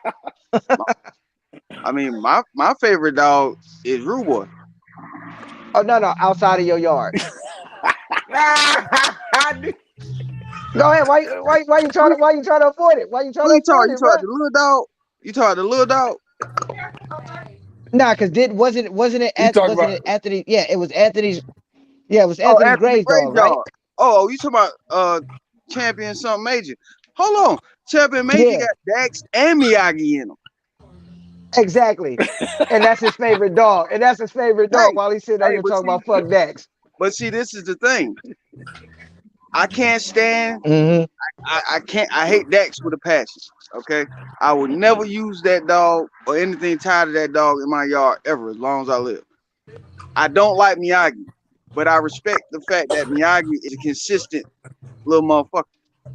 I mean, my favorite dog is Rude Boy. Oh no, outside of your yard. Go ahead. Why you trying to avoid it? Why you trying to avoid it? You talking the little dog? You talking the little dog? Nah, because wasn't it Anthony? Yeah, it was Anthony's. Yeah, it was Anthony Gray's dog, right? Oh, you talking about Champion something major? Hold on, Champion Major got Dax and Miyagi in him. Exactly, and that's his favorite dog. While he's sitting there talking about fuck Dax. But see, this is the thing. I can't stand. I can't. I hate Dax with a passion. Okay, I would never use that dog or anything tied to that dog in my yard ever, as long as I live. I don't like Miyagi, but I respect the fact that Miyagi is a consistent little motherfucker.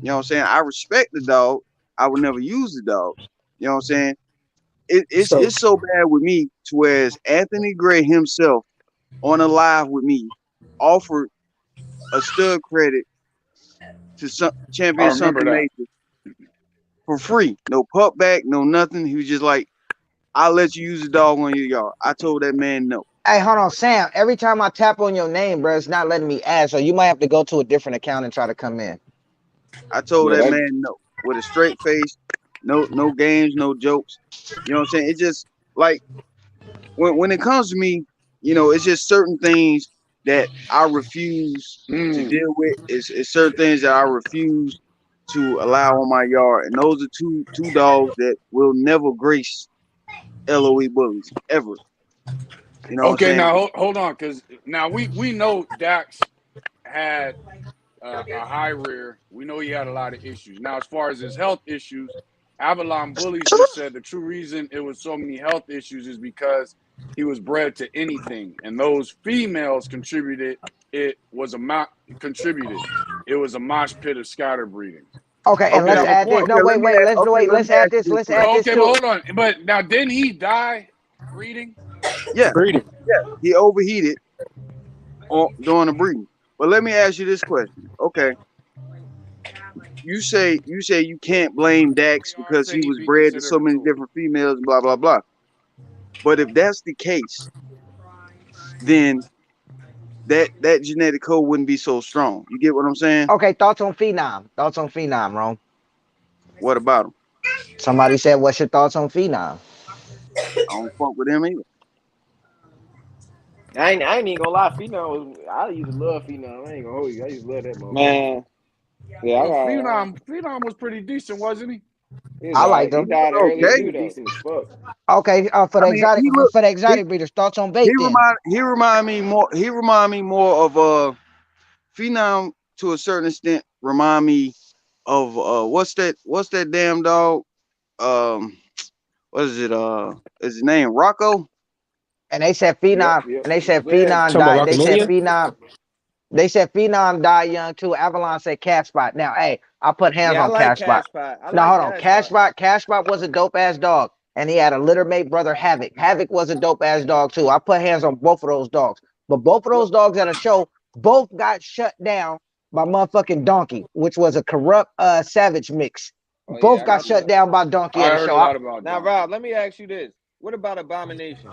You know what I'm saying? I respect the dog. I would never use the dog. You know what I'm saying? It's so bad with me to whereas Anthony Gray himself on a live with me offered a stud credit to some Champion something major for free. No pup back, no nothing. He was just like, I'll let you use the dog on your yard. I told that man no. Hey, hold on, Sam. Every time I tap on your name, bro, it's not letting me add. So you might have to go to a different account and try to come in. I told Yeah, that that man no with a straight face, no games, no jokes. You know what I'm saying? It's just like when it comes to me, it's just certain things that I refuse to deal with. It's certain things that I refuse to allow on my yard, and those are two dogs that will never grace LOE bullies ever. You know what I'm Okay, saying? now hold on, because now we know Dax had a high rear. We know he had a lot of issues. Now, as far as his health issues, Avalon Bullies just said the true reason it was so many health issues is because he was bred to anything, and those females contributed. It was a contributed. It was a mosh pit of scatter breeding. Okay, and Okay, let's now add this. before. No, wait, wait. Let's Okay, wait. let Let's me add ask you this. this Let's add question. this Okay, but too. hold on. But now, didn't he die breeding? Yeah, Breeding. he overheated during the breeding. But let me ask you this question. Okay, you say you can't blame Dax We always because say he he'd was be bred to considered so a many tool. different females, blah blah blah. But if that's the case, then that genetic code wouldn't be so strong. You get what I'm saying? Okay, thoughts on Phenom. Thoughts on Phenom, Rome. What about him? Somebody said, "What's your thoughts on Phenom?" I don't fuck with him either. I ain't even gonna lie. Phenom I used to love Phenom. I ain't gonna hold you. I used to love that motherfucker. man. Yeah, I Well, got. Phenom was pretty decent, wasn't he? He was I alright. liked He him. died early Okay. too, Nigga though. decent as fuck. Okay, I mean, for the he exotic breeders, thoughts on he bait then. remind me more of Phenom to a certain extent. Remind me of what's that damn dog? Um, what is it? Is his name Rocco? And they said Yep, Phenom, yep. and they said Yeah, Phenom Talking about died. They said Rockamania? Phenom. They said Phenom died young too. Avalon said Cash Spot. Now, hey, I put hands Yeah, I on like Cash Spot. Cash Pot. I Now like hold on, Cash Pot. Cash Spot was a dope ass dog, and he had a litter mate brother Havoc. Havoc was a dope ass dog too. I put hands on both of those dogs, but both of those dogs at a show both got shut down by motherfucking Donkey, which was a corrupt savage mix. Oh Both yeah, I got got you. shut down by Donkey I at a heard a show. lot about Now, Donkey. Rob, let me ask you this: what about Abomination?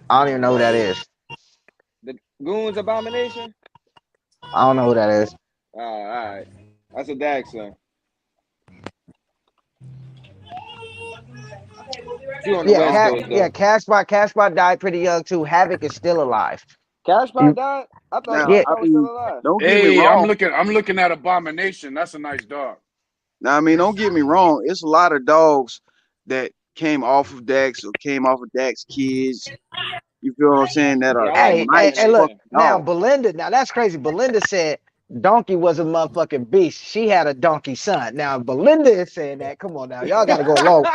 I don't even know who that is. The Goons Abomination? I don't know who that is. Oh, all right. That's a Dag son. She on the Yeah, West Coast though. Cash Spot died pretty young too. Havoc is still alive. Cash Pot died? I thought Now, Yeah, Cash I Pot was still mean, alive. don't get me Hey, wrong. I'm looking at Abomination. That's a nice dog. Now, I mean, don't get me wrong. It's a lot of dogs that came off of Dax or came off of Dax kids. You feel what I'm saying? That Yeah, are I like hey, nice look, Abomination. fucking now dogs. Belinda, now that's crazy. Belinda said Donkey was a motherfucking beast. She had a donkey son. Now Belinda is saying that. Come on now, y'all gotta go low.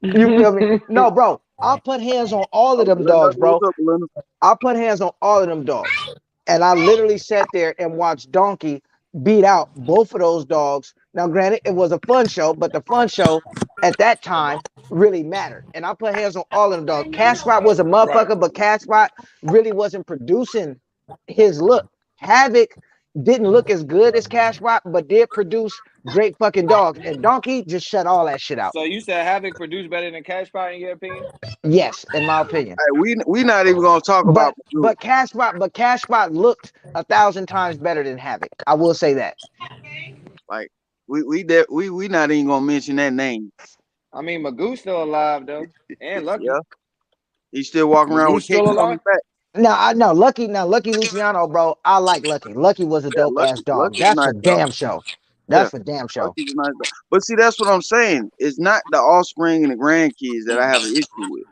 You feel me? No, bro. I put hands on all of Oh, them Belinda, dogs, what's bro. up, Belinda? I put hands on all of them dogs. And I literally sat there and watched Donkey beat out both of those dogs. Now, granted, it was a fun show, but the fun show at that time really mattered. And I put hands on all of them dogs. Cash Spot was a Right. motherfucker, but Cash Spot really wasn't producing his look. Havoc didn't look as good as Cash Spot, but did produce great fucking dogs. And Donkey just shut all that shit out. So you said Havoc produced better than Cash Pot in your opinion? Yes, in my opinion. Hey, we not even gonna talk about Cash Spot looked 1,000 times better than Havoc. I will say that. like we not even gonna mention that name. I mean, Magoo's still alive though, and Lucky. Yeah, he's still walking around Magoo's with still cases on alive? his back. Now Lucky Luciano, bro. I like Lucky. Lucky was a Yeah, dope ass dog. Lucky's a That's for nice dog. damn show. Yeah, That's for damn show. Lucky's a nice dog. But see, that's what I'm saying. It's not the offspring and the grandkids that I have an issue with.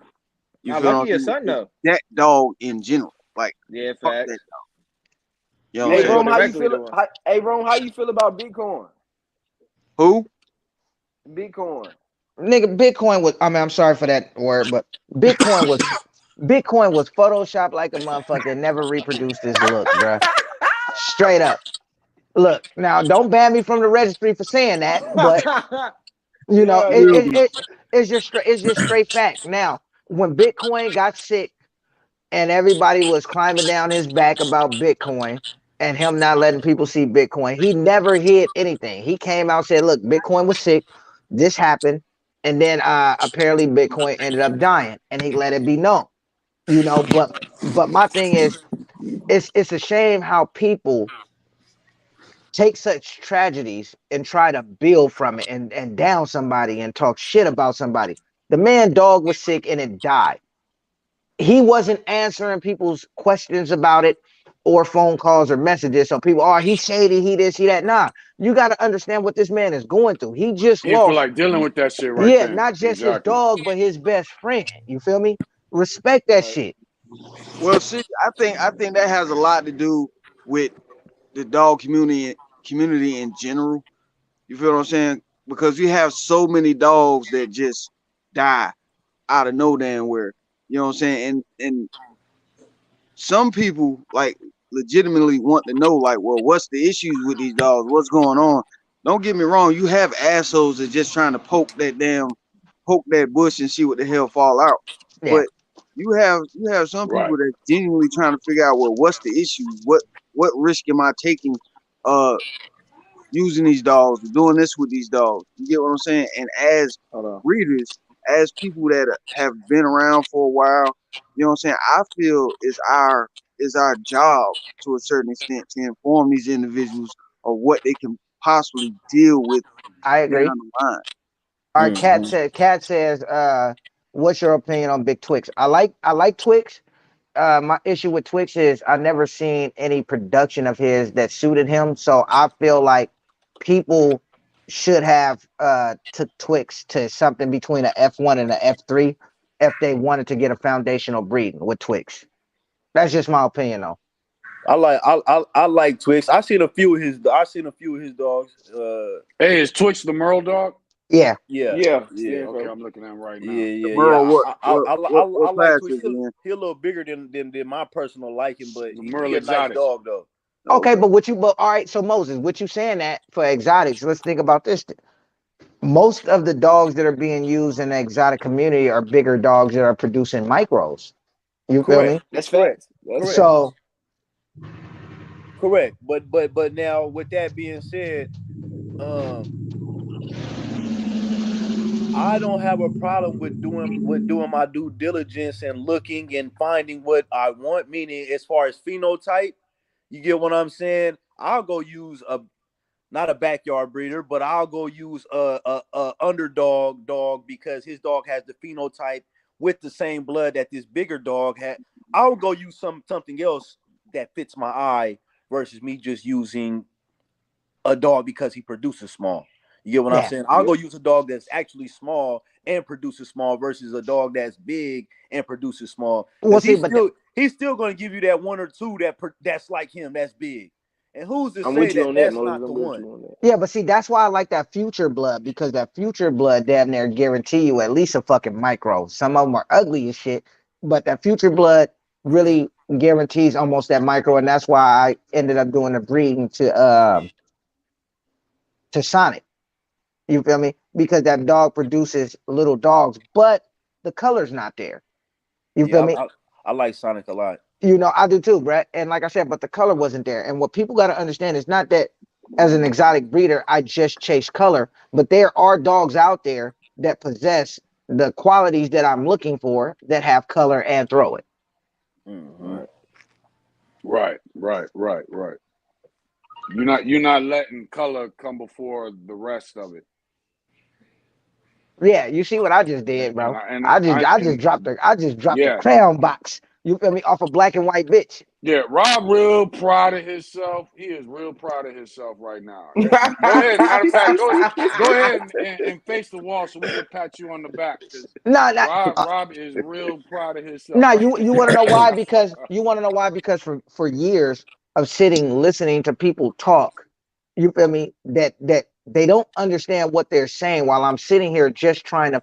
You Now feel what Lucky I'm your saying? son though. That dog in general. Like, Yeah, fuck facts. that dog. You know You what I'm Hey didn't go saying? Rome, how you directly feel? to him. Hey Rome, how you feel about Bitcoin? Who? Bitcoin. Nigga, Bitcoin was. I mean, I'm sorry for that word, but Bitcoin was Photoshop like a motherfucker. Never reproduced his look, bruh. Straight up. Look, now don't ban me from the registry for saying that, but you know, Yeah, Will be. it's just straight fact. Now, when Bitcoin got sick and everybody was climbing down his back about Bitcoin and him not letting people see Bitcoin, he never hid anything. He came out and said, "Look, Bitcoin was sick. This happened." And then apparently Bitcoin ended up dying, and he let it be known. you know. But my thing is, it's a shame how people take such tragedies and try to build from it and down somebody and talk shit about somebody. The man dog was sick and it died. He wasn't answering people's questions about it or phone calls or messages. So people, oh, he's shady, he this, he that. Nah, you got to understand what this man is going through. He just He didn't feel lost, like dealing with that shit right yeah, then. not just his Exactly. dog, but his best friend. You feel me? Respect that Right. shit. Well, see, I think that has a lot to do with the dog community in general. You feel what I'm saying? Because you have so many dogs that just die out of no damn where. You know what I'm saying? And some people like legitimately want to know, like, well, what's the issues with these dogs? What's going on? Don't get me wrong, you have assholes that just trying to poke that bush and see what the hell fall out. Yeah, But you have some Right. people that genuinely trying to figure out, well, what's the issue? What risk am I taking using these dogs, doing this with these dogs? You get what I'm saying? And as Hold on. breeders, as people that have been around for a while, you know what I'm saying? I feel it's our job to a certain extent to inform these individuals of what they can possibly deal with I down agree. the line. All right, Cat says, what's your opinion on Big Twix? I like Twix. My issue with Twix is I never seen any production of his that suited him. So I feel like people should have took Twix to something between a F1 and a F3 if they wanted to get a foundational breeding with Twix. That's just my opinion though. I like Twix. I seen a few of his dogs. Hey, is Twix the Merle dog? Yeah. Yeah, Yeah. yeah, Okay, I'm looking at him right now. yeah. Merle, I what like class Twix. is he in? He a little bigger than my personal liking, but The he Merle a nice Exotic. dog though. Okay, but all right, so Moses, what you saying that for exotics, let's think about this. Most of the dogs that are being used in the exotic community are bigger dogs that are producing micros. You feel me? That's Correct. facts. That's Correct. So Correct. But now with that being said, I don't have a problem with doing my due diligence and looking and finding what I want. Meaning, as far as phenotype, you get what I'm saying. I'll go use not a backyard breeder, but I'll go use a underdog dog because his dog has the phenotype with the same blood that this bigger dog had. I'll go use something else that fits my eye versus me just using a dog because he produces small. You get what I'm yeah. saying? I'll go use a dog that's actually small and produces small versus a dog that's big and produces small. Well, Because see, but he's still going to give you that one or two that's like him, that's big. And who's to I'm say with you that on that, that's Moses. not the I'm with one? you on that. yeah, but see, that's why I like that future blood because that future blood damn near guarantee you at least a fucking micro. Some of them are ugly as shit, but that future blood really guarantees almost that micro, and that's why I ended up doing the breeding to Sonic. You feel me? Because that dog produces little dogs, but the color's not there. You feel Yeah, me? I like Sonic a lot. You know, I do too, Brett. And like I said, but the color wasn't there. And what people got to understand is not that as an exotic breeder, I just chase color, but there are dogs out there that possess the qualities that I'm looking for that have color and throw it. Mm-hmm. Right. You're not letting color come before the rest of it. Yeah, you see what I just did, bro. I just dropped the yeah. crayon box. You feel me? Off a black and white bitch. Yeah, Rob real proud of himself. He is real proud of himself right now. Go ahead. Matter of fact, go ahead and face the wall so we can pat you on the back. No, Rob is real proud of himself. no, Right you want to know why? Because you want to know why? Because for years of sitting listening to people talk, you feel me? That they don't understand what they're saying while I'm sitting here just trying to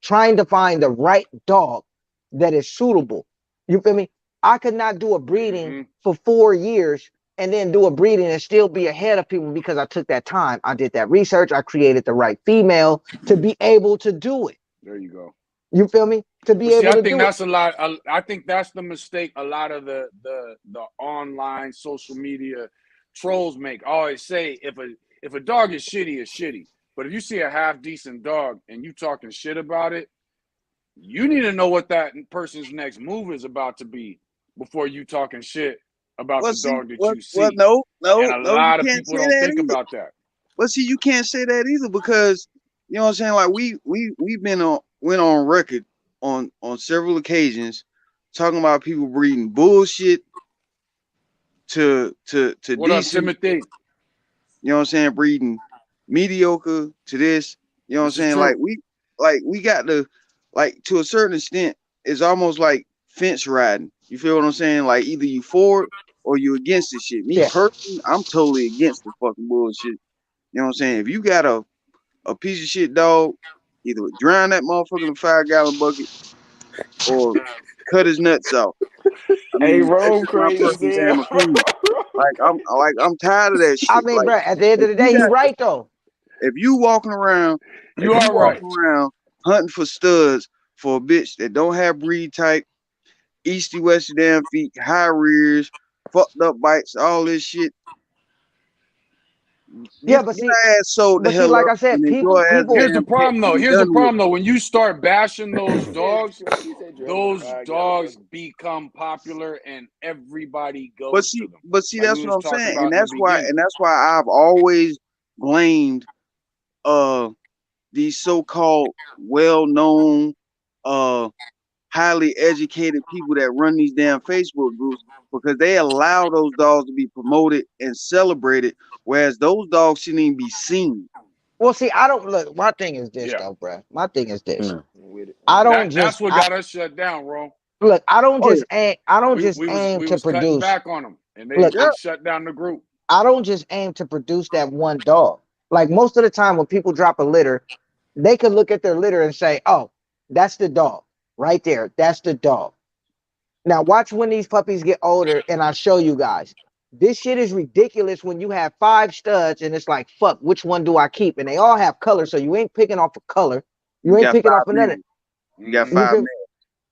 find the right dog that is suitable. You feel me? I could not do a breeding for 4 years and then do a breeding and still be ahead of people because I took that time. I did that research. I created the right female to be able to do it. There you go. You feel me? To be able to do it. That's a lot. I think that's the mistake a lot of the online social media trolls make. I always say if a dog is shitty, it's shitty. But if you see a half decent dog and you talking shit about it, you need to know what that person's next move is about to be before you talking shit about Well, the see, dog that well, you well, see. no, And a you lot of can't people say don't that think either. about that. But see, you can't say that either because you know what I'm saying. Like we've been went on record on several occasions talking about people breeding bullshit to What up, decent. Timothy? You know what I'm saying? Breeding mediocre to this. You know what I'm This is saying? true. Like we got to like to a certain extent. It's almost like fence riding. You feel what I'm saying? Like either you for it or you against this shit. Me Yeah. personally, I'm totally against the fucking bullshit. You know what I'm saying? If you got a piece of shit dog, either drown that motherfucker in a 5-gallon bucket or cut his nuts off. I Hey, mean, that's Rome just my crazy as personal damn hell. opinion. I'm tired of that I shit. mean, Like bro, at the end if of the you day, he got right though. if you walking around You are right. hunting for studs for a bitch that don't have breed type, easty westy damn feet, high rears, fucked up bites, all this shit. Yeah, Get but see, your ass sold the hell like up I said, and enjoy as people. Here's the damn pet problem, though. and Here's the done with problem, though. When you start bashing those dogs, He said drown in a those 5-gallon dogs bucket. become popular and everybody But goes see, to them. but see, Like that's we what was I'm talking saying, about in the beginning. and that's why I've always blamed these so-called well-known, highly educated people that run these damn Facebook groups because they allow those dogs to be promoted and celebrated, whereas those dogs shouldn't even be seen. Well, see, I don't look. My thing is this, Yeah. though, bro. My thing is this. Mm. With it. I don't That's just. what got us shut down, Ro. Look. I don't Oh just aim. I don't just We aim to was cutting produce. back on them, and Look, they shut down the group. I don't just aim to produce that one dog. Like most of the time, when people drop a litter, they could look at their litter and say, "Oh, that's the dog right there. That's the dog." Now, watch when these puppies get older, and I'll show you guys. This shit is ridiculous when you have 5 studs, and it's like, fuck, which one do I keep? And they all have color, so you ain't picking off a color. You You ain't got picking 5 off another. males. You got Mhm. You 5 feel? males.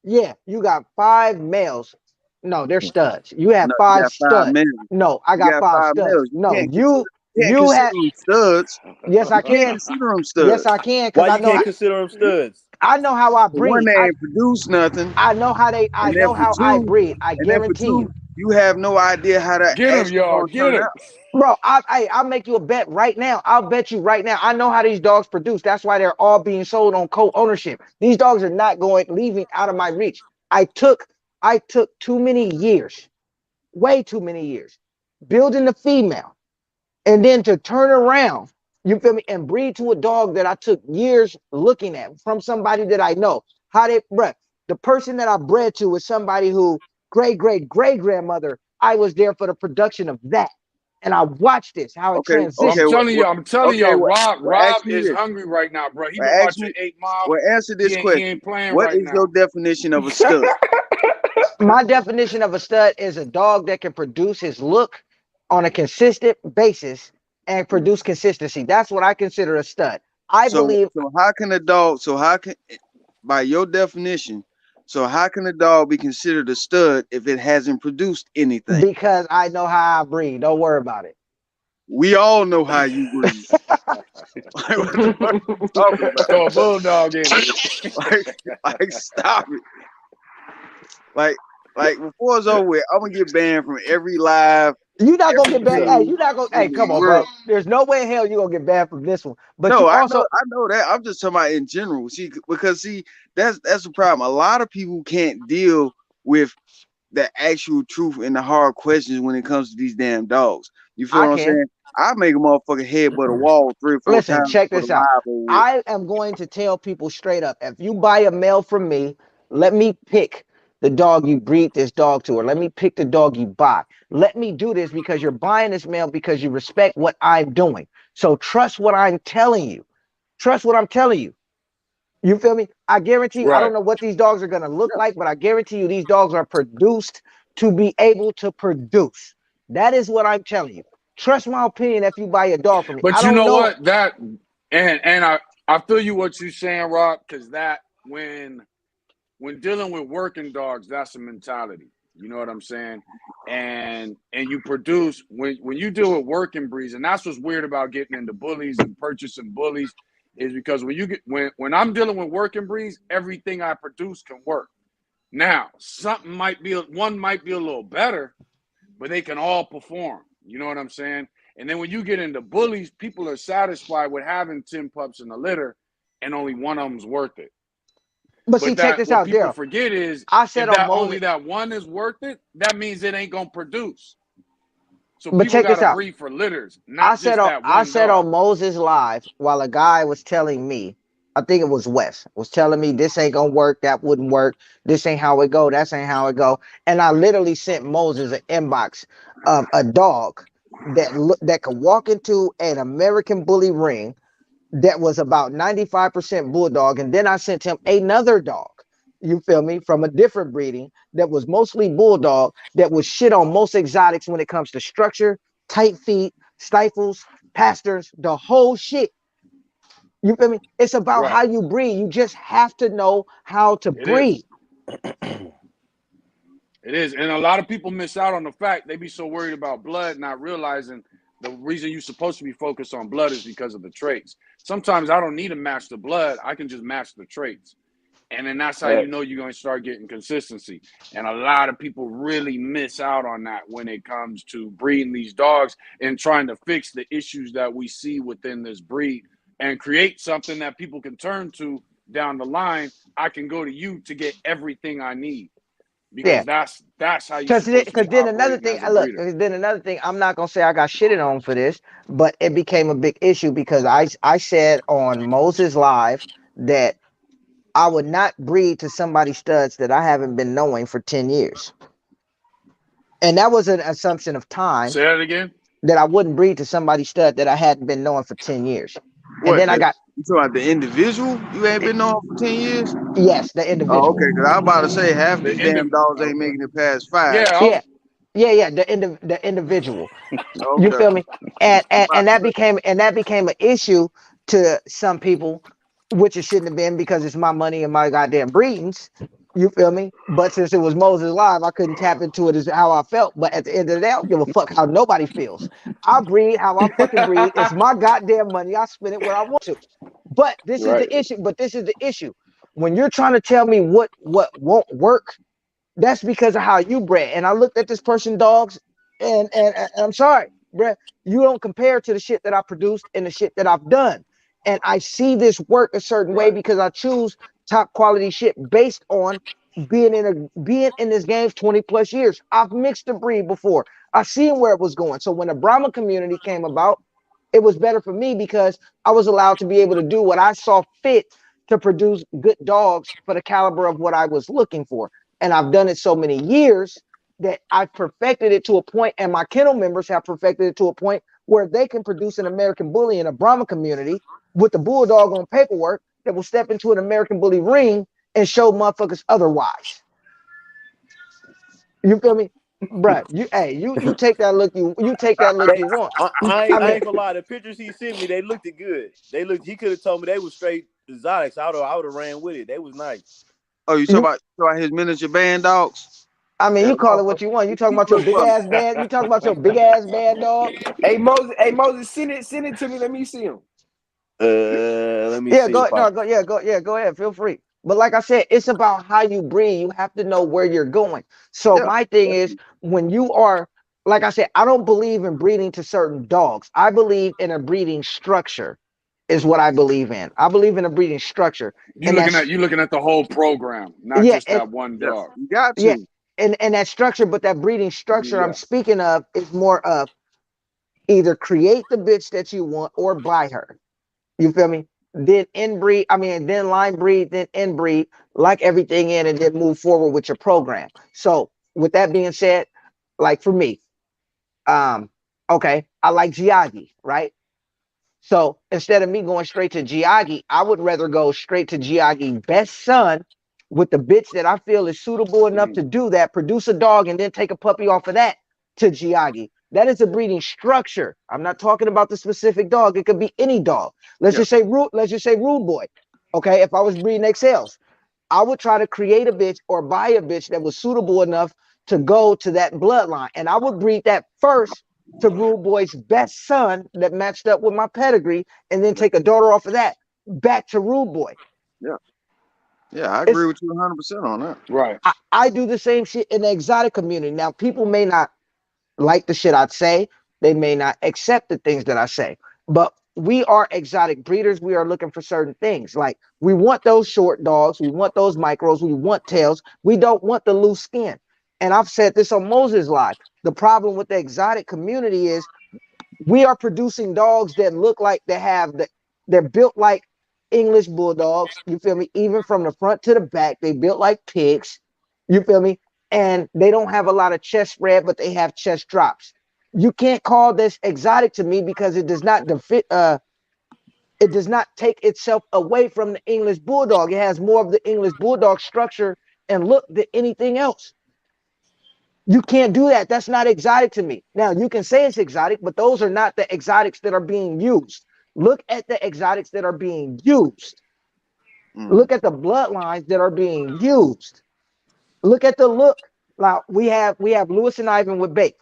Yeah, you got 5 males. No, they're studs. You have No, you 5 got 5 studs. males. No, I You got got 5 5 studs. males. No, Can't you consider have. them studs. Yes, I You can't can. consider them Yes, studs. I can, Why because you can't consider them studs? I know how I For one, breed. they ain't produce nothing. I know how they. I And then know for how I two, breed. I and then for guarantee two, you. you have no idea how that Get him, actually y'all. gonna Get turn him. out. Bro, I'll make you a bet right now. I'll bet you right now. I know how these dogs produce. That's why they're all being sold on co-ownership. These dogs are not leaving out of my reach. I took too many years, way too many years, building the female, and then to turn around, you feel me, and breed to a dog that I took years looking at from somebody that I know. How they, bruh, the person that I bred to was somebody who great grandmother. I was there for the production of that. And I watched this, how it Okay, Well, okay, transitioned. I'm telling okay, y'all, Rob ask me is this. hungry right now, bro. He Well, been ask watching me. 8 Mile. Well, answer this He question. ain't playing What right is your now. definition of a stud? My definition of a stud is a dog that can produce his look on a consistent basis and produce consistency. That's what I consider a stud. I believe So how can a dog? So how can, by your definition, so how can a dog be considered a stud if it hasn't produced anything? because I know how I breed. Don't worry about it. We all know how you breathe. Like, what the fuck are you talking about? Throw a bulldog in it. Like, stop it. Like before it's over with, I'm gonna get banned from every live. You're not gonna get banned. Hey, Everything you're not gonna. in Hey, the come on, world. bro. There's no way in hell you're gonna get banned from this one. But No, you I also, know that. I'm just talking about in general. See, because that's the problem. A lot of people can't deal with the actual truth and the hard questions when it comes to these damn dogs. You feel I what I'm can. saying? I make a motherfucking headbutt a wall 3 or 4 Listen, times check for the this out. live over with. I am going to tell people straight up, if you buy a male from me, let me pick the dog you breed this dog to, or let me pick the dog you buy. Let me do this because you're buying this male because you respect what I'm doing. So trust what I'm telling you. Trust what I'm telling you. You feel me? I guarantee you, I don't Right. know what these dogs are going to look like, but I guarantee you these dogs are produced to be able to produce. That is what I'm telling you. Trust my opinion if you buy a dog from me. But I you don't know know. what? That and I feel you what you're saying, Rob, because that when dealing with working dogs, that's a mentality. You know what I'm saying? And you produce when you deal with working breeds, and that's what's weird about getting into bullies and purchasing bullies, is because when you get when I'm dealing with working breeds, everything I produce can work. Now, one might be a little better, but they can all perform. You know what I'm saying? And then when you get into bullies, people are satisfied with having 10 pups in the litter, and only one of them's worth it. But see, check this what out, people Daryl. forget is I said if on that Moses, only that one is worth it, that means it ain't gonna produce. So but people check this gotta out. breed for litters, I not said just on that I one said dog. on Moses Live while a guy was telling me, I think it was Wes, was telling me this ain't gonna work, that wouldn't work, this ain't how it go, that's ain't how it go. And I literally sent Moses an inbox of a dog that could walk into an American Bully ring that was about 95% bulldog, and then I sent him another dog. You feel me? From a different breeding that was mostly bulldog, that was shit on most exotics when it comes to structure, tight feet, stifles, pastors, the whole shit. You feel me? It's about Right. how you breed. You just have to know how to It is. breed. It is. And a lot of people miss out on the fact they be so worried about blood, not realizing the reason you're supposed to be focused on blood is because of the traits. Sometimes I don't need to match the blood. I can just match the traits. And then that's how you know you're going to start getting consistency. And a lot of people really miss out on that when it comes to breeding these dogs and trying to fix the issues that we see within this breed and create something that people can turn to down the line. I can go to you to get everything I need. Because Yeah. that's how you're supposed to be Then another operating thing, as a look, breeder. then another thing, I'm not gonna say I got shitted on for this, but it became a big issue because I said on Moses Live that I would not breed to somebody's studs that I haven't been knowing for 10 years. And that was an assumption of time Say that again. that I wouldn't breed to somebody's stud that I hadn't been knowing for 10 years. And What? then I got, You talking about the individual you ain't been on for 10 years? yes, the Oh, individual. okay. Because I was about to say half these damn dogs ain't Okay. making it past 5. Yeah. Yeah, the individual. You Okay. feel me? And About to say. that became an issue to some people, which it shouldn't have been because it's my money and my goddamn breedings. You feel me? But since it was Moses Live, I couldn't tap into it as how I felt. But at the end of the day, I don't give a fuck how nobody feels. I breed how I fucking breed. It's my goddamn money. I spend it where I want to. But this is Right. the issue. When you're trying to tell me what won't work, that's because of how you bred. And I looked at this person dogs, and I'm sorry, bruh, you don't compare to the shit that I produced and the shit that I've done. And I see this work a certain way Right. because I choose top quality shit based on being in this game 20 plus years. I've mixed a breed before. I seen where it was going. So when the Brahma community came about, it was better for me because I was allowed to be able to do what I saw fit to produce good dogs for the caliber of what I was looking for. And I've done it so many years that I've perfected it to a point, and my kennel members have perfected it to a point where they can produce an American Bully in a Brahma community with the bulldog on paperwork that will step into an American Bully ring and show motherfuckers otherwise. You feel me? Bruh, you take that look you take that look you want. I I mean, ain't gonna lie. The pictures he sent me, they looked good. He could have told me they was straight exotics. I would have ran with it. They was nice. Oh, you talking about his miniature band dogs? I mean, Yeah, you call it what you want. You talking about your look big for me. ass band? You talking about your big ass band dog? Hey Moses, send it to me. Let me see him. Let me Yeah, see. go ahead. Feel free. But like I said, it's about how you breed. You have to know where you're going. So Yeah. my thing is, when you are, like I said, I don't believe in breeding to certain dogs. I believe in a breeding structure, is what I believe in. I believe in a breeding structure, You and looking at the whole program, not yeah, just that one Yeah. dog. You got yeah, to. and that structure. But that breeding structure I'm Yeah. speaking of is more of either create the bitch that you want or buy her. You feel me? Then inbreed, then line breed, then inbreed, like everything in, and then move forward with your program. So with that being said, like for me, okay, I like Giagi, right? So instead of me going straight to Giagi, I would rather go straight to Giagi best son with the bitch that I feel is suitable enough to do that, produce a dog, and then take a puppy off of that to Giagi. That is a breeding structure. I'm not talking about the specific dog. It could be any dog. Let's just say Rude Boy. Okay, if I was breeding XLs, I would try to create a bitch or buy a bitch that was suitable enough to go to that bloodline. And I would breed that first to Rude Boy's best son that matched up with my pedigree, and then take a daughter off of that. back to Rude Boy. Yeah, I It's agree with you 100% on that. Right. I do the same shit in the exotic community. Now, people may not like the shit I'd say. They may not accept the things that I say. But we are exotic breeders. We are looking for certain things. Like we want those short dogs. We want those micros. We want tails. We don't want the loose skin. And I've said this on Moses Live. The problem with the exotic community is we are producing dogs that look like they're built like English bulldogs. You feel me? Even from the front to the back, they built like pigs. You feel me? And they don't have a lot of chest spread, but they have chest drops. You can't call this exotic to me because it does not it does not take itself away from the English bulldog. It has more of the English bulldog structure and look than anything else. You can't do that. That's not exotic to me. Now, you can say it's exotic, but those are not the exotics that are being used. Look at the exotics that are being used. Look at the bloodlines that are being used. Look at the look. Now, we have Lewis and Ivan with Bake.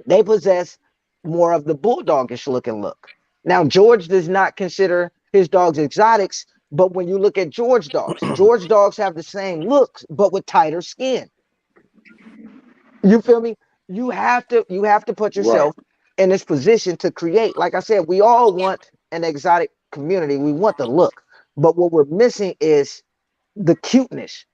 They possess more of the bulldogish looking look. Now, George does not consider his dogs exotics, but when you look at George dogs have the same looks, but with tighter skin. You feel me? You have to put yourself in this position to create. Like I said, we all want an exotic community. We want the look, but what we're missing is the cuteness.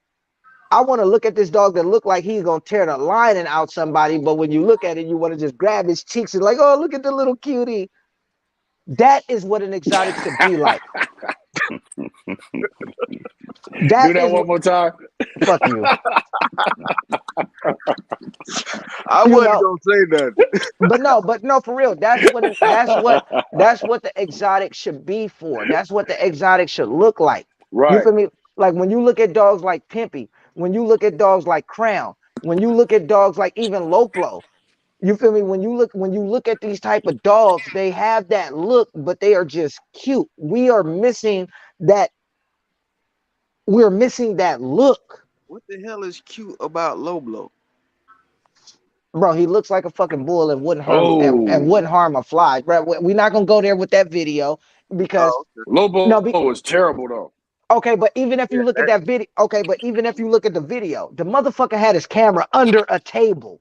I want to look at this dog that look like he's gonna tear the lining out somebody, but when you look at it, you want to just grab his cheeks and like, oh, look at the little cutie. That is what an exotic should be like. Do that one more time. Fuck you. I wasn't gonna say that. But no, for real. That's what the exotic should be for. That's what the exotic should look like. Right. You feel me? Like when you look at dogs like Pimpy, when you look at dogs like Crown, when you look at dogs like even Loplo, you feel me? When you look at these type of dogs, they have that look, but they are just cute. We are missing that. We're missing that look. What the hell is cute about Loblo? Bro, he looks like a fucking bull and wouldn't harm and wouldn't harm a fly. Bro, we're not gonna go there with that video because Lobo was terrible though. Okay, but even if you look at that video, even if you look at the video, the motherfucker had his camera under a table.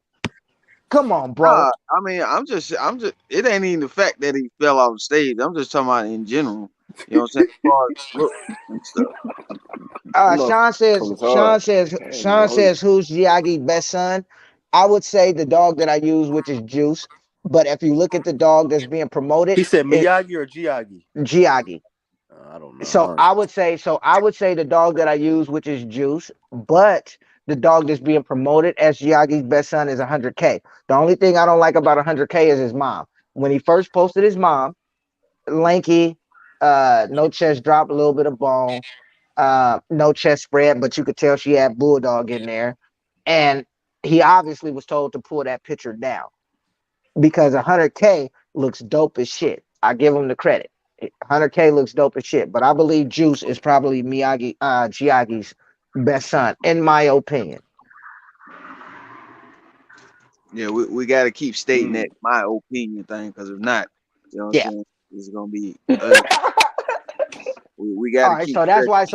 Come on, bro. I mean, I'm just. It ain't even the fact that he fell off the stage. I'm just talking about in general. You know what I'm saying? As far as look and stuff. Sean says, who's Giagi's best son? I would say the dog that I use, which is Juice. But if you look at the dog that's being promoted, he said Miyagi or Giagi? Giagi. I don't know. So I would say the dog that I use, which is Juice, but the dog that's being promoted as Giagi's best son is 100K. The only thing I don't like about 100K is his mom. When he first posted his mom, lanky, no chest drop, a little bit of bone, no chest spread, but you could tell she had bulldog in there. And he obviously was told to pull that picture down because 100K looks dope as shit. I give him the credit. 100K looks dope as shit, but I believe Juice is probably Giagi's best son, in my opinion. Yeah, we got to keep stating that my opinion thing, because if not, you know what I'm saying, it's gonna be. We got. All right, so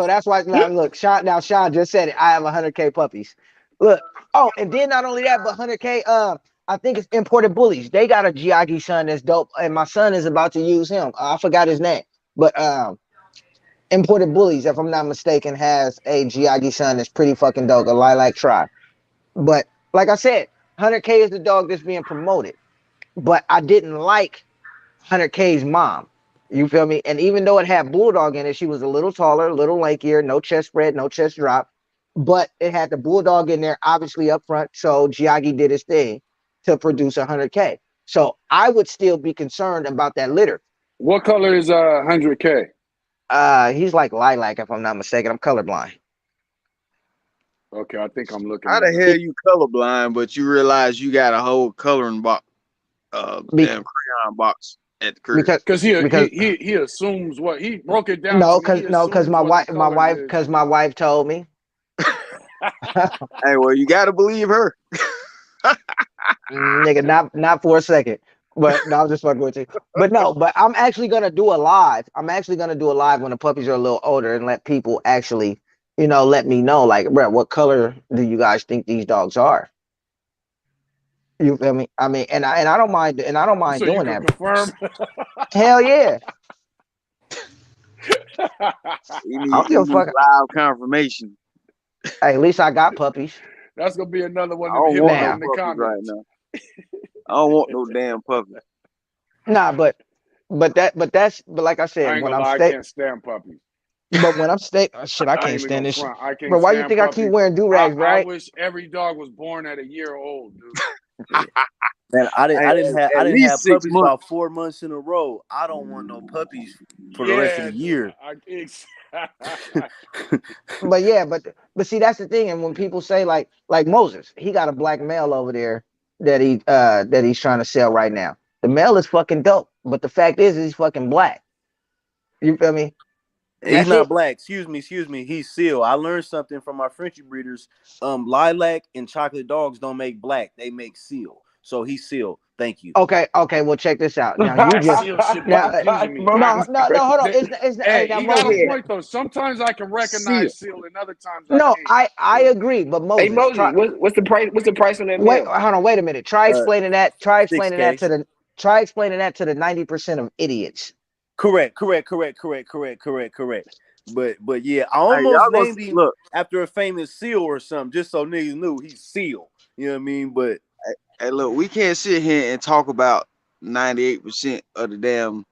that's why. Now look, Sean just said it. I have 100K puppies. Look. Oh, and then not only that, but 100K. I think it's Imported Bullies. They got a Giagi son that's dope, and my son is about to use him. I forgot his name, but Imported Bullies, if I'm not mistaken, has a Giagi son that's pretty fucking dope, a Lilac Tribe. But like I said, 100K is the dog that's being promoted, but I didn't like 100K's mom. You feel me? And even though it had bulldog in it, she was a little taller, a little lankier, no chest spread, no chest drop, but it had the bulldog in there, obviously up front. So Giagi did his thing to produce 100K. So I would still be concerned about that litter. What color is 100K? He's like lilac, if I'm not mistaken. I'm colorblind. Okay, I think I'm looking. How the hell you colorblind, but you realize you got a whole coloring box, damn crayon box at the crib? Because he assumes what he broke it down. Because my wife told me. Hey, well, you got to believe her. Nigga, not for a second. But no, I'm just fucking with you. But no, but I'm actually gonna do a live. I'm actually gonna do a live when the puppies are a little older and let people actually, let me know, like, bro, what color do you guys think these dogs are? You feel me? I mean, and I don't mind, and I don't mind So you doing can that. confirm. Hell yeah. We I need don't give a fuck. live confirmation. Hey, at least I got puppies. That's gonna be another one I to don't hit want me no Now, in the puppies right comments. now. I don't want no damn puppies. nah, but like I I said, ain't when gonna I'm lie, I stay, can't stand puppies. but when I'm stay, shit, I I ain't can't even stand gonna this shit, front. I can't bro. Why you stand think I keep puppies. wearing do I, rags, I right? wish every dog was born at a year old, dude. Man, I didn't have At least have 6 puppies months. about 4 months in a row. I don't want no puppies for the rest of Yeah, the dude. year. But yeah, but see, that's the thing. And when people say like Moses, he got a black male over there that he's trying to sell right now. The male is fucking dope, but the fact is he's fucking black. You feel me? He's That's not it. black. Excuse me. He's seal. I learned something from my Frenchie breeders. Lilac and chocolate dogs don't make black. They make seal. So he's seal. Thank you. Okay. Well, check this out. Now you That just seal shit be now confusing me. no no no hold on. Hey, Hey, now he got a Moses. point though. Sometimes I can Seal. recognize seal, and other times I No, can't. I agree, but Hey Moses, Moses, try what's the price? What's the price on that wait, mail? hold on, wait a minute. Try Uh, explaining that. Try explaining that 6K. to the try explaining that to the 90% of idiots. Correct. But yeah, I Hey, almost y'all gonna named him look. after a famous seal or something, just so niggas knew he's seal. You know what I mean? But Hey, look. We can't sit here and talk about 98% of the damn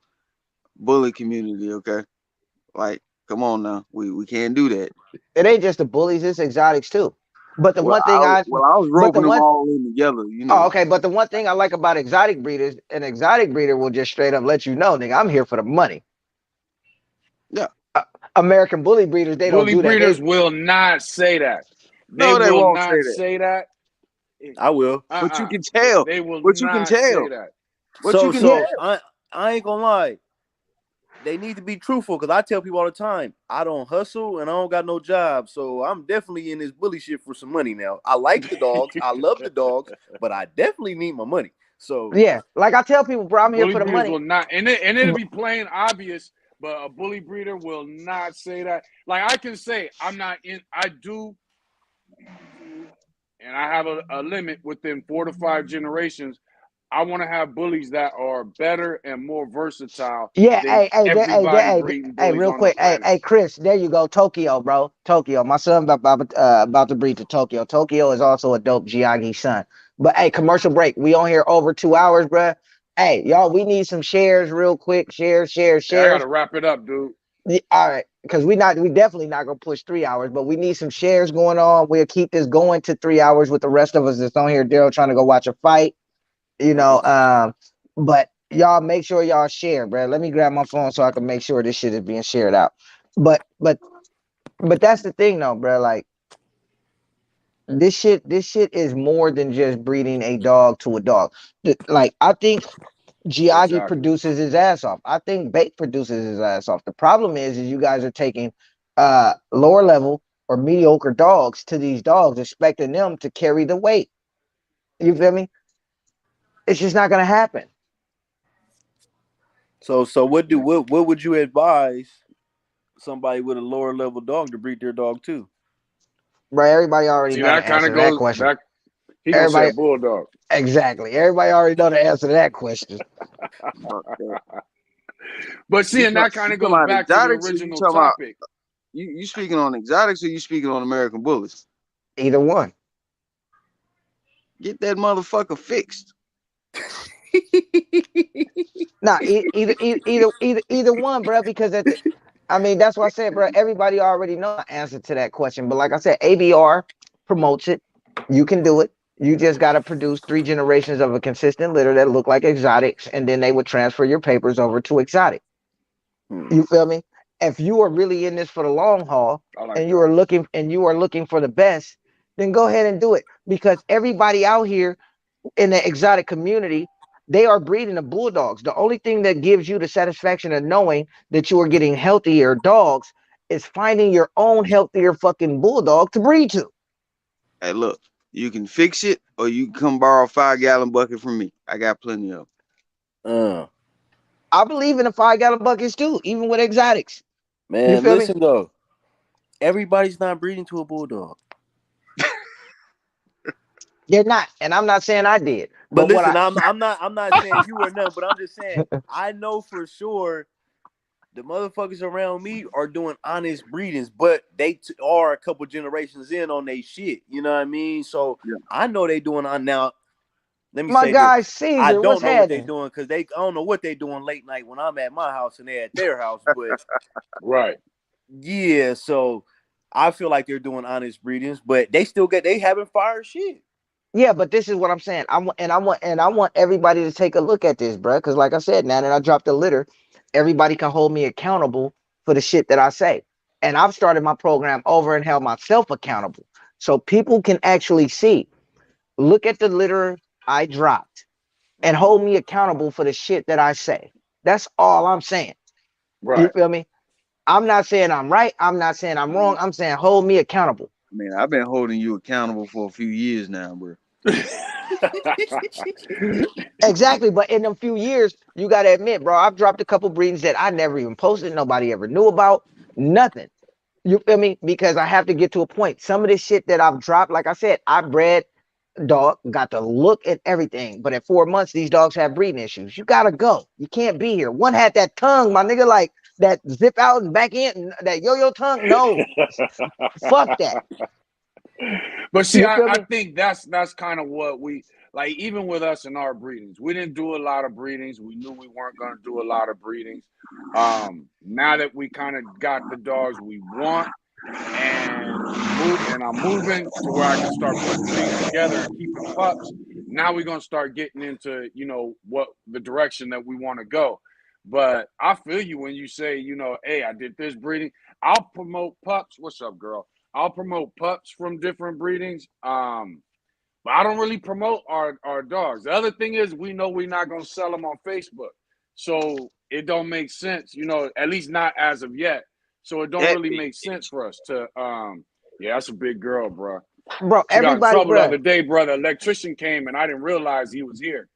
bully community. Okay, like, come on now. We can't do that. It ain't just the bullies, it's exotics too. But the one thing I was but the roping them one all in together. oh, okay, but the one thing I like about exotic breeders, an exotic breeder will just straight up let you know, nigga, I'm here for the money. Yeah. American bully breeders, they don't Bully do that. breeders will not say that. They No, they will won't say not that. say that. I will. But you can tell. They will But you can not say tell. that. But you So can Yeah, so I ain't gonna lie. They need to be truthful because I tell people all the time, I don't hustle and I don't got no job. So I'm definitely in this bully shit for some money now. I like the dogs, I love the dogs, but I definitely need my money. So yeah. Like I tell people, bro, I'm here Bully for the breeders money. will not, and it'll be plain obvious, but a bully breeder will not say that. Like I can say, I'm not in. I do, and I have a limit within 4 to 5 generations. I want to have bullies that are better and more versatile Yeah, than everybody hey, breeding hey, bullies real on the quick, planet. hey, Chris, there you go, Tokyo, bro, Tokyo. My son about to breed to Tokyo. Tokyo is also a dope Giagi son. But hey, commercial break. We on here over 2 hours, bro. Hey, y'all, we need some shares real quick. Shares, Hey, I got shares. to wrap it up, dude. All right, because we definitely not gonna push 3 hours, but we need some shares going on. We'll keep this going to 3 hours with the rest of us that's on here. Daryl trying to go watch a fight, you know. But y'all make sure y'all share, bro. Let me grab my phone so I can make sure this shit is being shared out. But that's the thing though, bro. Like this shit is more than just breeding a dog to a dog. Like I think Giagi Exactly. produces his ass off. I think Bait produces his ass off. The problem is you guys are taking lower level or mediocre dogs to these dogs, expecting them to carry the weight. You feel me? It's just not gonna happen. so what would you advise somebody with a lower level dog to breed their dog to? Bro, everybody already See, know the that kind answer of to that goes question. that he gonna say a Everybody bulldog. exactly. Everybody already know the answer to that question. Fuck that. But see, and that kind You of talking goes about back to the exotics or you original talking about topic. you speaking on exotics or you speaking on American bullies? Either one. Get that motherfucker fixed. Nah, either one, bro. Because I mean, that's why I said, bro. Everybody already know the answer to that question. But like I said, ABR promotes it. You can do it. You just got to produce 3 generations of a consistent litter that look like exotics, and then they would transfer your papers over to exotic. You feel me? If you are really in this for the long haul, I like and that. you are looking for the best, then go ahead and do it. Because everybody out here in the exotic community, they are breeding the bulldogs. The only thing that gives you the satisfaction of knowing that you are getting healthier dogs is finding your own healthier fucking bulldog to breed to. Hey, look, you can fix it or you can come borrow a 5-gallon bucket from me. I got plenty of 'em. I believe in the 5-gallon buckets too, even with exotics. You Man, feel me? listen though. Everybody's not breeding to a bulldog. They're not, and I'm not saying I did. But But what listen, I I'm not saying you or none, but I'm just saying I know for sure the motherfuckers around me are doing honest breedings, but they are a couple generations in on they shit. You know what I mean? So Yeah. I know they doing on now. Let me my say this. guy I Caesar, what's don't know what they happening? doing because I don't know what they doing late night when I'm at my house and they're at their house. But Right. yeah, so I feel like they're doing honest breedings, but they having fire shit. Yeah, but this is what I'm saying. I want everybody to take a look at this, bro. Because like I said, now that I dropped the litter, everybody can hold me accountable for the shit that I say. And I've started my program over and held myself accountable, so people can actually see. Look at the litter I dropped and hold me accountable for the shit that I say. That's all I'm saying. You Right. feel me? I'm not saying I'm right. I'm not saying I'm wrong. I'm saying hold me accountable. I mean, I've been holding you accountable for a few years now, bro. Exactly. But in a few years, you got to admit, bro, I've dropped a couple breedings that I never even posted. Nobody ever knew about. Nothing. You feel me? Because I have to get to a point. Some of this shit that I've dropped, like I said, I bred dog, got the look and everything. But in 4 months, these dogs have breeding issues. You got to go. You can't be here. One had that tongue, my nigga, like that zip out and back in, that yo-yo tongue. No, fuck that. But see, You feel I me? think that's kind of what we like. Even with us in our breedings, we didn't do a lot of breedings. We knew we weren't going to do a lot of breedings. Now that we kind of got the dogs we want, and I'm moving to where I can start putting things together and keeping pups. Now we're gonna start getting into what the direction that we want to go. But I feel you when you say hey, I did this breeding. I'll promote pups. What's up, girl? I'll promote pups from different breedings. But I don't really promote our dogs. The other thing is we know we're not gonna sell them on Facebook, so it don't make sense. At least not as of yet. So it don't That really big. make sense for us to yeah, that's a big girl, bro. Bro, She got in everybody, trouble the bro, other day, bro. The electrician came and I didn't realize he was here.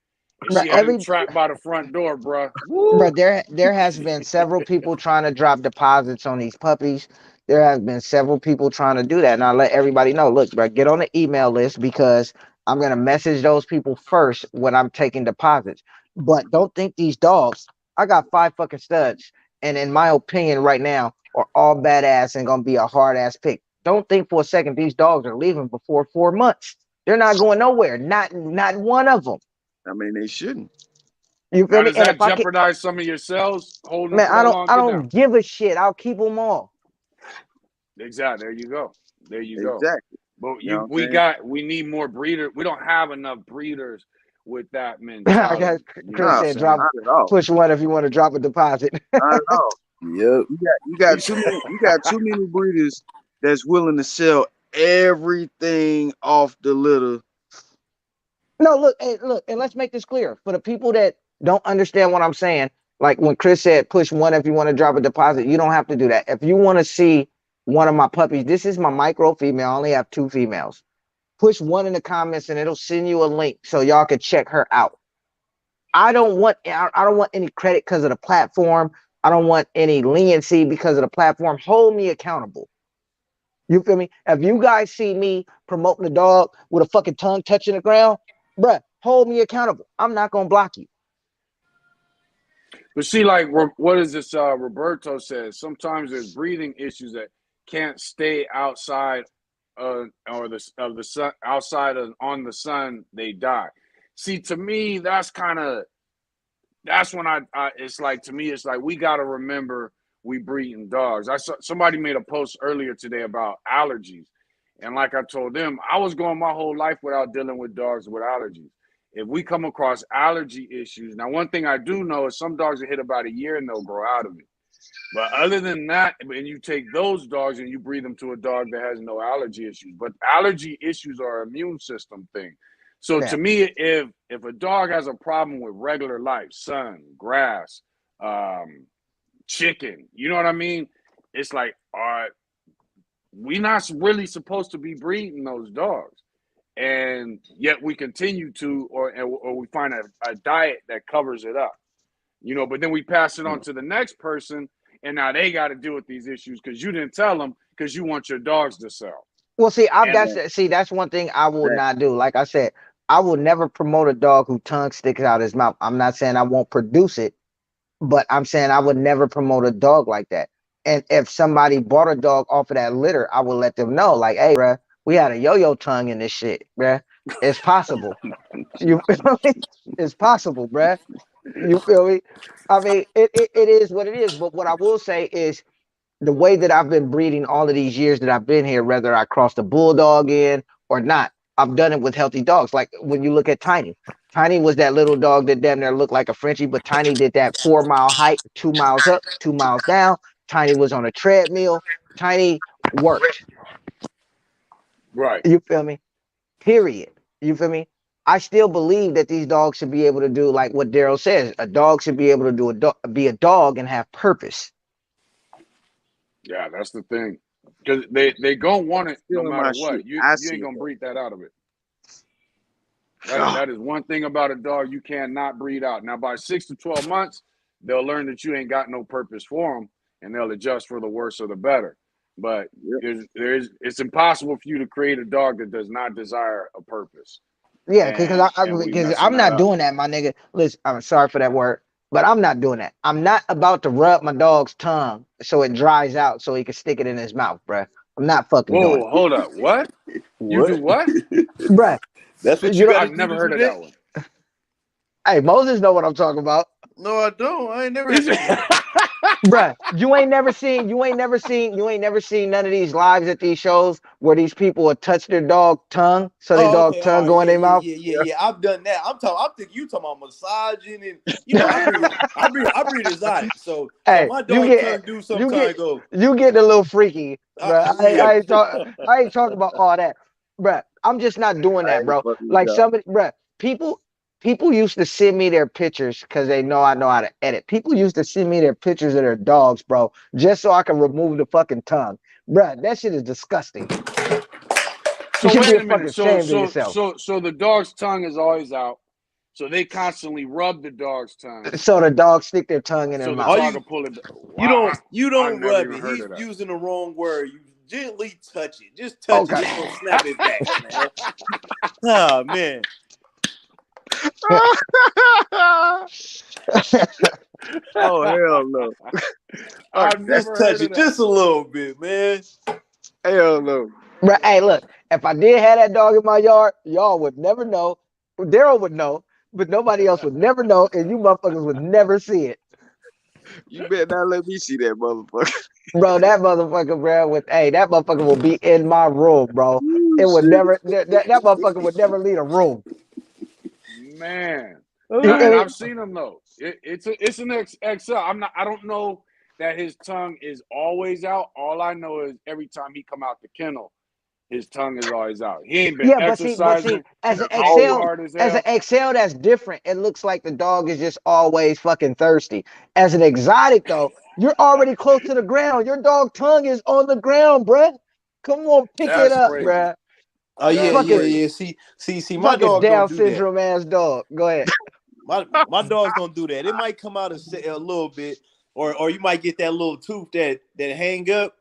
And bro, she had him trapped by the front door, bro. Woo! there has been several people trying to drop deposits on these puppies. There has been several people trying to do that. And I let everybody know, look, bro, get on the email list because I'm gonna message those people first when I'm taking deposits. But don't think these dogs, I got 5 fucking studs, and in my opinion, right now, are all badass and gonna be a hard ass pick. Don't think for a second these dogs are leaving before 4 months. They're not going nowhere. Not one of them. I mean, they shouldn't. You feel Now, me? does And that if I can, jeopardize some of your sales holding them man, for that long? I Get down. don't give a shit. I'll keep them all. Exactly. There you go. There you go. Exactly. But You know what I'm saying? we need more breeders. We don't have enough breeders with that I got mentality. You know what Chris I'm No, said, saying? drop not at all. push one if you want to drop a deposit. Not at all. Yep. You got too many. You got too many breeders that's willing to sell everything off the litter. No, look, hey, look, and let's make this clear for the people that don't understand what I'm saying. Like when Chris said, push one if you want to drop a deposit, you don't have to do that. If you want to see one of my puppies, this is my micro female. I only have 2 females. Push one in the comments and it'll send you a link so y'all can check her out. I don't want any credit because of the platform. I don't want any leniency because of the platform. Hold me accountable. You feel me? If you guys see me promoting a dog with a fucking tongue touching the ground, bruh, hold me accountable. I'm not gonna block you. But see, like, what is this? Roberto says sometimes there's breathing issues that can't stay outside, or the sun outside of on the sun. They die. See, to me, that's when it's like, to me, it's like we got to remember we breeding dogs. I saw somebody made a post earlier today about allergies, and like I told them, I was going my whole life without dealing with dogs with allergies. If we come across allergy issues, now one thing I do know is some dogs will hit about a year and they'll grow out of it. But other than that, and you take those dogs and you breed them to a dog that has no allergy issues. But allergy issues are an immune system thing. So Yeah. to me, if a dog has a problem with regular life, sun, grass, chicken, you know what I mean? It's like, all right, we're not really supposed to be breeding those dogs. and yet we continue to, or we find a diet that covers it up, you know. But then we pass it on to the next person, and now they got to deal with these issues because you didn't tell them because you want your dogs to sell. Well, see, And that's one thing I will not do. Like I said, I will never promote a dog whose tongue sticks out his mouth. I'm not saying I won't produce it, but I'm saying I would never promote a dog like that. And if somebody bought a dog off of that litter, I would let them know, like, hey, bruh, we had a yo-yo tongue in this shit, bruh. It's possible. You feel me? It's possible, bruh. You feel me? I mean, it is what it is. But what I will say is the way that I've been breeding all of these years that I've been here, whether I crossed a bulldog in or not, I've done it with healthy dogs. Like when you look at Tiny, Tiny was that little dog that damn near looked like a Frenchie, but Tiny did that 4 mile hike, 2 miles up, 2 miles down. Tiny was on a treadmill. Tiny worked. right, You feel me? Period. You feel me? I still believe that these dogs should be able to do like what Daryl says. A dog should be able to be a dog and have purpose. yeah, that's the thing. Because they gonna want it no Still in my matter what. shit. You I you see ain't it. gonna breed that out of it. That is one thing about a dog you cannot breed out. Now, by 6 to 12 months, they'll learn that you ain't got no purpose for them, and they'll adjust for the worse or the better. But Yep. it's impossible for you to create a dog that does not desire a purpose, Yeah, because and we because messing I'm that not up. doing that, my nigga. Listen, I'm sorry for that word, but I'm not doing that. I'm not about to rub my dog's tongue so it dries out so he can stick it in his mouth, bruh. I'm not fucking doing Whoa, hold up, what? You do what? it, bruh. That's what You you know, got to I've do never to do heard of that? that one. hey, Moses know what I'm talking about, No, I don't. I ain't never seen that. bruh. You ain't never seen none of these lives at these shows where these people will touch their dog tongue so their Oh, dog okay. All tongue right. go in Yeah, their yeah, mouth. yeah, yeah, yeah. I've done that. I'm thinking you talking about massaging and I breed exotic. So Hey, my you dog get tongue do you sometimes get go. you getting a little freaky, bro. Yeah. I ain't talking about all that, bro. I'm just not doing I that, ain't bro. fucking with Like y'all. somebody, bro. People used to send me their pictures because they know I know how to edit. People used to send me their pictures of their dogs, bro, just so I can remove the fucking tongue, bro. That shit is disgusting. You So should be wait a fucking minute. So ashamed of so yourself. so so the dog's tongue is always out. So they constantly rub the dog's tongue. So the dogs stick their tongue in their So the mouth. Are dog you will pull it. you Wow, don't you I don't never rub even it. heard He's of that. using the wrong word. You gently touch it. Just touch it. Okay. Just don't snap it back, man. Oh man. Oh hell no. I've Just never touch heard of it that. just a little bit, man. Hell no. Bro, hey, look, if I did have that dog in my yard, y'all would never know. Daryl would know, but nobody else would never know, and you motherfuckers would never see it. You better not let me see that motherfucker. Bro, that motherfucker, bro, that motherfucker will be in my room, bro. Ooh, It would shit. never, that motherfucker would never leave a room. Man, You feel and me? I've seen him though. It's an XL. I don't know that his tongue is always out. All I know is every time he come out the kennel, his tongue is always out. He ain't been Yeah, but see, exercising. as an Eating Always. hard as as an hell. XL, that's different. It looks like the dog is just always fucking thirsty. As an exotic, though, you're already close to the ground. Your dog tongue is on the ground, bruh. Come on, pick it That's up, crazy. bruh. Oh yeah, That's yeah, Fucking yeah. crazy. See, my fucking dog Down don't do that. syndrome ass dog. Go ahead. My dogs don't do that. It might come out a little bit, or you might get that little tooth that hang up.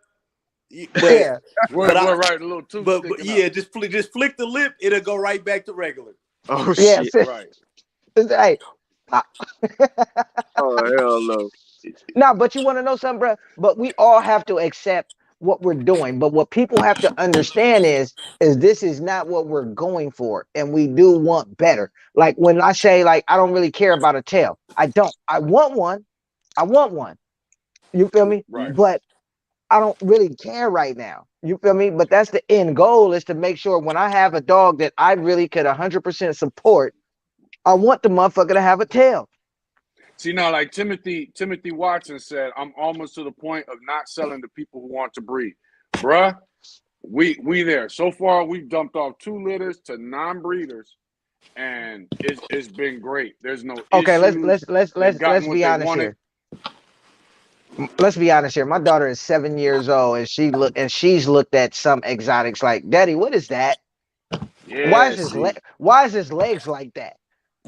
But Yeah. What I right? A little tooth but sticking yeah, up. just flick the lip. It'll go right back to regular. Oh Yeah. shit. Right. Hey. Oh hell no. Nah, but you want to know something, bro? But we all have to accept what we're doing. But what people have to understand is this is not what we're going for, and we do want better. Like when I say, like, I don't really care about a tail. I don't. I want one. I want one. You feel me? Right. But I don't really care right now. You feel me? But that's the end goal, is to make sure when I have a dog that I really could 100% support, I want the motherfucker to have a tail. See now, like Timothy Watson said, I'm almost to the point of not selling to people who want to breed. Bruh, we there. So far, we've dumped off 2 litters to non-breeders, and it's been great. There's no Okay, issues. They've let's gotten what be they honest wanted. here. Let's be honest here. My daughter is 7 years old, and she's looked at some exotics like, Daddy, what is that? Yeah, see. Why is his legs like that?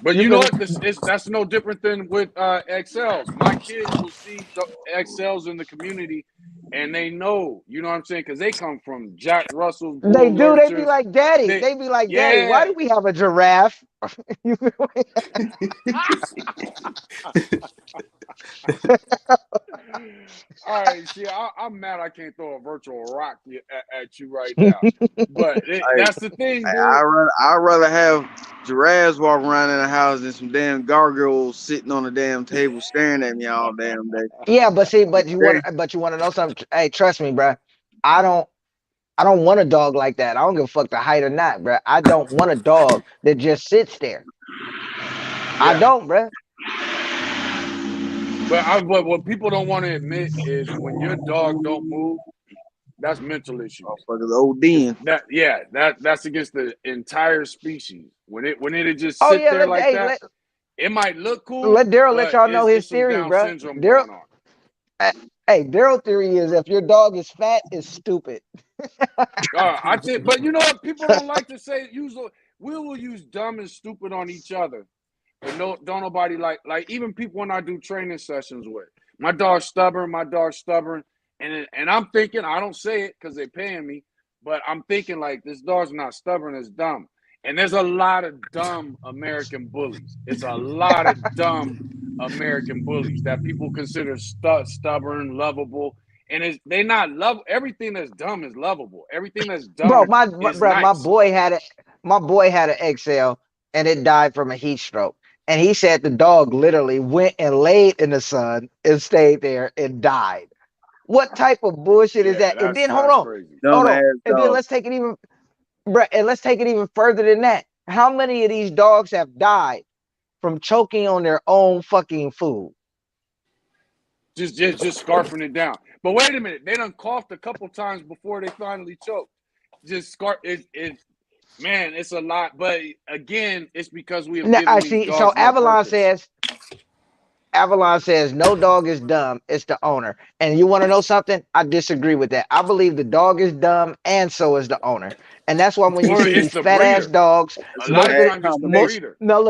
But You you know can what? That's no different than with XLs. My kids will see the XLs in the community, and they know, you know what I'm saying, because they come from Jack Russell's they Bull do. They be Lurchers. like, Daddy. They, They be like, Daddy, why yeah. do we have a giraffe? You feel me? All right, see, I'm mad I can't throw a virtual rock at you right now. But Hey, that's the thing, dude. I'd rather have giraffes walking around in the house than some damn gargoyles sitting on the damn table staring at me all damn day. Yeah, but see, but you Okay? want to know something? Hey, trust me, bro. I don't want a dog like that. I don't give a fuck the height or not, bro. I don't want a dog that just sits there. I Yeah. don't, bro. But what people don't want to admit is when your dog don't move, that's mental issues. Motherfuckers ODing. That's against the entire species. When it just Oh sit yeah, there like that, it might look cool. let Daryl let but y'all know his it's some theory, Down bro. syndrome Daryl, going on. hey, Daryl theory is if your dog is fat, it's stupid. I think, but you know what? People don't like to say. Usually, we will use dumb and stupid on each other, but don't nobody like even people when I do training sessions with my dog's stubborn, and I'm thinking I don't say it because they're paying me, but I'm thinking like this dog's not stubborn, it's dumb. And there's a lot of dumb American bullies. It's a lot of dumb American bullies that people consider stubborn, lovable. And they not love everything that's dumb is lovable. Everything that's dumb Bro, is bro, nice. my boy had an XL and it died from a heat stroke. And he said the dog literally went and laid in the sun and stayed there and died. What type of bullshit is that? And then hold on. Crazy. Hold on. Dumbass And then dog. let's take it even further than that. How many of these dogs have died from choking on their own fucking food? Just scarfing it down. But wait a minute, they done coughed a couple times before they finally choked. Just scarf man, it's a lot. But again, it's because we have Now, given I these see. dogs So no purpose. Avalon says no dog is dumb, it's the owner. And you want to know something? I disagree with that. I believe the dog is dumb and so is the owner. And that's why when you Or see it's these the fat ass breeder. dogs, A lot of bad times it's the combination. breeder. no,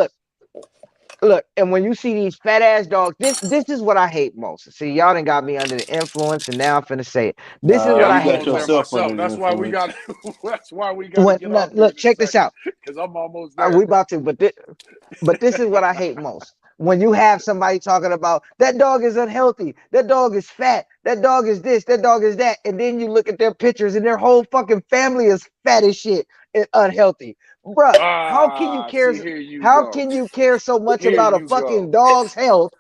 look, and when you see these fat ass dogs, this is what I hate most. See, y'all done got me under the influence, and now I'm finna say it. This is what Yeah, I I'm hate almost there most. myself. That's why we got to get No, off here look, in a check this second out. because I'm almost there. We about to, but this is what I hate most. When you have somebody talking about that dog is unhealthy, that dog is fat, that dog is this, that dog is that, and then you look at their pictures and their whole fucking family is fat as shit and unhealthy. Bruh, how can you care? See, here you How go. can you care so much Here about a you fucking go. dog's health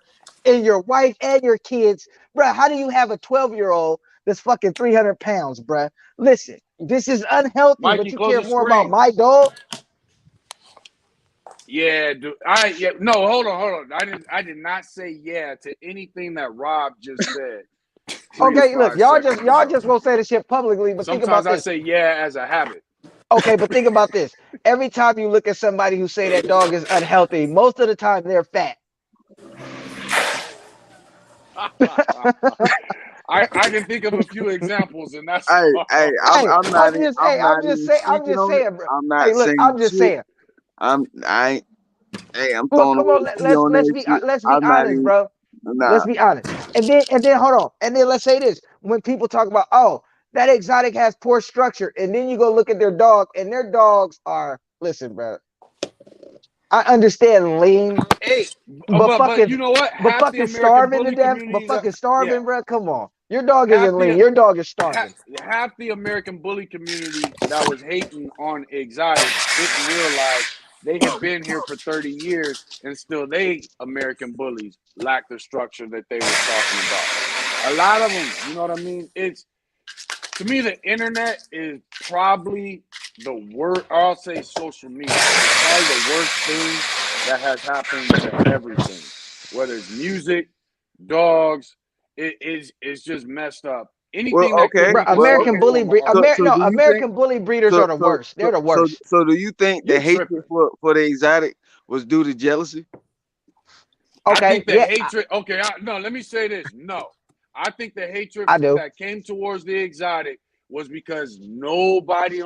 and your wife and your kids? Bruh, how do you have a 12-year-old that's fucking 300 pounds, bruh? Listen, this is unhealthy, but Mikey, you close care the more about screen. my dog? Yeah, dude. No, hold on. I did not say yeah to anything that Rob just said. Okay, look, y'all just ago. won't say the shit publicly, but think about Sometimes I this. say yeah as a habit. Okay, but think about this. Every time you look at somebody who say that dog is unhealthy, most of the time they're fat. I can think of a few examples, and that's Hey, Hey, I'm not even I'm speaking just on it. saying, bro. I'm not Hey, look, saying I'm just shit. saying. I'm Look, throwing come away on, the tea on that shit. let's be I'm not honest, even bro. Let's nah. be honest. And then hold on. And then let's say this. When people talk about, oh, that exotic has poor structure, and then you go look at their dog, and their dogs are, listen, bro. I understand lean, hey, but you know what? but Half the fucking American starving to bully death, but community, fucking starving, yeah, bro. Come on, your dog half isn't lean. the Your dog is starving. half the American bully community that was hating on exotic didn't realize they had been here for 30 years and still they American bullies lack the structure that they were talking about. A lot of them, you know what I mean? It's to me the internet is probably the worst. I'll say social media. It's probably the worst thing that has happened to everything, whether it's music, dogs. It's just messed up. Well, Anything that could okay. Bro, be Well, considered American a okay. bully form of breed. art. So do you think? American bully breeders are the worst. They're the worst. So do you think the You hatred tripping. for the exotic was due to jealousy? I Okay, think the yeah, hatred. Okay, no. Let me say this. No, I think the hatred I do. that came towards the exotic was because nobody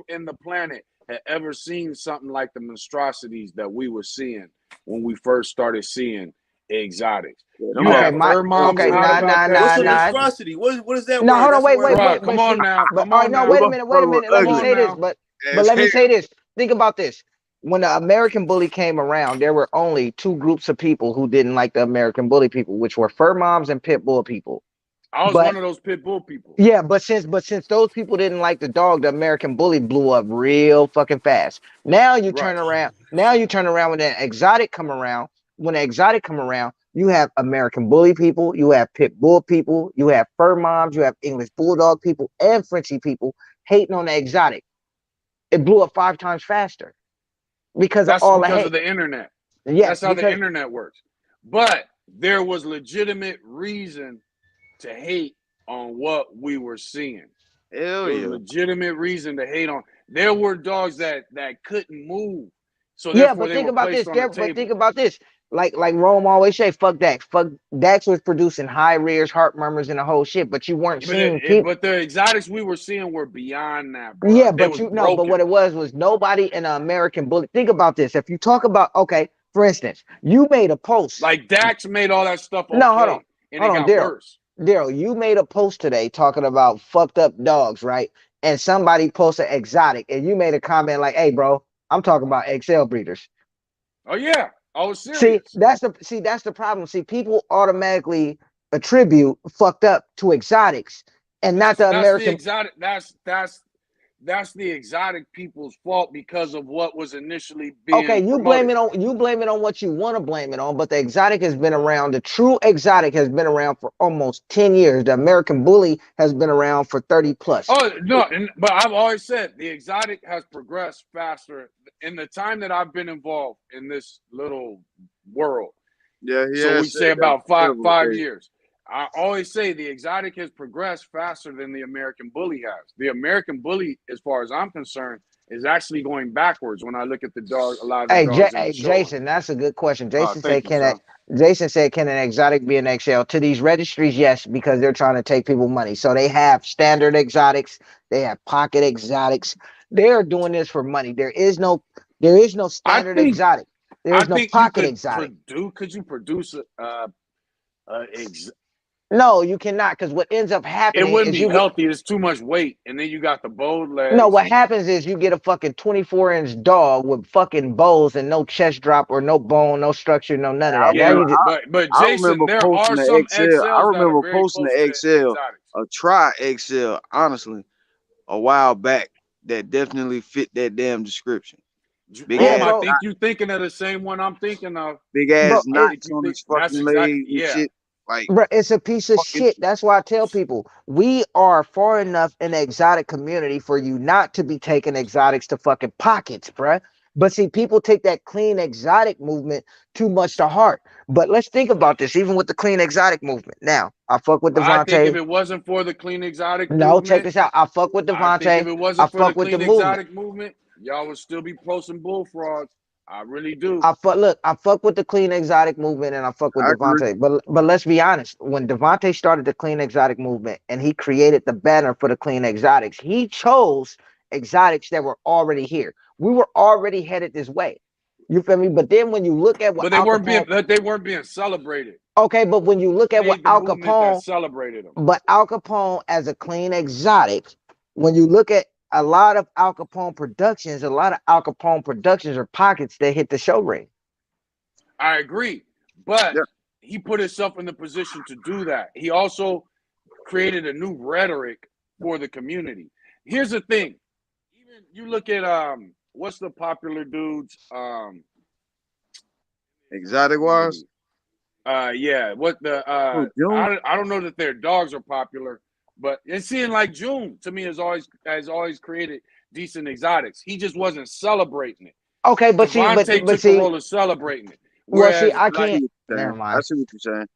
in the planet had ever seen something like the monstrosities that we were seeing when we first started seeing exotics. Yeah, You Okay, have fur moms okay, out nah, about nah, that What's nah, a shit. nah. monstrosity? What is that No, word? hold on, That's a wait, word wait, I Bruh, don't but know. come but on see, now. but Come all right, on no, now. wait a Them minute, wait a motherfuckers were minute. Let Come me ugly on say this, now. but as let me hell. say this. Think about this. When the American Bully came around, there were only two groups of people who didn't like the American Bully people, which were fur moms and pit bull people. I was But one of those pit bull people. yeah, but since those people didn't like the dog, the American Bully blew up real fucking fast. Now you Right. turn around. Now you turn around when the exotic come around. When the exotic come around, you have American Bully people, you have pit bull people, you have fur moms, you have English bulldog people, and Frenchie people hating on the exotic. It blew up 5 times faster because of That's all the because of hate. the internet. Yes, That's how the because internet works. But there was legitimate reason to hate on what we were seeing. Hell There was yeah. legitimate reason to hate on. There were dogs that couldn't move, so yeah, therefore but they think were about placed this. on the But think table. about this. Like Rome always say, fuck Dax. Fuck Dax was producing high rears, heart murmurs, and the whole shit. But you weren't seeing people. But the exotics we were seeing were beyond that, bro. Yeah, They but was you know, but what broken. it was nobody in an American Bully. Think about this. If you talk about, okay, for instance, you made a post. Like Dax made all that stuff No, hold on, okay, and it got Daryl. worse. Daryl, you made a post today talking about fucked up dogs, right? And somebody posted exotic, and you made a comment like, "Hey, bro, I'm talking about XL breeders." Oh yeah, I was See, serious. that's the problem. See, people automatically attribute fucked up to exotics and not the That's the American. exotic. That's the exotic people's fault because of what was initially Okay, being promoted. you blame it on what you want to blame it on, but the exotic has been around. The true exotic has been around for almost 10 years. The American Bully has been around for 30 plus. Oh no, but I've always said the exotic has progressed faster in the time that I've been involved in this little world. Yeah, he So we has say said that about five several five days. years. I always say the exotic has progressed faster than the American Bully has. The American Bully, as far as I'm concerned, is actually going backwards when I look at a lot of the Hey, dogs in the Hey, show. Jason, that's a good question. Jason Thank said, you, sir. can an exotic be an XL? To these registries, yes, because they're trying to take people money. So they have standard exotics, they have pocket exotics. They're doing this for money. There is no I standard think exotic. There I is no think you pocket could exotic. produce. Could you produce No, you cannot, because what ends up it happening wouldn't is be you get healthy. It's too much weight, and then you got the bowed no, legs. what happens is you get a fucking 24-inch dog with fucking bows and no chest drop or no bone, no structure, no none of I that. Now Yeah, remember, you just but I Jason, remember there posting are the some XL. I XLs that are remember very posting close the to XL, exotics. a tri XL, honestly, a while back that definitely fit that damn description. Big yeah, Rome, ass, I bro. think you're thinking of the same one I'm thinking of. big Bro, ass it, I think knots you on think his that's fucking exact. legs and Yeah, shit. Like bro, it's a piece of fucking shit. That's why I tell people we are far enough in the exotic community for you not to be taking exotics to fucking pockets, bruh. But see, people take that clean exotic movement too much to heart. But let's think about this, even with the clean exotic movement. Now, I fuck with I think if Devontae. it wasn't for the clean exotic No, check movement, this out. I fuck with I think Devontae. if it I wasn't for the fuck with the clean movement. exotic movement, y'all would still be posting bullfrogs. I really do. I fuck with the clean exotic movement and I fuck with I agree. Devontae. But let's be honest, when Devontae started the clean exotic movement and he created the banner for the clean exotics, he chose exotics that were already here. We were already headed this way. You feel me? But then when you look at what But Al Capone, they weren't being celebrated. okay, but when you look He at what made the Al movement that Capone, celebrated them. but Al Capone as a clean exotic, when you look at a lot of Al Capone productions, a lot of Al Capone productions are pockets that hit the show ring. I agree, but Yeah, he put himself in the position to do that. He also created a new rhetoric for the community. Here's the thing: even you look at what's the popular dudes in our exotic wise. community? Yeah, what the Oh, June. I don't know that their dogs are popular, but it seemed like June to me has always created decent exotics. He just wasn't celebrating it. Okay, Devontae took the role of celebrating it, well, see, whereas I I see can't. what you're Never saying. I mind. see what you're saying.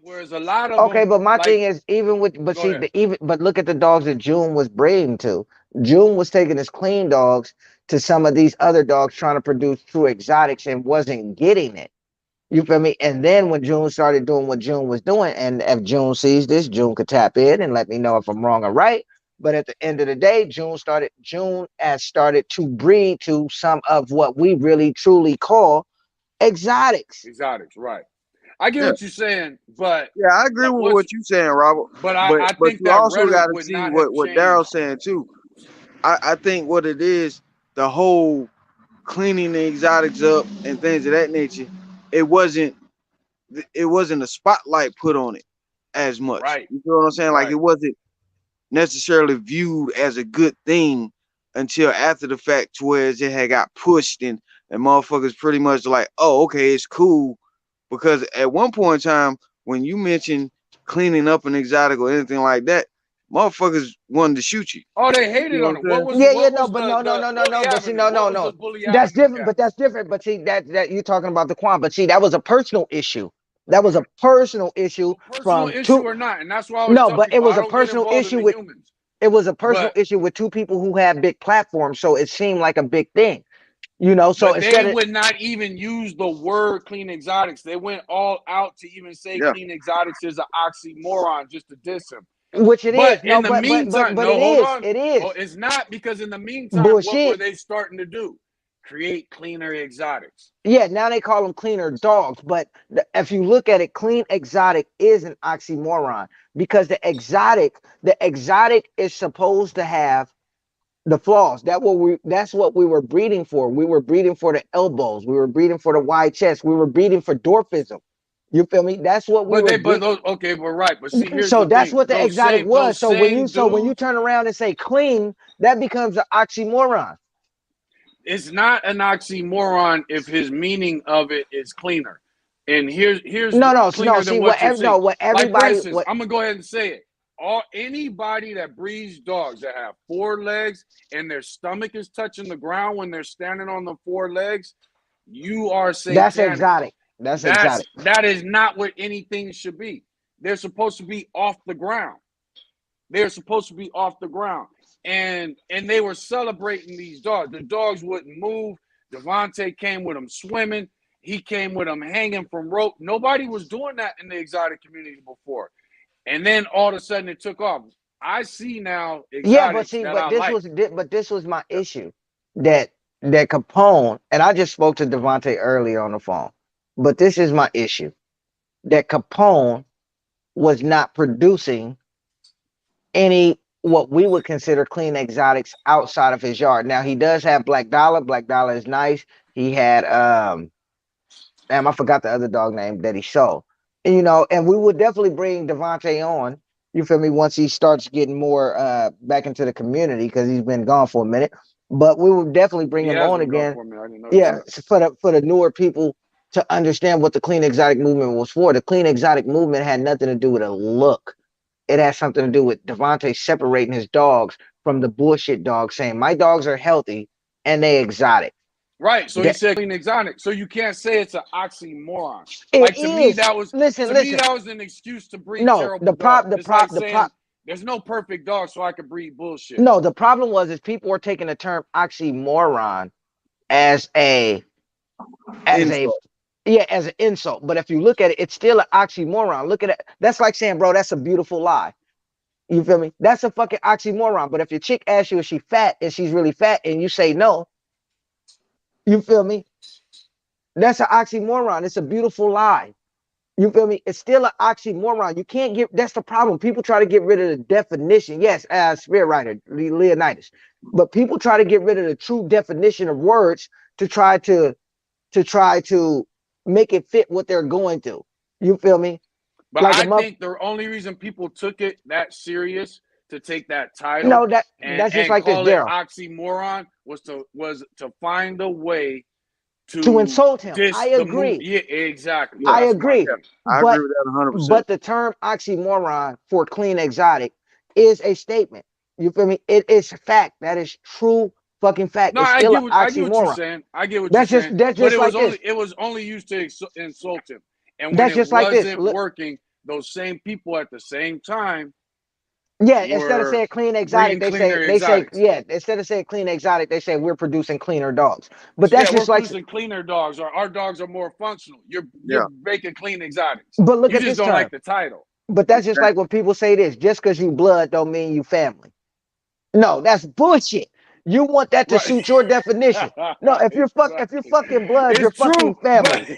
whereas a lot of Okay, them but my like thing is even with but go see ahead. the even but look at the dogs that June was breeding to. June was taking his clean dogs to some of these other dogs trying to produce true exotics and wasn't getting it. You feel me? And then when June started doing what June was doing, and if June sees this, June could tap in and let me know if I'm wrong or right. But at the end of the day, June has started to breed to some of what we really truly call exotics. Exotics, right? I get Yeah, what you're saying, but yeah, I agree with what's what you're saying, Robert. but But I but think you that also got rhetoric to would see not have what Daryl's changed. saying too. I think what it is, the whole cleaning the exotics up and things of that nature, it wasn't a spotlight put on it as much. Right, You feel what I'm saying? Like right. it wasn't necessarily viewed as a good thing until after the fact, whereas it had got pushed and motherfuckers pretty much like, oh, okay, it's cool. Because at one point in time, when you mentioned cleaning up an exotic or anything like that, motherfuckers wanted to shoot you. Oh, they You hated know on what it. I'm saying? Yeah, What no, was but the bully but see, avenue? What was the no. bully That's avenue different, guy? but that's different. But see, that you're talking about the Quan, but see, that was a personal issue. That was a personal issue Personal from issue two. or not? And that's why I always No, tell but it people was I a don't get personal involved in issue the with humans. it was a personal But issue with two people who had big platforms, so it seemed like a big thing, you know. So but they instead of would not even use the word clean exotics. They went all out to even say Yeah. clean exotics is an oxymoron just to diss him. which it is, But no, in the meantime, but no, it hold is, on. it Oh, is it's not because in the meantime, what were bullshit. they starting to do? Create cleaner exotics. Yeah, now they call them cleaner dogs, but if you look at it, clean exotic is an oxymoron because the exotic is supposed to have the flaws. That's what we were breeding for. We were breeding for the elbows. We were breeding for the wide chest. We were breeding for dwarfism. You feel me? That's what we But were they, but breeding. those, okay, but right. But see, here's So the that's thing: what the exotic was. those same So when you dudes, turn around and say clean, that becomes an oxymoron. it's not an oxymoron if his meaning of it is cleaner. And here's No. cleaner than See what you're saying. what Like for everybody instance, what I'm gonna go ahead and say it. All anybody that breeds dogs that have four legs and their stomach is touching the ground when they're standing on the four legs, you are that's satanic. exotic. That's exotic. That is not what anything should be. They're supposed to be off the ground. They're supposed to be off the ground. And they were celebrating these dogs. The dogs wouldn't move. Devontae came with them swimming. He came with them hanging from rope. Nobody was doing that in the exotic community before. And then all of a sudden it took off. I see now Yeah, but exotics see, that I like. but this was my issue that Capone, and I just spoke to Devontae earlier on the phone, but this is my issue that Capone was not producing any what we would consider clean exotics outside of his yard. Now he does have Black Dollar. Black Dollar is nice. He had damn, I forgot the other dog name that he sold. And, you know, and we would definitely bring Devontae on. You feel me? Once he starts getting more back into the community because he's been gone for a minute. But we would definitely bring He him has on been gone again. for me. I didn't know Yeah, that. for the newer people to understand what the clean exotic movement was for. The clean exotic movement had nothing to do with a look. It has something to do with Devontae separating his dogs from the bullshit dogs, saying my dogs are healthy and they exotic. Right. So he That, said clean exotic. So you can't say it's an oxymoron. it Like to me, is. that was Listen. that was an excuse to breed No, terrible dogs. It's like the saying there's no perfect dog, so I could breed bullshit. No, the problem was is people were taking the term oxymoron as a Insult. as an insult. But if you look at it, it's still an oxymoron. Look at it. That's like saying, bro, that's a beautiful lie. You feel me? That's a fucking oxymoron. But if your chick asks you if she's fat and she's really fat and you say no, you feel me? That's an oxymoron. It's a beautiful lie. You feel me? It's still an oxymoron. You can't get, that's the problem. People try to get rid of the definition. Yes, as spirit writer, Leonidas. But people try to get rid of the true definition of words to try to make it fit what they're going through. You feel me? But Like I think the only reason people took it that serious to take that title no, that's just and like this, call it Daryl. oxymoron was to find a way To insult him. diss I the agree. movie. Yeah, exactly. Yeah, I That's my agree. thing. I But agree with that 100%. but the term oxymoron for clean exotic is a statement. You feel me? It is fact. That is true fucking fact. No, It's I still get an what you're oxymoron. saying. I get what That's you're just saying. that's But just like this. it was only used to insult him. And when That's it just like this. wasn't Look, working, those same people at the same time yeah, instead of were saying clean exotic, breeding cleaner they say exotics. yeah, instead of saying clean exotic, they say we're producing cleaner dogs. But Yeah, that's we're just like producing cleaner dogs, or our dogs are more functional. Yeah. You're making clean exotics. but look You at just this don't term. like the title. But that's just like when people say this, just because you blood don't mean you family. No, that's bullshit. You want that to Right. suit your definition. No, if you're Exactly. fucking blood, you're It's true, fucking but family.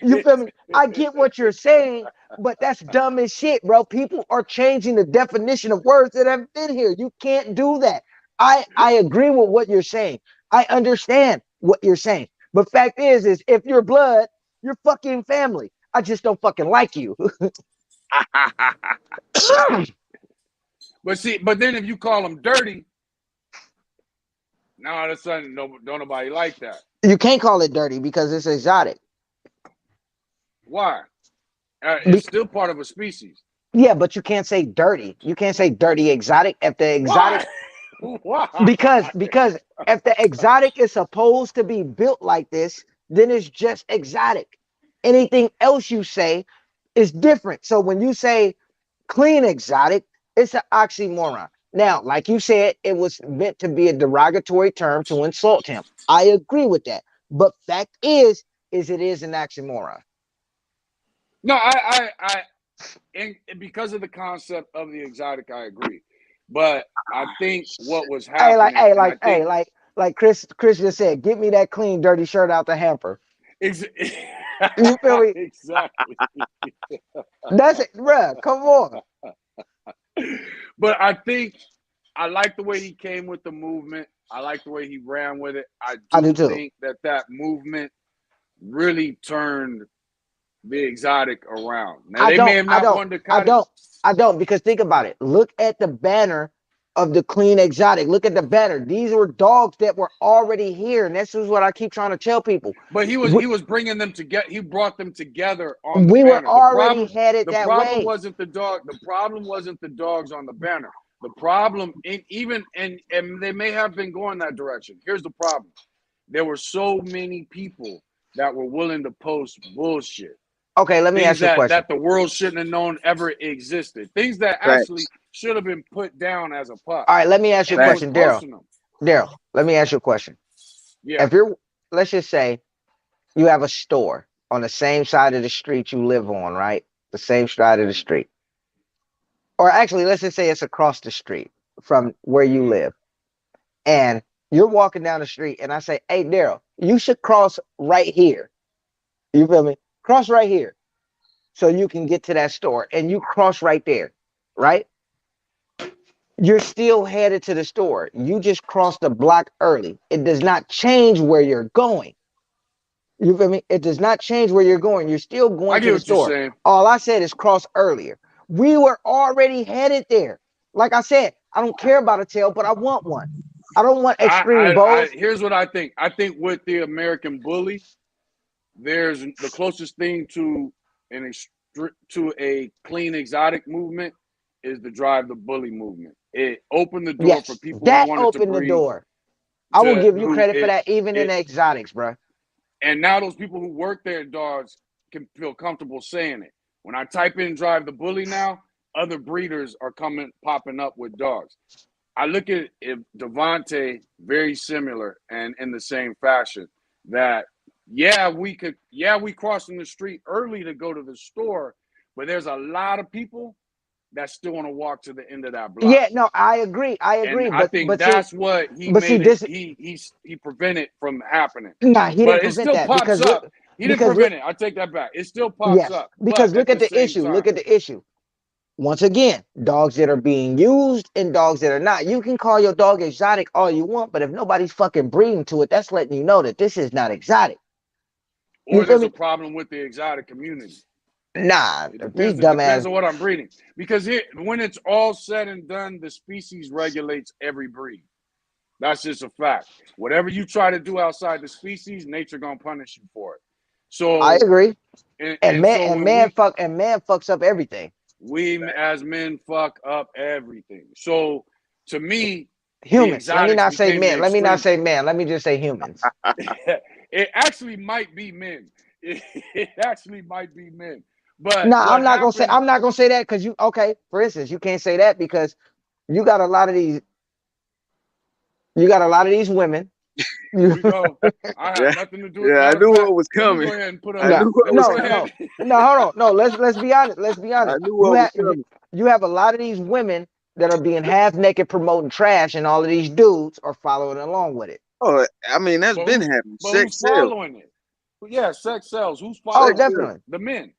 You feel me? I get what you're saying, but that's dumb as shit, bro. People are changing the definition of words that have been here. You can't do that. I agree with what you're saying. I understand what you're saying. But fact is if you're blood, you're fucking family. I just don't fucking like you. but see, but then if you call them dirty, now all of a sudden don't nobody like that. You can't call it dirty because it's exotic. Why? It's still part of a species. Yeah, but you can't say dirty. You can't say dirty exotic if the exotic. Why? Because if the exotic is supposed to be built like this, then it's just exotic. Anything else you say is different. So when you say clean exotic, it's an oxymoron. Now, like you said, it was meant to be a derogatory term to insult him. I agree with that. But fact is it is an oxymoron. No, and because of the concept of the exotic, I agree. But I think what was happening. Like Chris just said, get me that clean, dirty shirt out the hamper. You feel me? Exactly. That's it, bruh. Come on. But I think I like the way he came with the movement. I like the way he ran with it. I do too. think that movement really turned the exotic around. Now, they may have not wanted to cut it. I don't, because think about it. Look at the banner of the clean exotic. Look at the banner. These were dogs that were already here, and this is what I keep trying to tell people. But he was bringing them together. He brought them together on the we banner. were already headed that way. The problem wasn't the dog. The problem wasn't the dogs on the banner. The problem, and they may have been going that direction. Here's the problem: there were so many people that were willing to post bullshit. Okay, let me ask you a question. That the world shouldn't have known ever existed. Things that actually should have been put down as a pup. All right, let me ask you a question, Daryl. Daryl, let me ask you a question. Yeah. If let's just say you have a store on the same side of the street you live on, right? The same side of the street. Or actually, let's just say it's across the street from where you live. And you're walking down the street and I say, hey, Daryl, you should cross right here. You feel me? Cross right here so you can get to that store, and you cross right there, right? You're still headed to the store. You just crossed the block early. It does not change where you're going. You feel me? It does not change where you're going. You're still going to the store. All I said is cross earlier. We were already headed there. Like I said, I don't care about a tail, but I want one. I don't want extreme bows. Here's what I think. I think with the American Bully, there's the closest thing to a clean exotic movement is the Drive the Bully movement. It opened the door for people who wanted to breed. That opened the door. I will give you credit for that, even in the exotics, bro. And now those people who work their dogs can feel comfortable saying it. When I type in Drive the Bully now, other breeders are popping up with dogs. I look at Devontae very similar and in the same fashion that we crossing the street early to go to the store, but there's a lot of people that still want to walk to the end of that block. Yeah, no, I agree. And I think that's what he prevented from happening. Nah, he didn't prevent that because he didn't prevent it. I take that back. It still pops up. Because look at the issue. Look at the issue. Once again, dogs that are being used and dogs that are not. You can call your dog exotic all you want, but if nobody's fucking breeding to it, that's letting you know that this is not exotic. Or there's a problem with the exotic community. Nah, these dumbass. Depends on what I'm breeding. Because when it's all said and done, the species regulates every breed. That's just a fact. Whatever you try to do outside the species, nature gonna punish you for it. So I agree. And man fucks up everything. We as men fuck up everything. So to me, humans. Let me not say men. Let me not say man. Let me just say humans. It actually might be men. It actually might be men. But no, I'm not gonna say that because for instance, you can't say that because you got a lot of these women. I have nothing to do with I knew what was coming. No, hold on. No, let's be honest. Let's be honest. You have a lot of these women that are being half naked promoting trash, and all of these dudes are following along with it. Oh, I mean, that's But been who's happening. but Sex who's sells. following it? Yeah, sex sells. Who's Oh, following Sex it? sells. definitely. The men.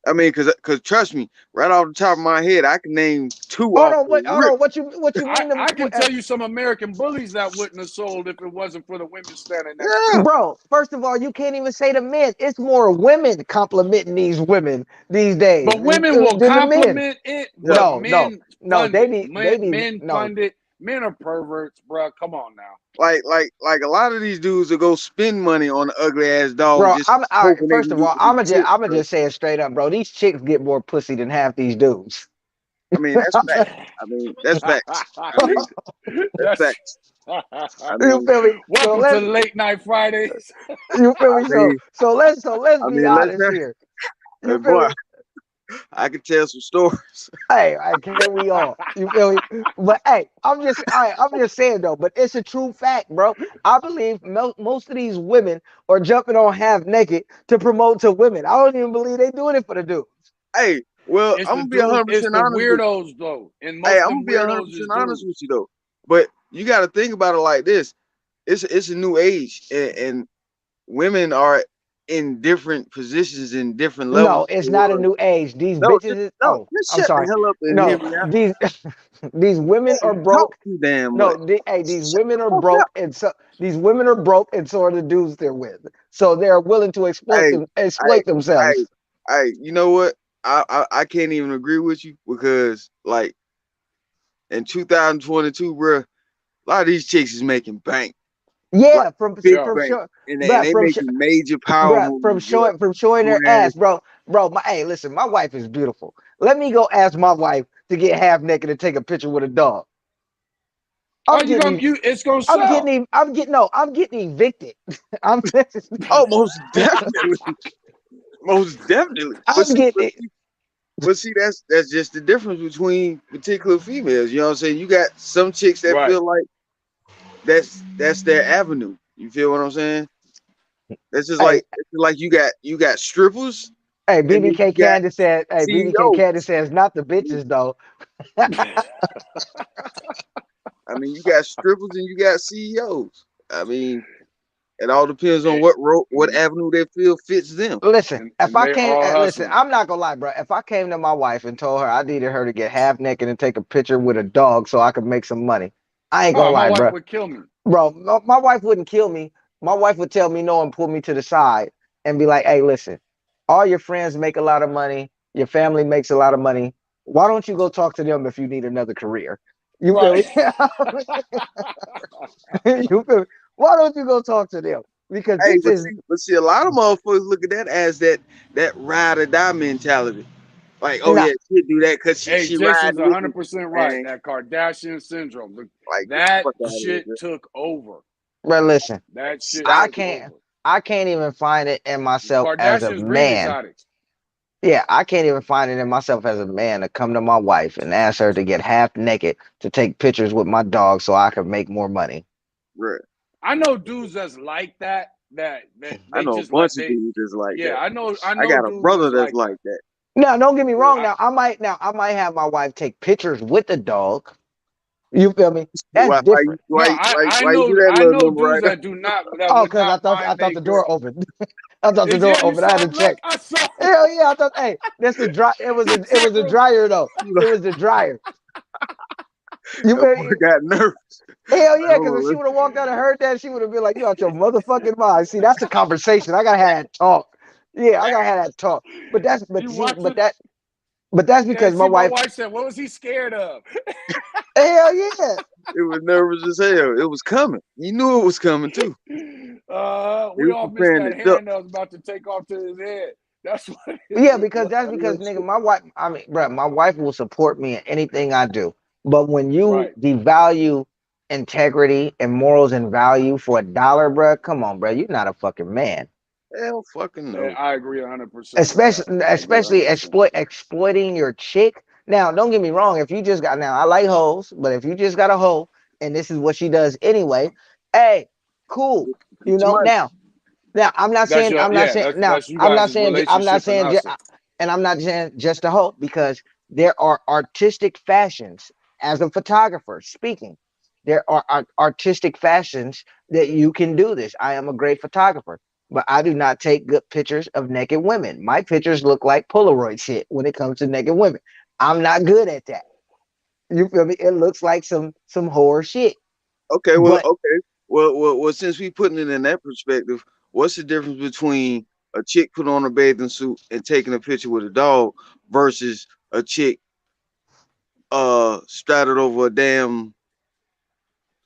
I mean, cause trust me, right off the top of my head, I can name 2 Hold off on, the hold rip. on. What you mean? I can tell you some American bullies that wouldn't have sold if it wasn't for the women standing next to Yeah. them. Bro, first of all, you can't even say the men. It's more women complimenting these women these days But women will than the men. compliment it, Yeah. but No, no, men no. fund They it. need, Men no, fund it. Men are perverts, bro. Come on now. Like a lot of these dudes will go spend money on an ugly ass dog bro. just All right, hoping they first can of get all, a good tip, I'm bro. just say it straight up, bro. These chicks get more pussy than half these dudes. I mean, that's fact. I mean, that's facts. I mean, that's facts. I You mean, feel me? So Welcome to Late Night Fridays. you feel I me? mean, Let's I be mean, let's honest here. You feel boy, me? I can tell some stories. Hey, can we all? You feel me? But hey, I'm just saying though. But it's a true fact, bro. I believe most of these women are jumping on half naked to promote to women. I don't even believe they doing it for the dudes. Hey, well, It's I'm the gonna be dude. It's 100% the honest with you. weirdos though, and Hey, most I'm of gonna them be weirdos 100% is honest dudes. with you though. But you got to think about it like this: it's a new age, and women are in different positions in different levels. No, it's not a new age. These No, bitches is. no, Oh, just I'm shut the sorry. hell up and hear No, me out. these these women are You talk broke. too damn No, much. these Shut women the are fuck broke, up. and so these women are broke, and so are the dudes they're with. So they're willing to Hey, hey, exploit themselves. hey, you know what? I can't even agree with you because like in 2022, bro, a lot of these chicks is making bank, like Yeah, big Yeah. from bank, sure, and bruh, they making major power bruh, moves, bro. from showing Doing their that. ass, bro. Hey, listen, my wife is beautiful. Let me go ask my wife to get half naked and take a picture with a dog. Oh, I'm getting, it's gonna I'm sell. getting, I'm getting evicted. I'm, Oh, most definitely, most definitely. I'm getting it. But see, that's just the difference between particular females. You know what I'm saying? You got some chicks that Right. feel like that's their avenue. You feel what I'm saying? That's just Hey, like you got strippers hey, and then you BBK got Candace said, hey, BBK Candace CEOs. says, not the bitches though. I mean, you got strippers and you got CEOs. I mean, it all depends on what avenue they feel fits them. Listen, if And I they came, all listen, hustling. I'm not gonna lie, bro. If I came to my wife and told her I needed her to get half naked and take a picture with a dog so I could make some money, I ain't gonna Oh, my lie, wife bro. would kill me. Bro, my wife wouldn't kill me. My wife would tell me no and pull me to the side and be like, "Hey, listen, all your friends make a lot of money. Your family makes a lot of money. Why don't you go talk to them if you need another career? You feel Right. me? You feel me? Why don't you go talk to them? Because Hey, this is but see, a lot of motherfuckers look at that as that ride or die mentality. Like, oh not, yeah, she'll do that because Hey, she Jason's riding with me. 100% right. And That Kardashian syndrome. like, get the That fuck out of here, shit bro. took over. but listen, That shit I took can't over. I can't even find it in myself as a Kardashians breed man. exotics. Yeah, I can't even find it in myself as a man to come to my wife and ask her to get half naked to take pictures with my dog so I could make more money. Right. I know dudes that's like that. That I they know a just like bunch of they. dudes that's like Yeah, that. I I know got a dudes brother that's that's like that. like that. Now, don't get me wrong. I, I might have my wife take pictures with the dog. You feel me? That's different. no, Why you do that I little know number dudes right there? that Oh, would because not I mind thought a the door girl. opened. I thought the door Yeah, you opened. I had saw to it. Look, check. I saw. Hell yeah! I thought, hey, that's the dry. He It checked was a real dryer though. It was the dryer. You That feel boy me? got nervous. Hell Like, yeah! hold Because if on, she would have walked out and heard that, she would have been like, "You out your motherfucking mind." See, that's the conversation. I gotta have that talk. Yeah, I gotta have that talk. You watch it. But that's Yeah, because my see, my wife. wife said, "What was he scared of?" Hell yeah! it was nervous as hell. It was coming. He knew it was coming too. He We was all missed preparing to that duck. hand that was about to take off to his head. That's what Yeah, it was. that's because nigga, my wife. I mean, bro, my wife will support me in anything I do. But when you Right. devalue integrity and morals and value for $1, bro, come on, bro, you're not a fucking man. Hell fucking Yeah, no. I agree 100% with that. I agree Especially 100%. exploiting your chick. Now, don't get me wrong. If you just got now, I like hoes, but if you just got a hoe and this is what she does anyway, hey, cool. You Get your know, money. now That's you guys' I'm not relationship and saying, hustle. and I'm not saying just a hoe because there are artistic fashions as a photographer speaking, there are artistic fashions that you can do this. I am a great photographer, but I do not take good pictures of naked women. My pictures look like Polaroid shit when it comes to naked women. I'm not good at that. You feel me? It looks like some horror shit. Okay, But well, since we putting it in that perspective, what's the difference between a chick put on a bathing suit and taking a picture with a dog versus a chick straddled over a damn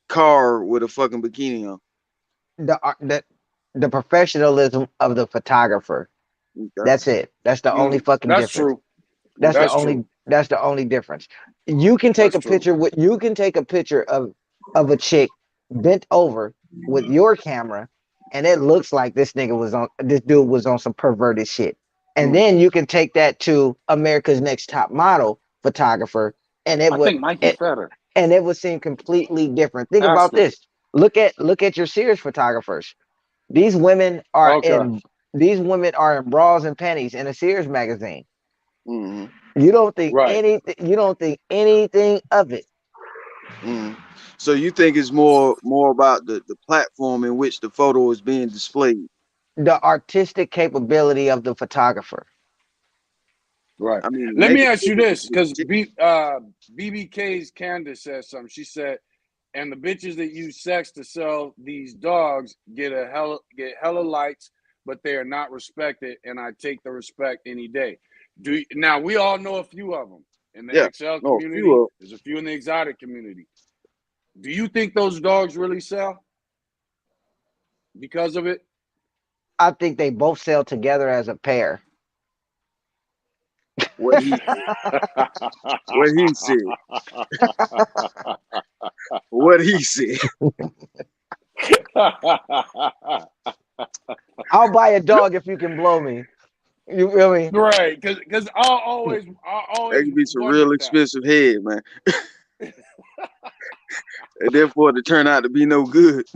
car with a fucking bikini on? the art- the professionalism of the photographer. Okay. That's it. That's the only fucking That's difference. true. That's the That's only true. that's the only difference. You can take That's a true. picture with you can take a picture of a chick bent over with your camera, and it looks like this dude was on some perverted shit. And Mm. then you can take that to America's Next Top Model photographer, and I think Mikey Fetter. it would seem completely different. Think Ask about him. this. Look at your Sears photographers. These women are Okay. these women are in bras and panties in a Sears magazine. Hmm. You don't think Right. anything. You don't think anything of it. Hmm. So you think it's more about the platform in which the photo is being displayed? The artistic capability of the photographer. Right. I mean, Let me naked ask you pictures this, is because shit. BBK's Candace said something. She said, and the bitches that use sex to sell these dogs get hella likes, but they are not respected, and I take the respect any day. Now we all know a few of them in the Yeah, XL no, a community. few of There's a few in the exotic community. Do you think those dogs really sell because of it? I think they both sell together as a pair. what he what he said. What he said. I'll buy a dog if you can blow me. You feel me? Right, because I always That could be some real wondered that. expensive head, man. And therefore to turn out to be no good.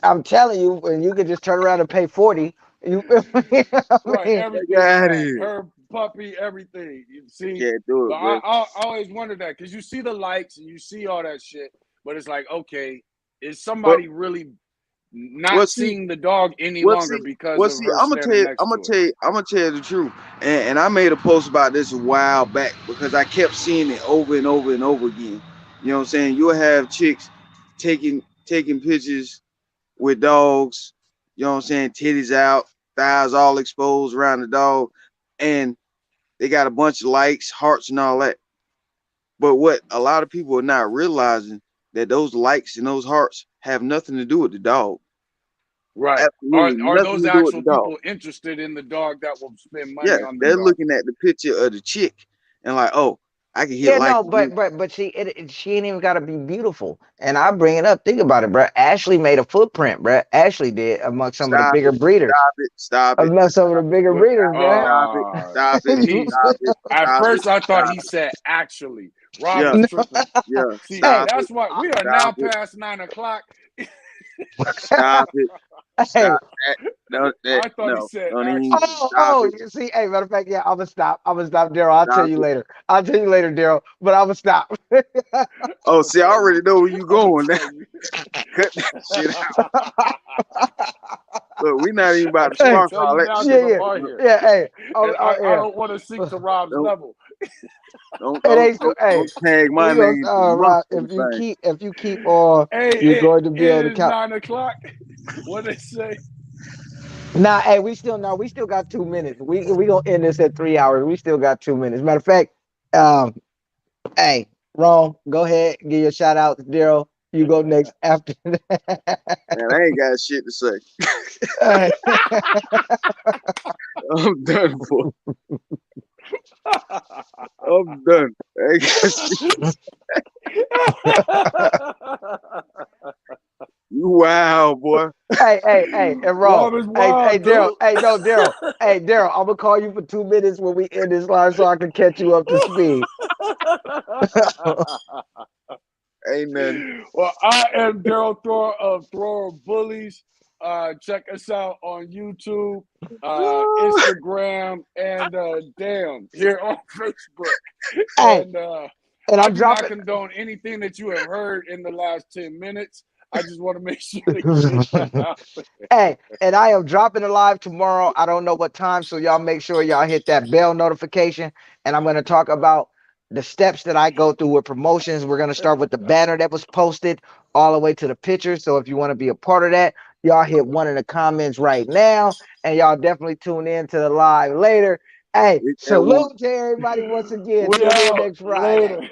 I'm telling you, and you can just turn around and pay 40. You feel me? I Right, mean, That everything guy back, is. her puppy, everything. You see, Can't do but it, bro. I always wondered that because you see the likes and you see all that shit, but it's like, okay, is But somebody really well not see, seeing the dog any well longer see, because of her I'm gonna tell standing you, next to it? I'm gonna tell you the truth. And I made a post about this a while back because I kept seeing it over and over and over again. You know what I'm saying? You'll have chicks taking pictures with dogs, you know what I'm saying, titties out, thighs all exposed around the dog, and they got a bunch of likes, hearts, and all that. But what a lot of people are not realizing that those likes and those hearts have nothing to do with the dog. Right. Absolutely Are nothing those to do with the actual dog. people interested in the dog that will spend Yeah, money on the they're dog? looking at the picture of the chick and like, oh, I can hit yeah, like no, on this. but she ain't even got to be beautiful. And I bring it up. Think about it, bro. Ashley made a footprint, bro. Ashley did among some of the Stop bigger it, breeders. stop it, stop it, Among some of the bigger But breeders, man. stop it, stop it, he's stop it, at stop it, first I thought stop he it. said actually. Rob Yeah, was tripping. yeah, See, Hey, stop it, that's why we are stop now it, past 9 o'clock. stop it, hey, stop that. No, that I thought he no, said don't even actually. stop it, you see, hey, matter of fact, yeah, I'm gonna stop. Daryl. I'll tell stop you it. later. Daryl, but I'm gonna stop. I'm Oh, gonna see, I tell already you. know where you I'm gonna going. tell you. Cut that shit out. Look, we not even I about to can't Hey, spark tell all you that now shit. because yeah, I'm yeah, on here, yeah. Hey, and I yeah. don't want to sink to Rob's Don't level. It ain't so. Hey, don't tag my we gonna name to the Rob, motherfucking thing. if you keep on, Hey, you're going to it be able to is count. 9 o'clock. What they say? Nah, hey, we still got 2 minutes. We gonna end this at 3 hours. We still got 2 minutes. Matter of fact, um, hey, Ron, go ahead, give your shout out to Daryl. You go next after that. Man, I ain't got shit to say. Hey. I'm done for. I'm done. I ain't got shit. You wow, boy. hey, and Ron. Rob is Hey, wild, Daryl. dude. Hey, no, Daryl. Hey, Daryl, I'm gonna call you for 2 minutes when we end this line so I can catch you up to speed. Ain't nothing. Well, I am Daryl Thrower of Thrower Bullies. Check us out on YouTube, Instagram, and damn, here on Facebook. Hey, And And I I'm do not dropping. condone anything that you have heard in the last 10 minutes. I just want to make sure to get that out. Hey, and I am dropping a live tomorrow. I don't know what time, so y'all make sure y'all hit that bell notification. And I'm going to talk about the steps that I go through with promotions. We're going to start with the banner that was posted all the way to the picture. So if you want to be a part of that, y'all hit one in the comments right now, and y'all definitely tune in to the live later. Hey, Hit that one. salute to everybody once again. We Till then out next Friday. later.